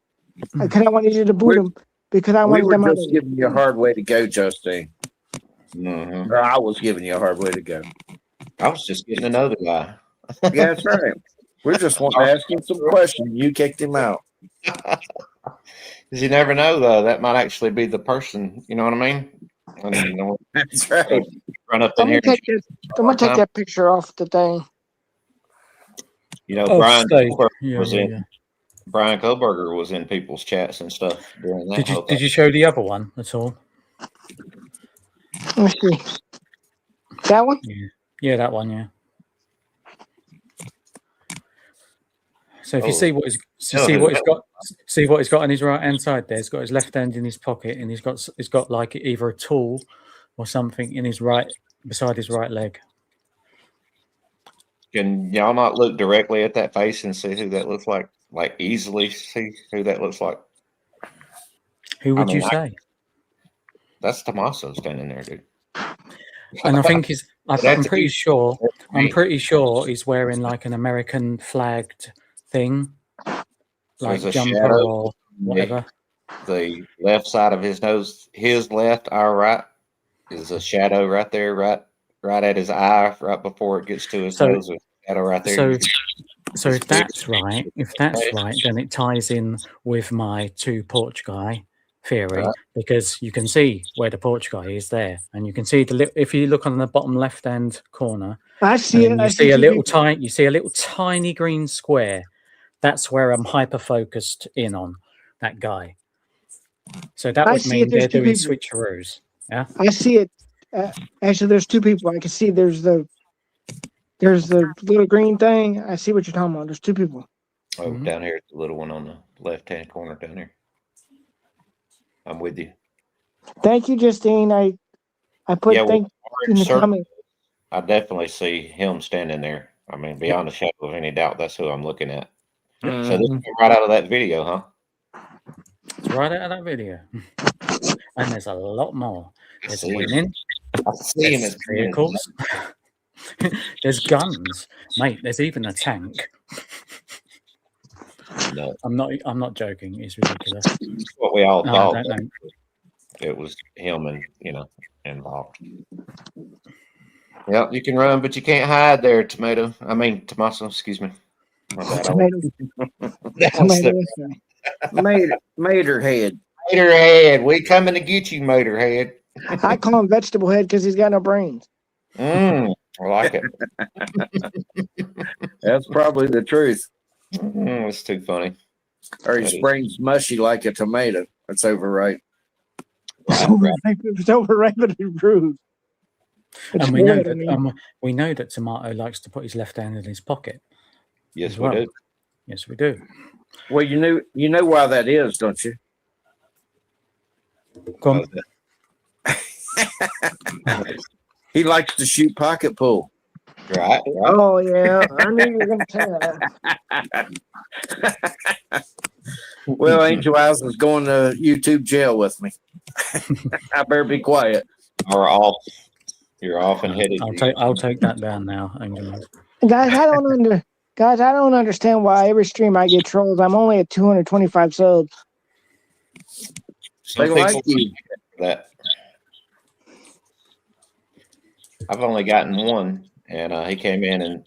Because I wanted you to boot them because I we wanted were them out. just giving you a hard way to go, Justine. Mhm. Or I was giving you a hard way to go. I was just getting to know the guy. Yeah, that's right. We're just wanting to ask him some questions. You kicked him out. Because you never know, though. That might actually be the person. You know what I mean? And, you know, That's right. run up I'm in here. gonna take that picture off the thing. You know, Oh, Brian Steve. Kohlberger Yeah, was yeah, in. yeah. Brian Kohlberger was in people's chats and stuff during that. Did you show the other one at all? Let me see. That one? Yeah, that one. Yeah. So if you Oh. see what he's Oh, see what he's that got, see what he's got on his right hand side. There, he's got his left hand in his pocket, and he's got like either a tool or something in his right beside his right leg. Can y'all not look directly at that face and see who that looks like? Like easily see who that looks like? Who would I mean, you say? That's Tommaso standing there, dude. And I think he's. I'm That's pretty easy. sure. I'm Me. pretty sure he's wearing like an American flagged thing, like There's a jumper shadow or on whatever. the left side of his nose. His left, our right, is a shadow right there, right at his eye, right before it gets to his So- nose. There's a shadow right there. So if that's right, then it ties in with my two porch guy theory, Right. because you can see where the porch guy is there, and you can see if you look on the bottom left hand corner, I see and it. you I see a two little people. you see a little tiny green square. That's where I'm hyper focused in on that guy. So that I would see mean it, there's they're two doing people. switcheroos. Yeah. I see it. Actually, there's two people. I can see there's the little green thing. I see what you're talking about. There's two people. Oh, Mhm. down here, the little one on the left-hand corner down here. I'm with you. Thank you, Justine. I put Yeah, well, thank in the circle, comment. I definitely see him standing there. I mean, beyond a shadow of any doubt, that's who I'm looking at. So this is right out of that video, huh? It's right out of that video. And there's a lot more. There's see. women, I see him there's as vehicles, there's guns, mate. There's even a tank. No, I'm not joking. It's ridiculous. that's what we all No, thought. I don't know. It was him and involved. Yep, you can run, but you can't hide there, Tommaso, excuse me. My bad. Tomato. That's Tomato. the Materhead. Motorhead. We coming to get you, Motorhead. I call him vegetable head because he's got no brains. I like it. That's probably the truth. It's too funny. Or That his is. brain's mushy like a tomato. That's overripe. It's Right. it's overripe and improved. It's And we know good, that I mean. we know that Tomato likes to put his left hand in his pocket. Yes, as we well. do. Yes, we do. Well, you know why that is, don't you? Go on. He likes to shoot pocket pool. Right. Oh yeah, I knew you were gonna say that. Well, Angel Eyes is going to YouTube jail with me. I better be quiet. Or off. You're off and headed. I'll take that down now, Angel. Guys, I don't understand why every stream I get trolls. I'm only at 225 subs. Some They like people you. that. I've only gotten one, and he came in and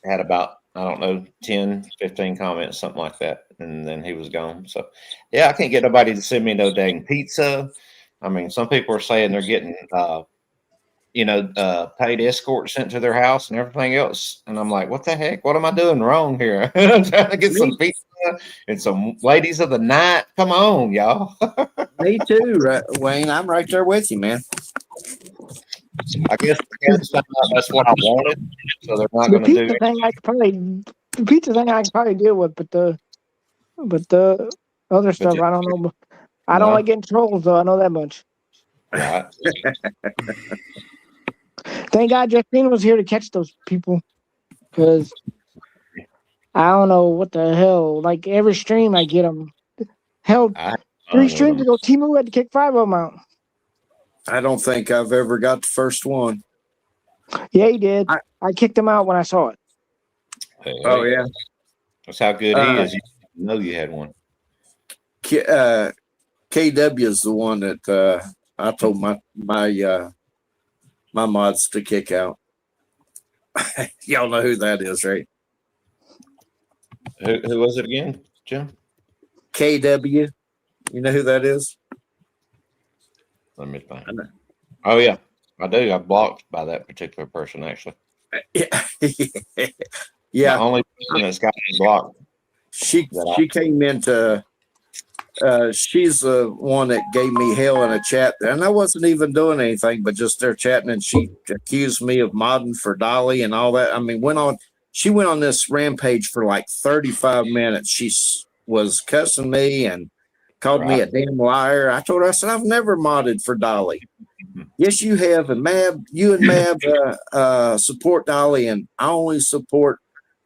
had about, I don't know, 10, 15 comments, something like that. And then he was gone. So, yeah, I can't get nobody to send me no dang pizza. I mean, some people are saying they're getting, paid escort sent to their house and everything else. And I'm like, what the heck? What am I doing wrong here? I'm trying to get some pizza and some ladies of the night. Come on, y'all. Me too, Wayne. I'm right there with you, man. I guess that's what I wanted. So they're not The going to do pizza thing I could probably deal with, but the other stuff I don't know. But I don't No. like getting trolls though. I know that much. right. Thank God Justine was here to catch those people, because I don't know what the hell. Like every stream I get them. Hell, I 3 streams ago, Timu had to kick 5 of them out. I don't think I've ever got the first one. Yeah, he did. I kicked him out when I saw it. Oh yeah. That's how good he is. You know you had one. KW is the one that I told my mods to kick out. Y'all know who that is, right? Who was it again, Jim? KW. You know who that is? Let me think. Oh yeah, I do. I'm blocked by that particular person actually. Yeah. The only person that's got me blocked. She came into she's the one that gave me hell in a chat, and I wasn't even doing anything but just there chatting, and she accused me of modding for Dolly and all that. I mean, she went on this rampage for like 35 minutes. She was cussing me and called me a damn liar. I told her, I said, I've never modded for Dolly. Yes, you have. And you and Mab support Dolly, and I only support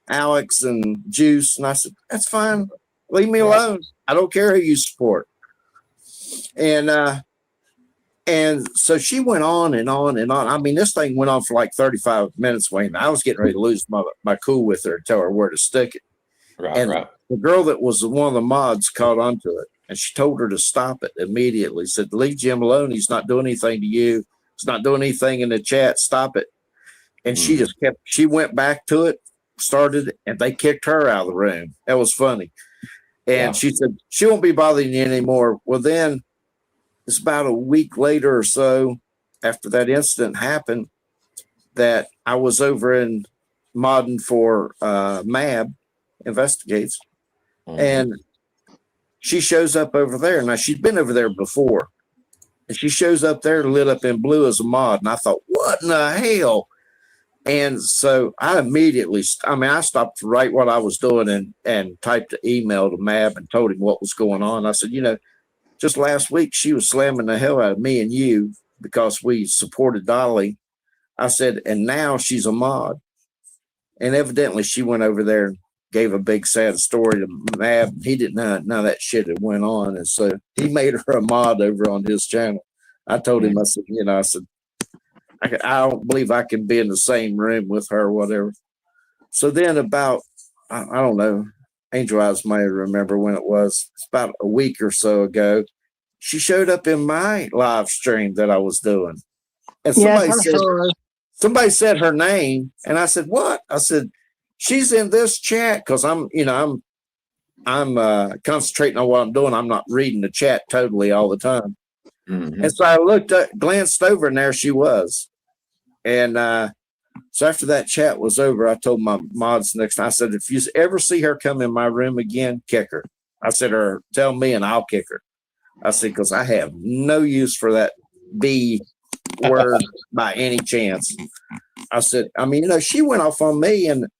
Alex and Juice. And I said, that's fine. Leave me alone. I don't care who you support. And so she went on and on and on. I mean, this thing went on for like 35 minutes, Wayne. I was getting ready to lose my cool with her and tell her where to stick it. Right. The girl that was one of the mods caught onto it, and she told her to stop it immediately. Said, leave Jim alone. He's not doing anything to you. He's not doing anything in the chat. Stop it. And she just she went back to it, started, and they kicked her out of the room. That was funny. And she said, she won't be bothering you anymore. Well, then it's about a week later or so after that incident happened that I was over in modding for Mab Investigates. And she shows up over there. Now, she'd been over there before. And she shows up there lit up in blue as a mod. And I thought, what in the hell? And so I immediately, I stopped to write what I was doing and typed an email to Mab and told him what was going on. I said, just last week, she was slamming the hell out of me and you because we supported Dolly. I said, and now she's a mod. And evidently she went over there and gave a big sad story to Mab. He didn't know none of that shit that went on. And so he made her a mod over on his channel. I told him, I said, I don't believe I can be in the same room with her or whatever. So then about, I don't know, Angel Eyes may remember when it was. It's about a week or so ago. She showed up in my live stream that I was doing. And somebody said her name. And I said, what? I said, she's in this chat because I'm concentrating on what I'm doing. I'm not reading the chat totally all the time. And so I glanced over, and there she was. And so after that chat was over, I told my mods next time, I said, if you ever see her come in my room again, kick her. I said, or tell me and I'll kick her. I said, because I have no use for that B word by any chance. I said, she went off on me, and it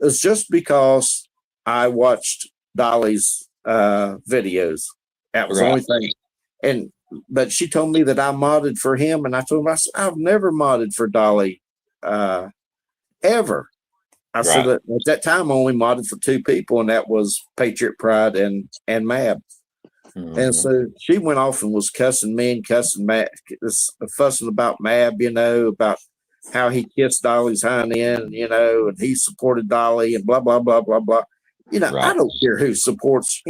was just because I watched Dolly's videos. That was the only thing. But she told me that I modded for him, and I told her, I said, I've never modded for Dolly ever. I said that at that time I only modded for 2 people, and that was Patriot Pride and Mab. And so she went off and was cussing me and cussing Mab, fussing about Mab, about how he kissed Dolly's hind end, and he supported Dolly and blah, blah, blah, blah, blah. I don't care who supports,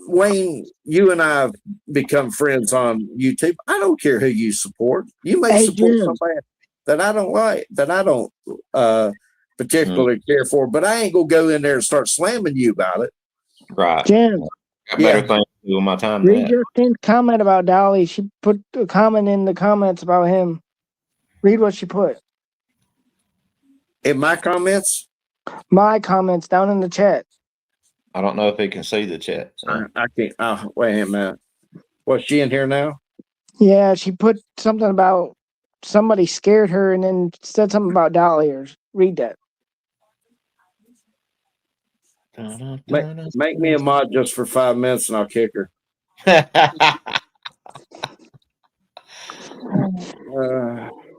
Wayne, you and I have become friends on YouTube. I don't care who you support. You may support somebody that I don't like, that I don't particularly care for, but I ain't gonna go in there and start slamming you about it. Right. Jim, I better think to do my time. Read Justine's comment about Dolly. She put a comment in the comments about him. Read what she put. In my comments? My comments down in the chat. I don't know if he can see the chat. So. I can't. Wait a minute. Was she in here now? Yeah, she put something about somebody scared her and then said something about doll ears. Read that. Make me a mod just for 5 minutes and I'll kick her.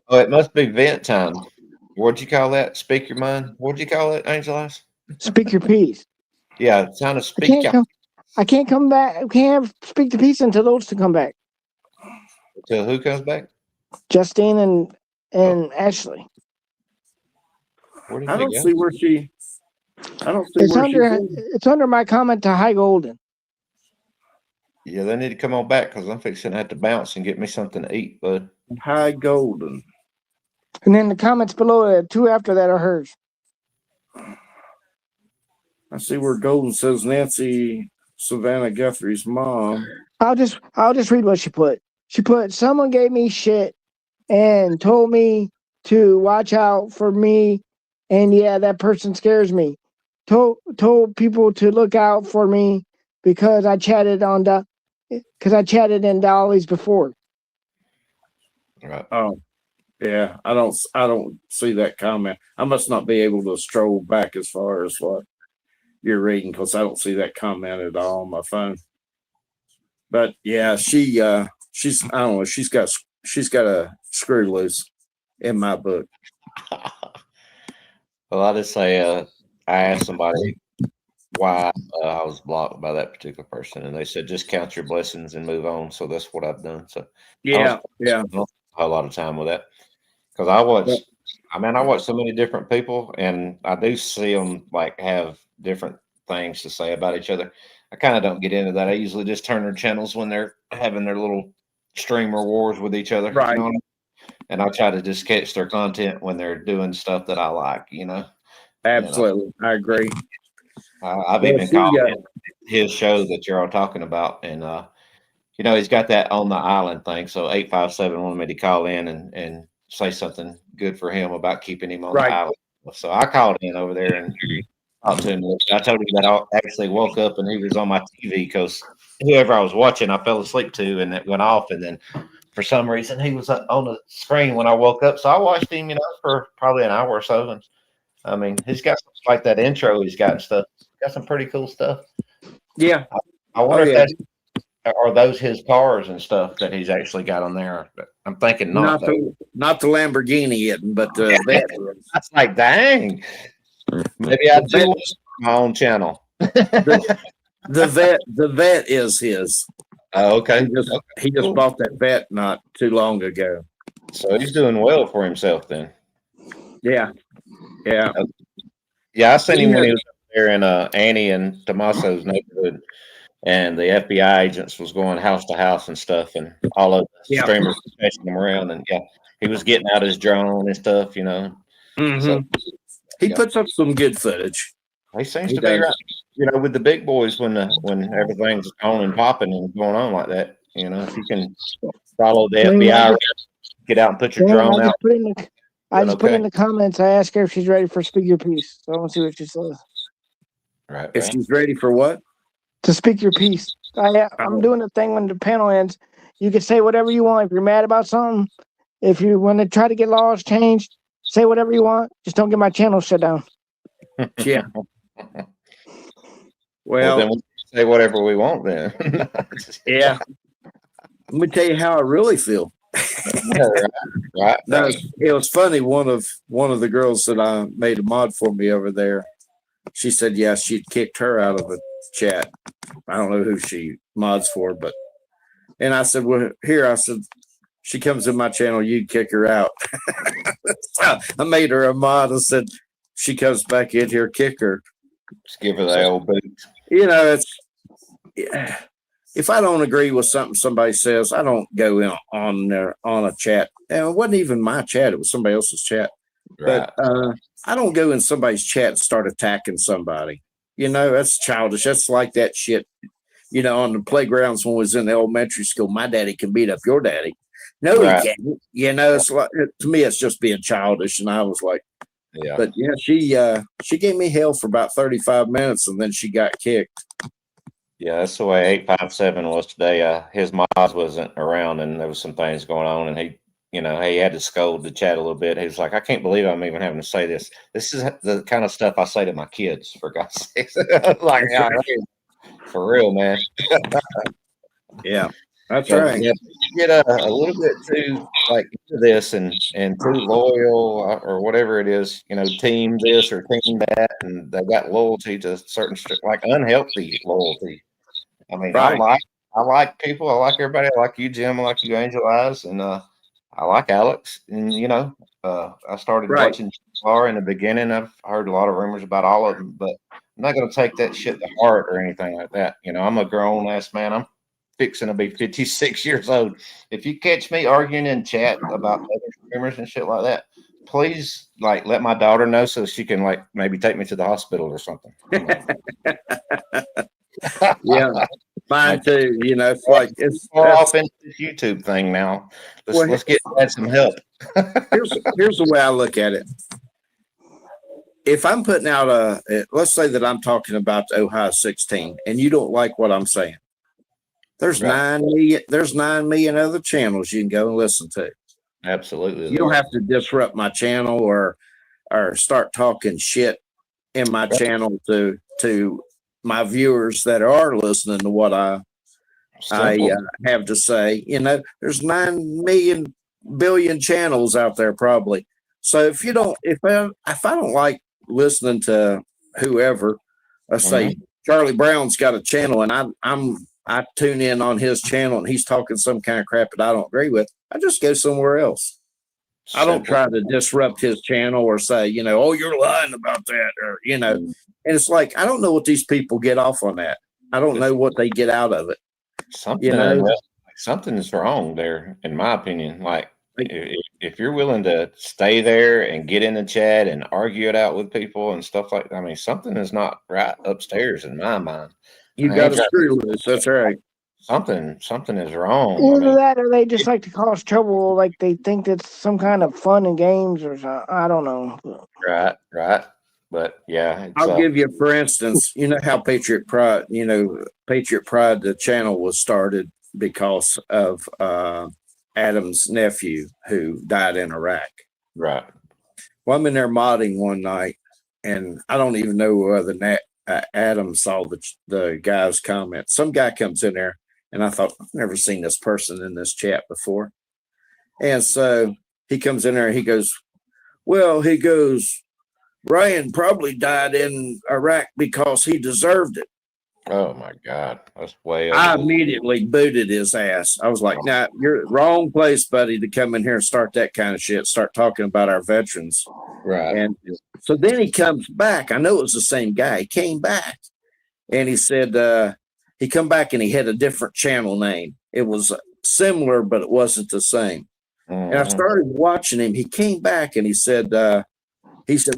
Oh, it must be vent time. What'd you call that? Speak your mind. What'd you call it, Angel Eyes? Speak your piece. Yeah, time to I speak. can't come. I can't come back. I can't speak the piece until those two come back. Until who comes back? Justine and Ashley. Where did I they don't go? see where she. I don't see It's where under. she's. It's under my comment to High Golden. Yeah, they need to come on back because I'm fixing to have to bounce and get me something to eat, bud. High Golden. And then the comments below it, two after that are hers. I see where Golden says Nancy Savannah Guthrie's mom. I'll just read what she put. She put, someone gave me shit and told me to watch out for me, and yeah, that person scares me. Told people to look out for me because I chatted in Dolly's before. Right. Oh, yeah. I don't see that comment. I must not be able to stroll back as far as what you're reading because I don't see that comment at all on my phone. But yeah, she's I don't know. She's got a screw loose in my book. Well, I just say I asked somebody why I was blocked by that particular person, and they said just count your blessings and move on. So that's what I've done. So Yeah. I don't have a lot of time with that because I watch so many different people, and I do see them like have different things to say about each other. I kind of don't get into that. I usually just turn their channels when they're having their little streamer wars with each other. Right. You know what I mean? And I try to just catch their content when they're doing stuff that I like, you know. Absolutely. I agree. I've Well, even called his show that you're all talking about, and he's got that on the island thing. So 857 wanted me to call in and say something good for him about keeping him on Right. the island. So I called in over there and talked to him. I told him that I actually woke up and he was on my TV because whoever I was watching, I fell asleep to, and it went off. And then for some reason, he was on the screen when I woke up. So I watched him, for probably an hour or so. And I mean, he's got like that intro he's got and stuff. Got some pretty cool stuff. Yeah. I wonder if are those his cars and stuff that he's actually got on there. But I'm thinking not the Lamborghini yet, but that's like, dang. Maybe I do my own channel. the vet is his. Oh, okay. He just bought that vet not too long ago. So he's doing well for himself then. Yeah. Yeah. Yeah, I seen him when he was up there in Annie and Tommaso's neighborhood, and the FBI agents was going house to house and stuff, and all of the streamers chasing him around, and he was getting out his drone and stuff, Mm-hmm. So he puts up some good footage. He seems to be right, with the big boys when everything's on and popping and going on like that. If you can follow the FBI, get out and put your drone out. I just put in the comments. I asked her if she's ready for Speak Your Piece. So I want to see what she says. Right. If she's ready for what? To speak your piece. I'm doing the thing when the panel ends. You can say whatever you want. If you're mad about something, if you want to try to get laws changed, say whatever you want. Just don't get my channel shut down. Yeah. Well, then we'll say whatever we want then. Yeah. Let me tell you how I really feel. Right. No, it was funny. One of the girls that I made a mod for me over there, she said, yeah, she'd kicked her out of a chat. I don't know who she mods for, and I said, well, I said, she comes in my channel, you'd kick her out. So I made her a mod and said, she comes back in here, kick her. Just give her the old boot. If I don't agree with something somebody says, I don't go in on a chat. And it wasn't even my chat; it was somebody else's chat. Right. But I don't go in somebody's chat and start attacking somebody. That's childish. That's like that shit. On the playgrounds when I was in elementary school, my daddy can beat up your daddy. No, he can't. It's like, to me, it's just being childish. And I was like, yeah. But yeah, she gave me hell for about 35 minutes, and then she got kicked. Yeah, that's the way 857 was today. His mods wasn't around, and there was some things going on, and he had to scold the chat a little bit. He was like, "I can't believe I'm even having to say this. This is the kind of stuff I say to my kids, for God's sake." Like, yeah, for real, man. Yeah, that's So, right. yeah, you get a little bit too like into this and too loyal or whatever it is, team this or team that, and they got loyalty to certain like unhealthy loyalty. I mean, Right. I like people. I like everybody. I like you, Jim. I like you, Angel Eyes, and I like Alex. And I started Right. watching GR in the beginning. I've heard a lot of rumors about all of them, but I'm not going to take that shit to heart or anything like that. I'm a grown ass man. I'm fixing to be 56 years old. If you catch me arguing in chat about other streamers and shit like that, please let my daughter know so she can maybe take me to the hospital or something. Yeah, mine too. It's like it's Far off into this YouTube thing now. Let's get some help. here's the way I look at it. If I'm putting out let's say that I'm talking about the Ohio 16, and you don't like what I'm saying, there's Right. 9 million other channels you can go and listen to. Absolutely. You don't have to disrupt my channel or start talking shit in my channel to my viewers that are listening to what I have to say. There's 9 billion channels out there probably. So if I don't like listening to whoever, let's say Charlie Brown's got a channel and I tune in on his channel and he's talking some kind of crap that I don't agree with, I just go somewhere else. I don't try to disrupt his channel or say, oh, you're lying about that, or and it's like, I don't know what these people get off on that. I don't know what they get out of it. Something is wrong there, in my opinion. Like, if you're willing to stay there and get in the chat and argue it out with people and stuff like that, I mean, something is not right upstairs in my mind. You got a screw loose. That's right. Something is wrong. Either that or they just like to cause trouble, like they think it's some kind of fun and games or something. I don't know. Right. But yeah, I'll give you, for instance, how Patriot Pride, the channel was started because of Adam's nephew who died in Iraq. Right. Well, I'm in there modding one night, and I don't even know whether Adam saw the guy's comment. Some guy comes in there, and I thought, I've never seen this person in this chat before. And so he comes in there and he goes, Ryan probably died in Iraq because he deserved it. Oh my God. That's way I immediately booted his ass. I was like, nah, you're wrong place, buddy, to come in here and start that kind of shit, start talking about our veterans. Right. And so then he comes back. I know it was the same guy. He came back and he said, he come back and he had a different channel name. It was similar, but it wasn't the same. And I started watching him. He came back and he said,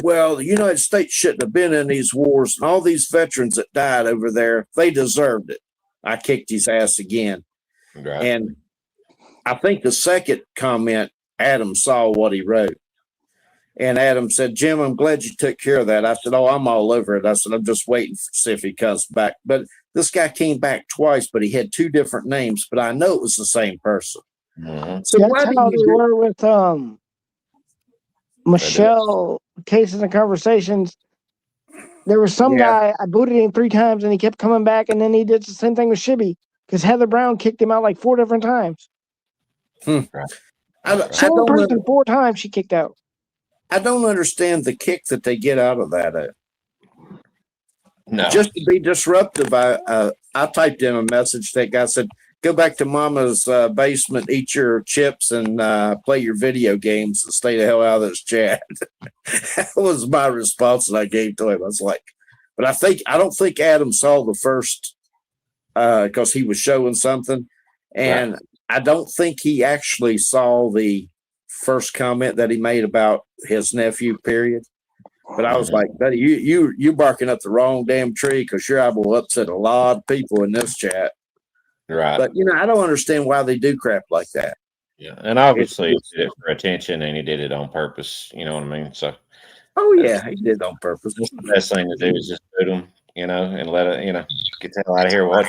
well, the United States shouldn't have been in these wars, and all these veterans that died over there, they deserved it. I kicked his ass again. Right. And I think the second comment, Adam saw what he wrote. And Adam said, Jim, I'm glad you took care of that. I said, oh, I'm all over it. I said, I'm just waiting to see if he comes back. But this guy came back twice, but he had two different names, but I know it was the same person. So that's how they were with Michelle Cases and Conversations. There was some guy, I booted him 3 times and he kept coming back, and then he did the same thing with Shibby because Heather Brown kicked him out like 4 different times. Same person 4 times she kicked out. I don't understand the kick that they get out of that. No. Just to be disruptive. I typed in a message. That guy said, go back to mama's basement, eat your chips, and play your video games and stay the hell out of this chat. That was my response that I gave to him. I was like, but I don't think Adam saw the first because he was showing something. And right. I don't think he actually saw the first comment that he made about his nephew, period. But I was like, buddy, you barking up the wrong damn tree because you're able to upset a lot of people in this chat. Right. But, I don't understand why they do crap like that. Yeah. And obviously he did it for attention and he did it on purpose. You know what I mean? So. Oh, yeah, he did it on purpose. The best thing to do is just boot him, and let it, get the hell out of here, watch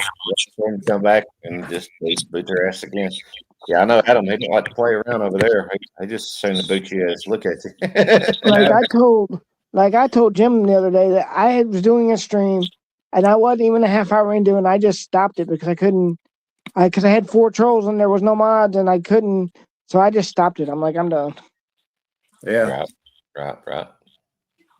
them come back and just boot their ass again. Yeah, I know Adam. He don't like to play around over there. He just soon to boot you ass. Look at you. Like I told Jim the other day that I was doing a stream and I wasn't even a half hour into it, and I just stopped it because I couldn't. Because I had 4 trolls and there was no mods and I couldn't, so I just stopped it. I'm like, I'm done. Yeah. Right.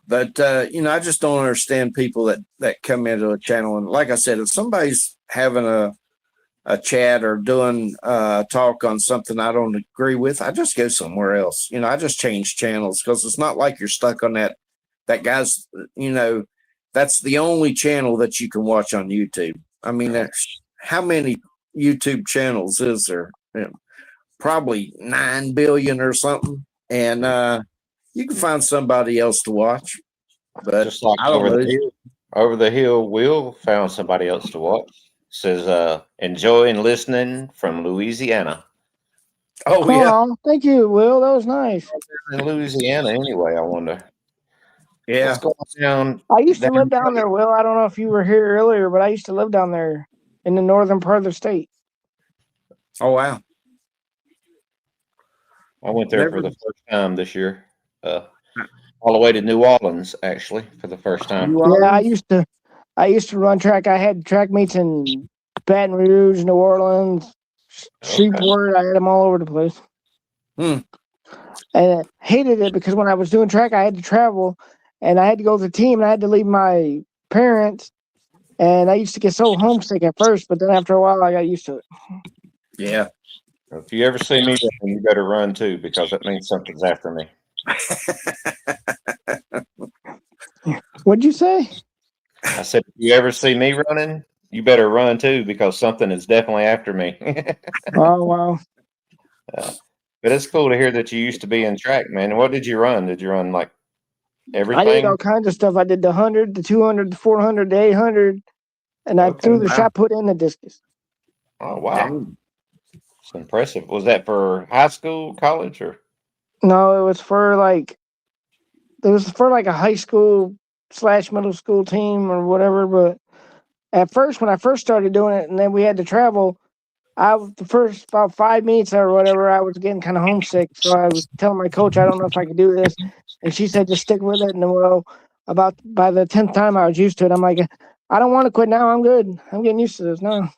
But I just don't understand people that come into a channel, and like I said, if somebody's having a chat or doing a talk on something I don't agree with, I just go somewhere else. I just change channels, because it's not like you're stuck on that guy's. That's the only channel that you can watch on YouTube. I mean, that's how many YouTube channels is there? Probably 9 billion or something, and you can find somebody else to watch. But Just like I don't know. over the hill, Will found somebody else to watch. Says, enjoying listening from Louisiana. Oh yeah, Oh, thank you, Will. That was nice. In Louisiana, anyway, I wonder. yeah. What's going down? I used to live down there, Will. I don't know if you were here earlier, but I used to live down there in the northern part of the state. Oh wow. I went there for the first time this year. All the way to New Orleans, actually, for the first time. Yeah, I used to run track. I had track meets in Baton Rouge, New Orleans, Shreveport. I had them all over the place. Hmm. And I hated it because when I was doing track, I had to travel, and I had to go with the team, and I had to leave my parents. And I used to get so homesick at first, but then after a while, I got used to it. Yeah. If you ever see me, you better run too, because that means something's after me. What'd you say? I said, if you ever see me running, you better run too, because something is definitely after me. Oh, wow. But it's cool to hear that you used to be in track, man. What did you run? Did you run like I did everything? all kinds of stuff. I did the 100, the 200, the 400, the 800, and I threw the Wow. shot put in the discus. Oh, wow. It's impressive. Was that for high school, college, or? No, it was for like a high school / middle school team or whatever. But at first, when I first started doing it, and then we had to travel, the first about 5 meets or whatever, I was getting kind of homesick. So I was telling my coach, I don't know if I could do this, and she said just stick with it. And well, about by the 10th time, I was used to it. I'm like, I don't want to quit now. I'm good. I'm getting used to this now.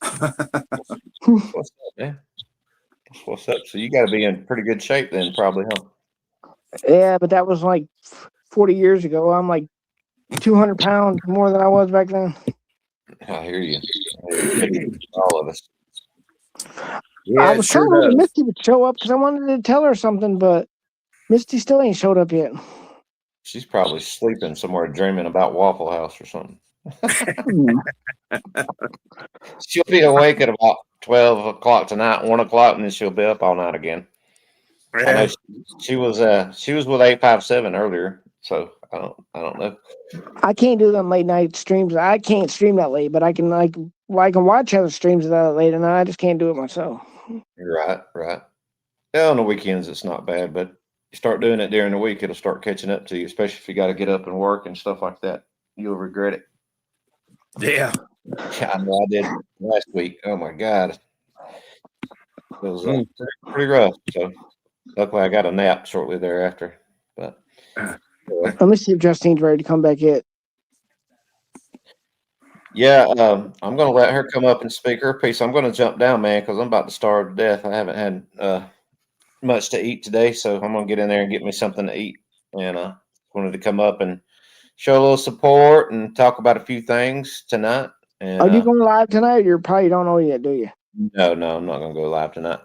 What's up, man? What's up? So you got to be in pretty good shape then, probably, huh? Yeah, but that was like 40 years ago. I'm like 200 pounds more than I was back then. I hear you. All of us. Yeah, I it was sure trying to does. Misty would show up because I wanted to tell her something, but Misty still ain't showed up yet. She's probably sleeping somewhere, dreaming about Waffle House or something. She'll be awake at about 12 o'clock tonight, 1 o'clock, and then she'll be up all night again. I know she was with 857 earlier, so I don't know. I can't do them late night streams. I can't stream that late, but I can I can watch other streams that late, and I just can't do it myself. Right. Yeah, on the weekends it's not bad, but you start doing it during the week, it'll start catching up to you, especially if you got to get up and work and stuff like that. You'll regret it. Yeah. I know I did last week. Oh my God. It was pretty rough. So luckily I got a nap shortly thereafter. But Let me see if Justine's ready to come back yet. yeah, I'm gonna let her come up and speak her piece. I'm gonna jump down, man, because I'm about to starve to death. I haven't had much to eat today, so I'm gonna get in there and get me something to eat. And wanted to come up and show a little support and talk about a few things tonight. And Are you going live tonight? You probably don't know yet, do you? No, I'm not gonna go live tonight.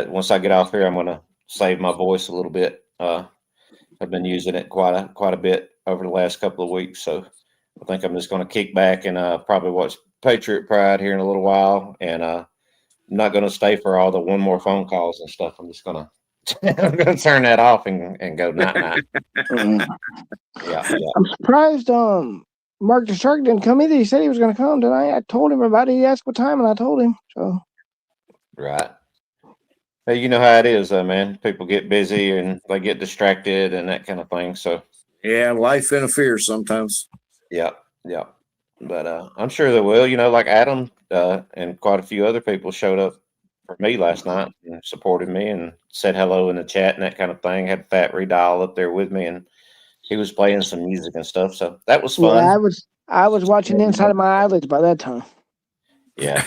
Once I get off here, I'm gonna save my voice a little bit. I've been using it quite a bit over the last couple of weeks, so I think I'm just gonna kick back and probably watch Patriot Pride here in a little while. And I'm not gonna stay for all the one more phone calls and stuff. I'm just gonna I'm gonna turn that off and go night. Yeah. I'm surprised Mark the Shark didn't come either. He said he was going to come tonight. I told him about it. He asked what time, and I told him. So Right. Hey, you know how it is, man. People get busy and they get distracted and that kind of thing. So Yeah, life interferes sometimes. yeah. But I'm sure they will. You know, like Adam and quite a few other people showed up for me last night and supported me and said hello in the chat and that kind of thing. Had Fat Redial up there with me, and he was playing some music and stuff. So that was fun. Yeah, I was watching the inside of my eyelids by that time. Yeah.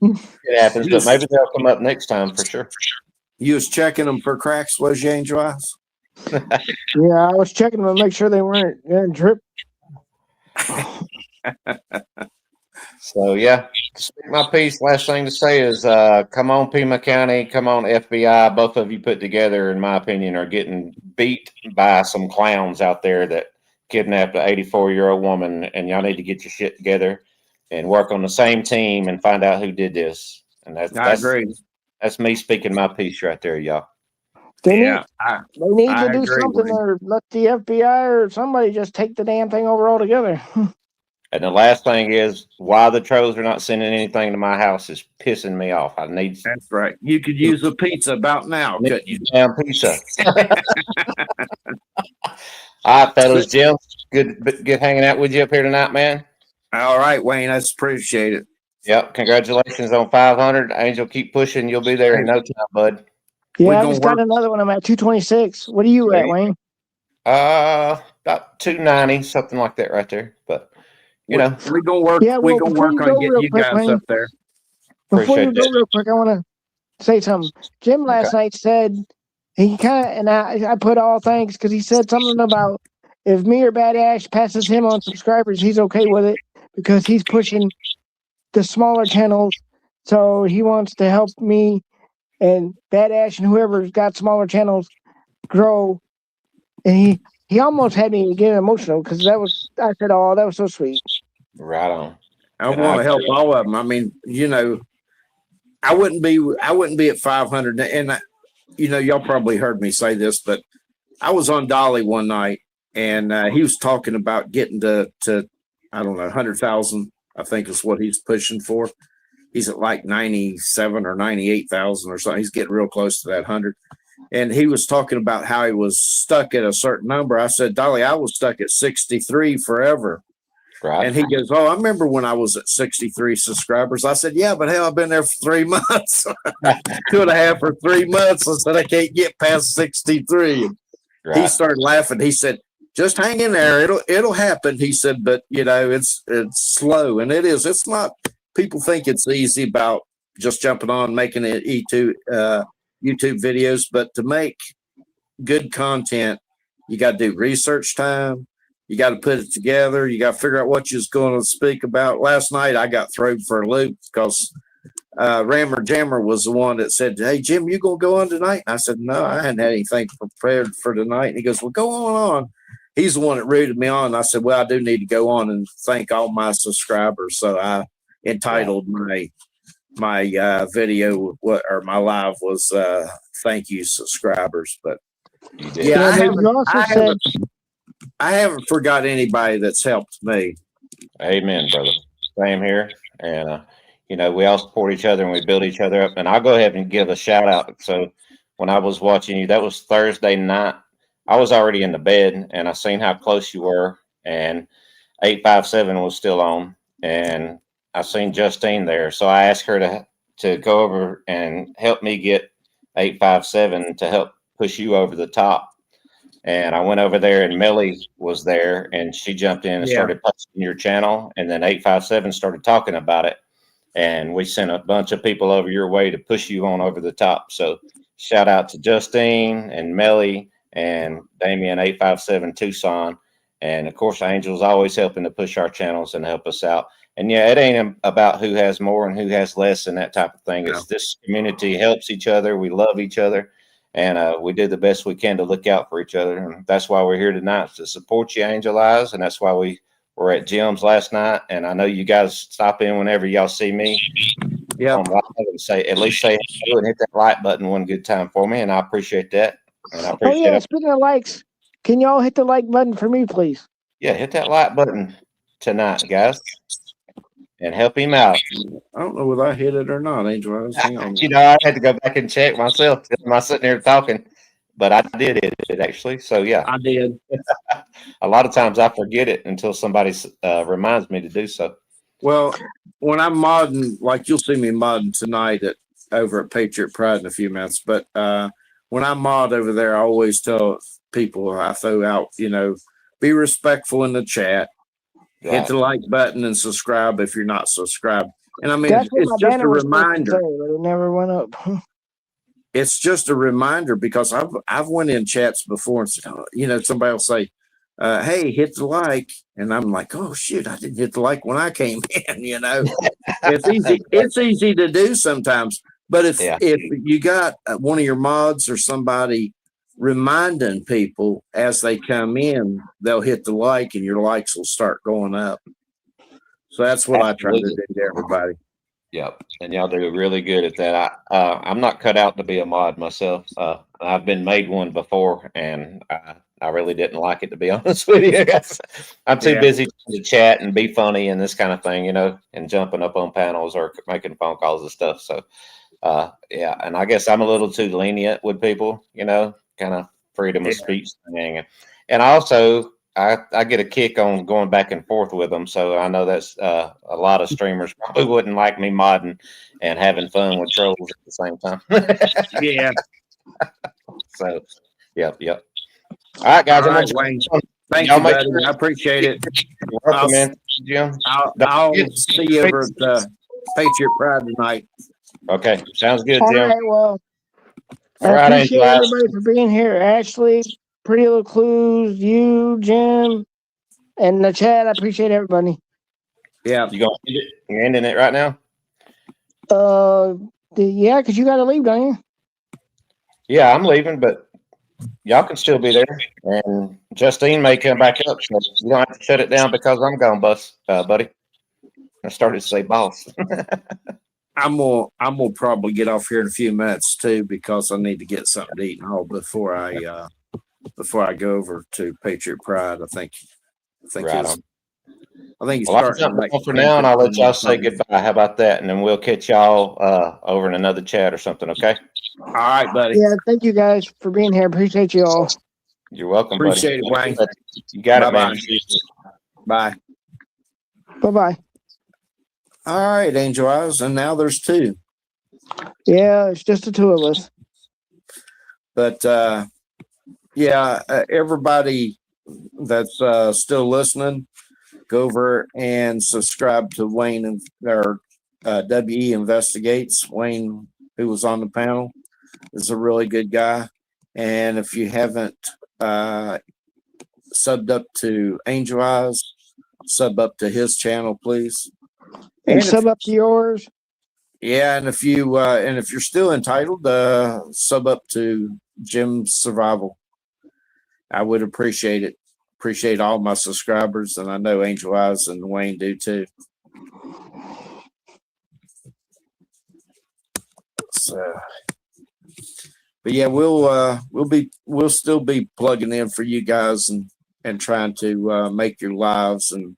It happens, but maybe they'll come up next time for sure. You was checking them for cracks, was you, Angel Eyes? Yeah, I was checking them to make sure they weren't going to drip. So yeah, to speak my piece. Last thing to say is, come on, Pima County, come on, FBI. Both of you put together, in my opinion, are getting beat by some clowns out there that kidnapped an 84-year-old woman, and y'all need to get your shit together and work on the same team and find out who did this. And I agree. That's me speaking my piece right there, y'all. They need I to do agree, something, Wayne. or let the FBI or somebody just take the damn thing over altogether. And the last thing is, why the trolls are not sending anything to my house is pissing me off. I need That's right. You could use a pizza about now, couldn't you? damn pizza. All right, fellas, Jim, good hanging out with you up here tonight, man. All right, Wayne, I appreciate it. Yep, congratulations on 500. Angel, keep pushing. You'll be there in no time, bud. We're Yeah, I gonna just got work- another one. I'm at 226. What are you at, Wayne? About 290, something like that right there. But, you know, we're gonna work. Yeah, We're well, gonna before work you on go getting real you quick, guys Wayne, up there. Before you appreciate go that. real quick, I want to say something. Jim last night said he kind of, and I put all thanks because he said something about if me or Bad Ash passes him on subscribers, he's okay with it because he's pushing the smaller channels. So he wants to help me and Bad Ash and whoever's got smaller channels grow. And he almost had me get emotional because I said, oh, that was so sweet. Right on. I want to help all of them. I mean, you know, I wouldn't be at 500. And y'all probably heard me say this, but I was on Dolly one night, and he was talking about getting to I don't know 100,000. I think is what he's pushing for. He's at like 97 or 98,000 or something. He's getting real close to that 100. And he was talking about how he was stuck at a certain number. I said, Dolly, I was stuck at 63 forever. Right. And he goes, oh, I remember when I was at 63 subscribers. I said, yeah, but hell, I've been there for 3 months, 2.5 or 3 months. I said, I can't get past 63. Right. He started laughing. He said, just hang in there. It'll happen. He said, but it's slow, and it is. It's not. People think it's easy about just jumping on, making it YouTube videos, but to make good content, you got to do research time. You got to put it together. You got to figure out what you're going to speak about. Last night, I got thrown for a loop because Rammer Jammer was the one that said, hey, Jim, you going to go on tonight? And I said, no, I hadn't had anything prepared for tonight. And he goes, well, go on. He's the one that rooted me on. And I said, well, I do need to go on and thank all my subscribers. So I entitled my video, or my live was thank you, subscribers. But You did. yeah, you also I haven't forgot anybody that's helped me. Amen, brother. Same here. And, we all support each other and we build each other up. And I'll go ahead and give a shout out. So when I was watching you, that was Thursday night. I was already in the bed and I seen how close you were. And 857 was still on. And I seen Justine there. So I asked her to go over and help me get 857 to help push you over the top. And I went over there and Millie was there and she jumped in and started posting your channel. And then 857 started talking about it. And we sent a bunch of people over your way to push you on over the top. So shout out to Justine and Millie and Damien 857 Tucson. And of course, Angel's always helping to push our channels and help us out. And yeah, it ain't about who has more and who has less and that type of thing. It's this community helps each other. We love each other. And we did the best we can to look out for each other. And that's why we're here tonight, to support you, Angel Eyes. And that's why we were at Jim's last night. And I know you guys stop in whenever y'all see me. Yeah. At least say hello and hit that like button one good time for me. And I appreciate that. And I appreciate it. Speaking of likes, can y'all hit the like button for me, please? Yeah, hit that like button tonight, guys. And help him out. I don't know whether I hit it or not, Angel. I had to go back and check myself. I'm not sitting here talking. but I did edit it actually. So yeah, I did. a lot of times I forget it until somebody reminds me to do so. Well, when I'm modding, like you'll see me modding tonight over at Patriot Pride in a few minutes. But when I mod over there, I always tell people I throw out, be respectful in the chat, hit the like button, and subscribe if you're not subscribed. And I mean, That's what it's my just banner a was supposed to reminder. say, but it never went up. It's just a reminder because I've went in chats before and said, somebody will say, hey, hit the like. And I'm like, oh shoot, I didn't hit the like when I came in, It's easy to do sometimes. But if you got one of your mods or somebody reminding people as they come in, they'll hit the like and your likes will start going up. So that's what I try to do to everybody. Yep, and y'all do really good at that. I'm not cut out to be a mod myself. I've been made one before, and I really didn't like it, to be honest with you. I'm too busy to chat and be funny and this kind of thing, and jumping up on panels or making phone calls and stuff. So, and I guess I'm a little too lenient with people, kind of freedom of speech thing, and also. I get a kick on going back and forth with them, so I know that's a lot of streamers probably wouldn't like me modding and having fun with trolls at the same time. Yeah. So, yep. All right, guys. All right, Wayne. Thank you, buddy. I appreciate it. You're welcome, man. Jim. I'll see you over at the Patriot Pride tonight. Okay, sounds good, All Jim. right, well, All I right, appreciate Angela. everybody for being here. Ashley, Pretty Little Clues, you, Jim, and the chat. I appreciate everybody. Yeah, you're ending it right now. Yeah, because you got to leave, don't you? Yeah, I'm leaving, but y'all can still be there, and Justine may come back up, so you don't have to shut it down because I'm gone, buddy. I started to say boss. I'm gonna probably get off here in a few minutes too because I need to get something to eat and all before I go over to Patriot Pride. I think Right he's well, starting I'm for now, and I'll let y'all say goodbye. How about that? And then we'll catch y'all over in another chat or something. Okay. All right, buddy. Yeah, thank you guys for being here. Appreciate you all. You're welcome. Appreciate buddy. it, Wayne. You got it, man. Bye. Bye-bye. All right, Angel Eyes, and now there's two. Yeah, it's just the two of us. But everybody that's still listening, go over and subscribe to Wayne and WE Investigates. Wayne, who was on the panel, is a really good guy. And if you haven't subbed up to Angel Eyes, sub up to his channel, please. And sub up to yours. Yeah, and if you're still entitled, sub up to Jim's Survival. I would appreciate it. Appreciate all my subscribers, and I know Angel Eyes and Wayne do too. So, but yeah, we'll still be plugging in for you guys and trying to make your lives and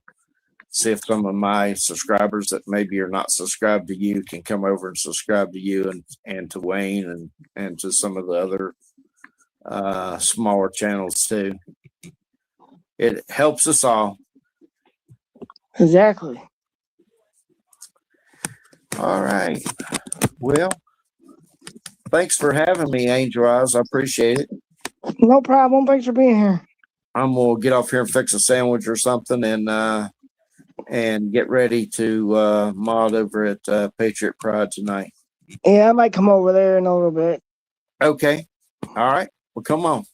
see if some of my subscribers that maybe are not subscribed to you can come over and subscribe to you and to Wayne and to some of the other smaller channels too. It helps us all. Exactly. All right. Well, thanks for having me, Angel Eyes. I appreciate it. No problem. Thanks for being here. I'm gonna get off here and fix a sandwich or something and get ready to mod over at Patriot Pride tonight. Yeah, I might come over there in a little bit. Okay. All right. Well, come on.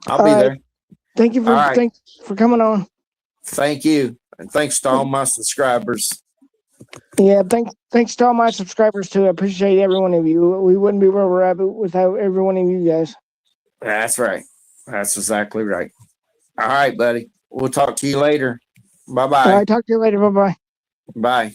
I'll be there. Thank you thanks for coming on. Thank you. And thanks to all my subscribers. Yeah, thanks to all my subscribers too. I appreciate every one of you. We wouldn't be where we're at without every one of you guys. That's right. That's exactly right. All right, buddy. We'll talk to you later. Bye-bye. All right, talk to you later. Bye-bye. Bye.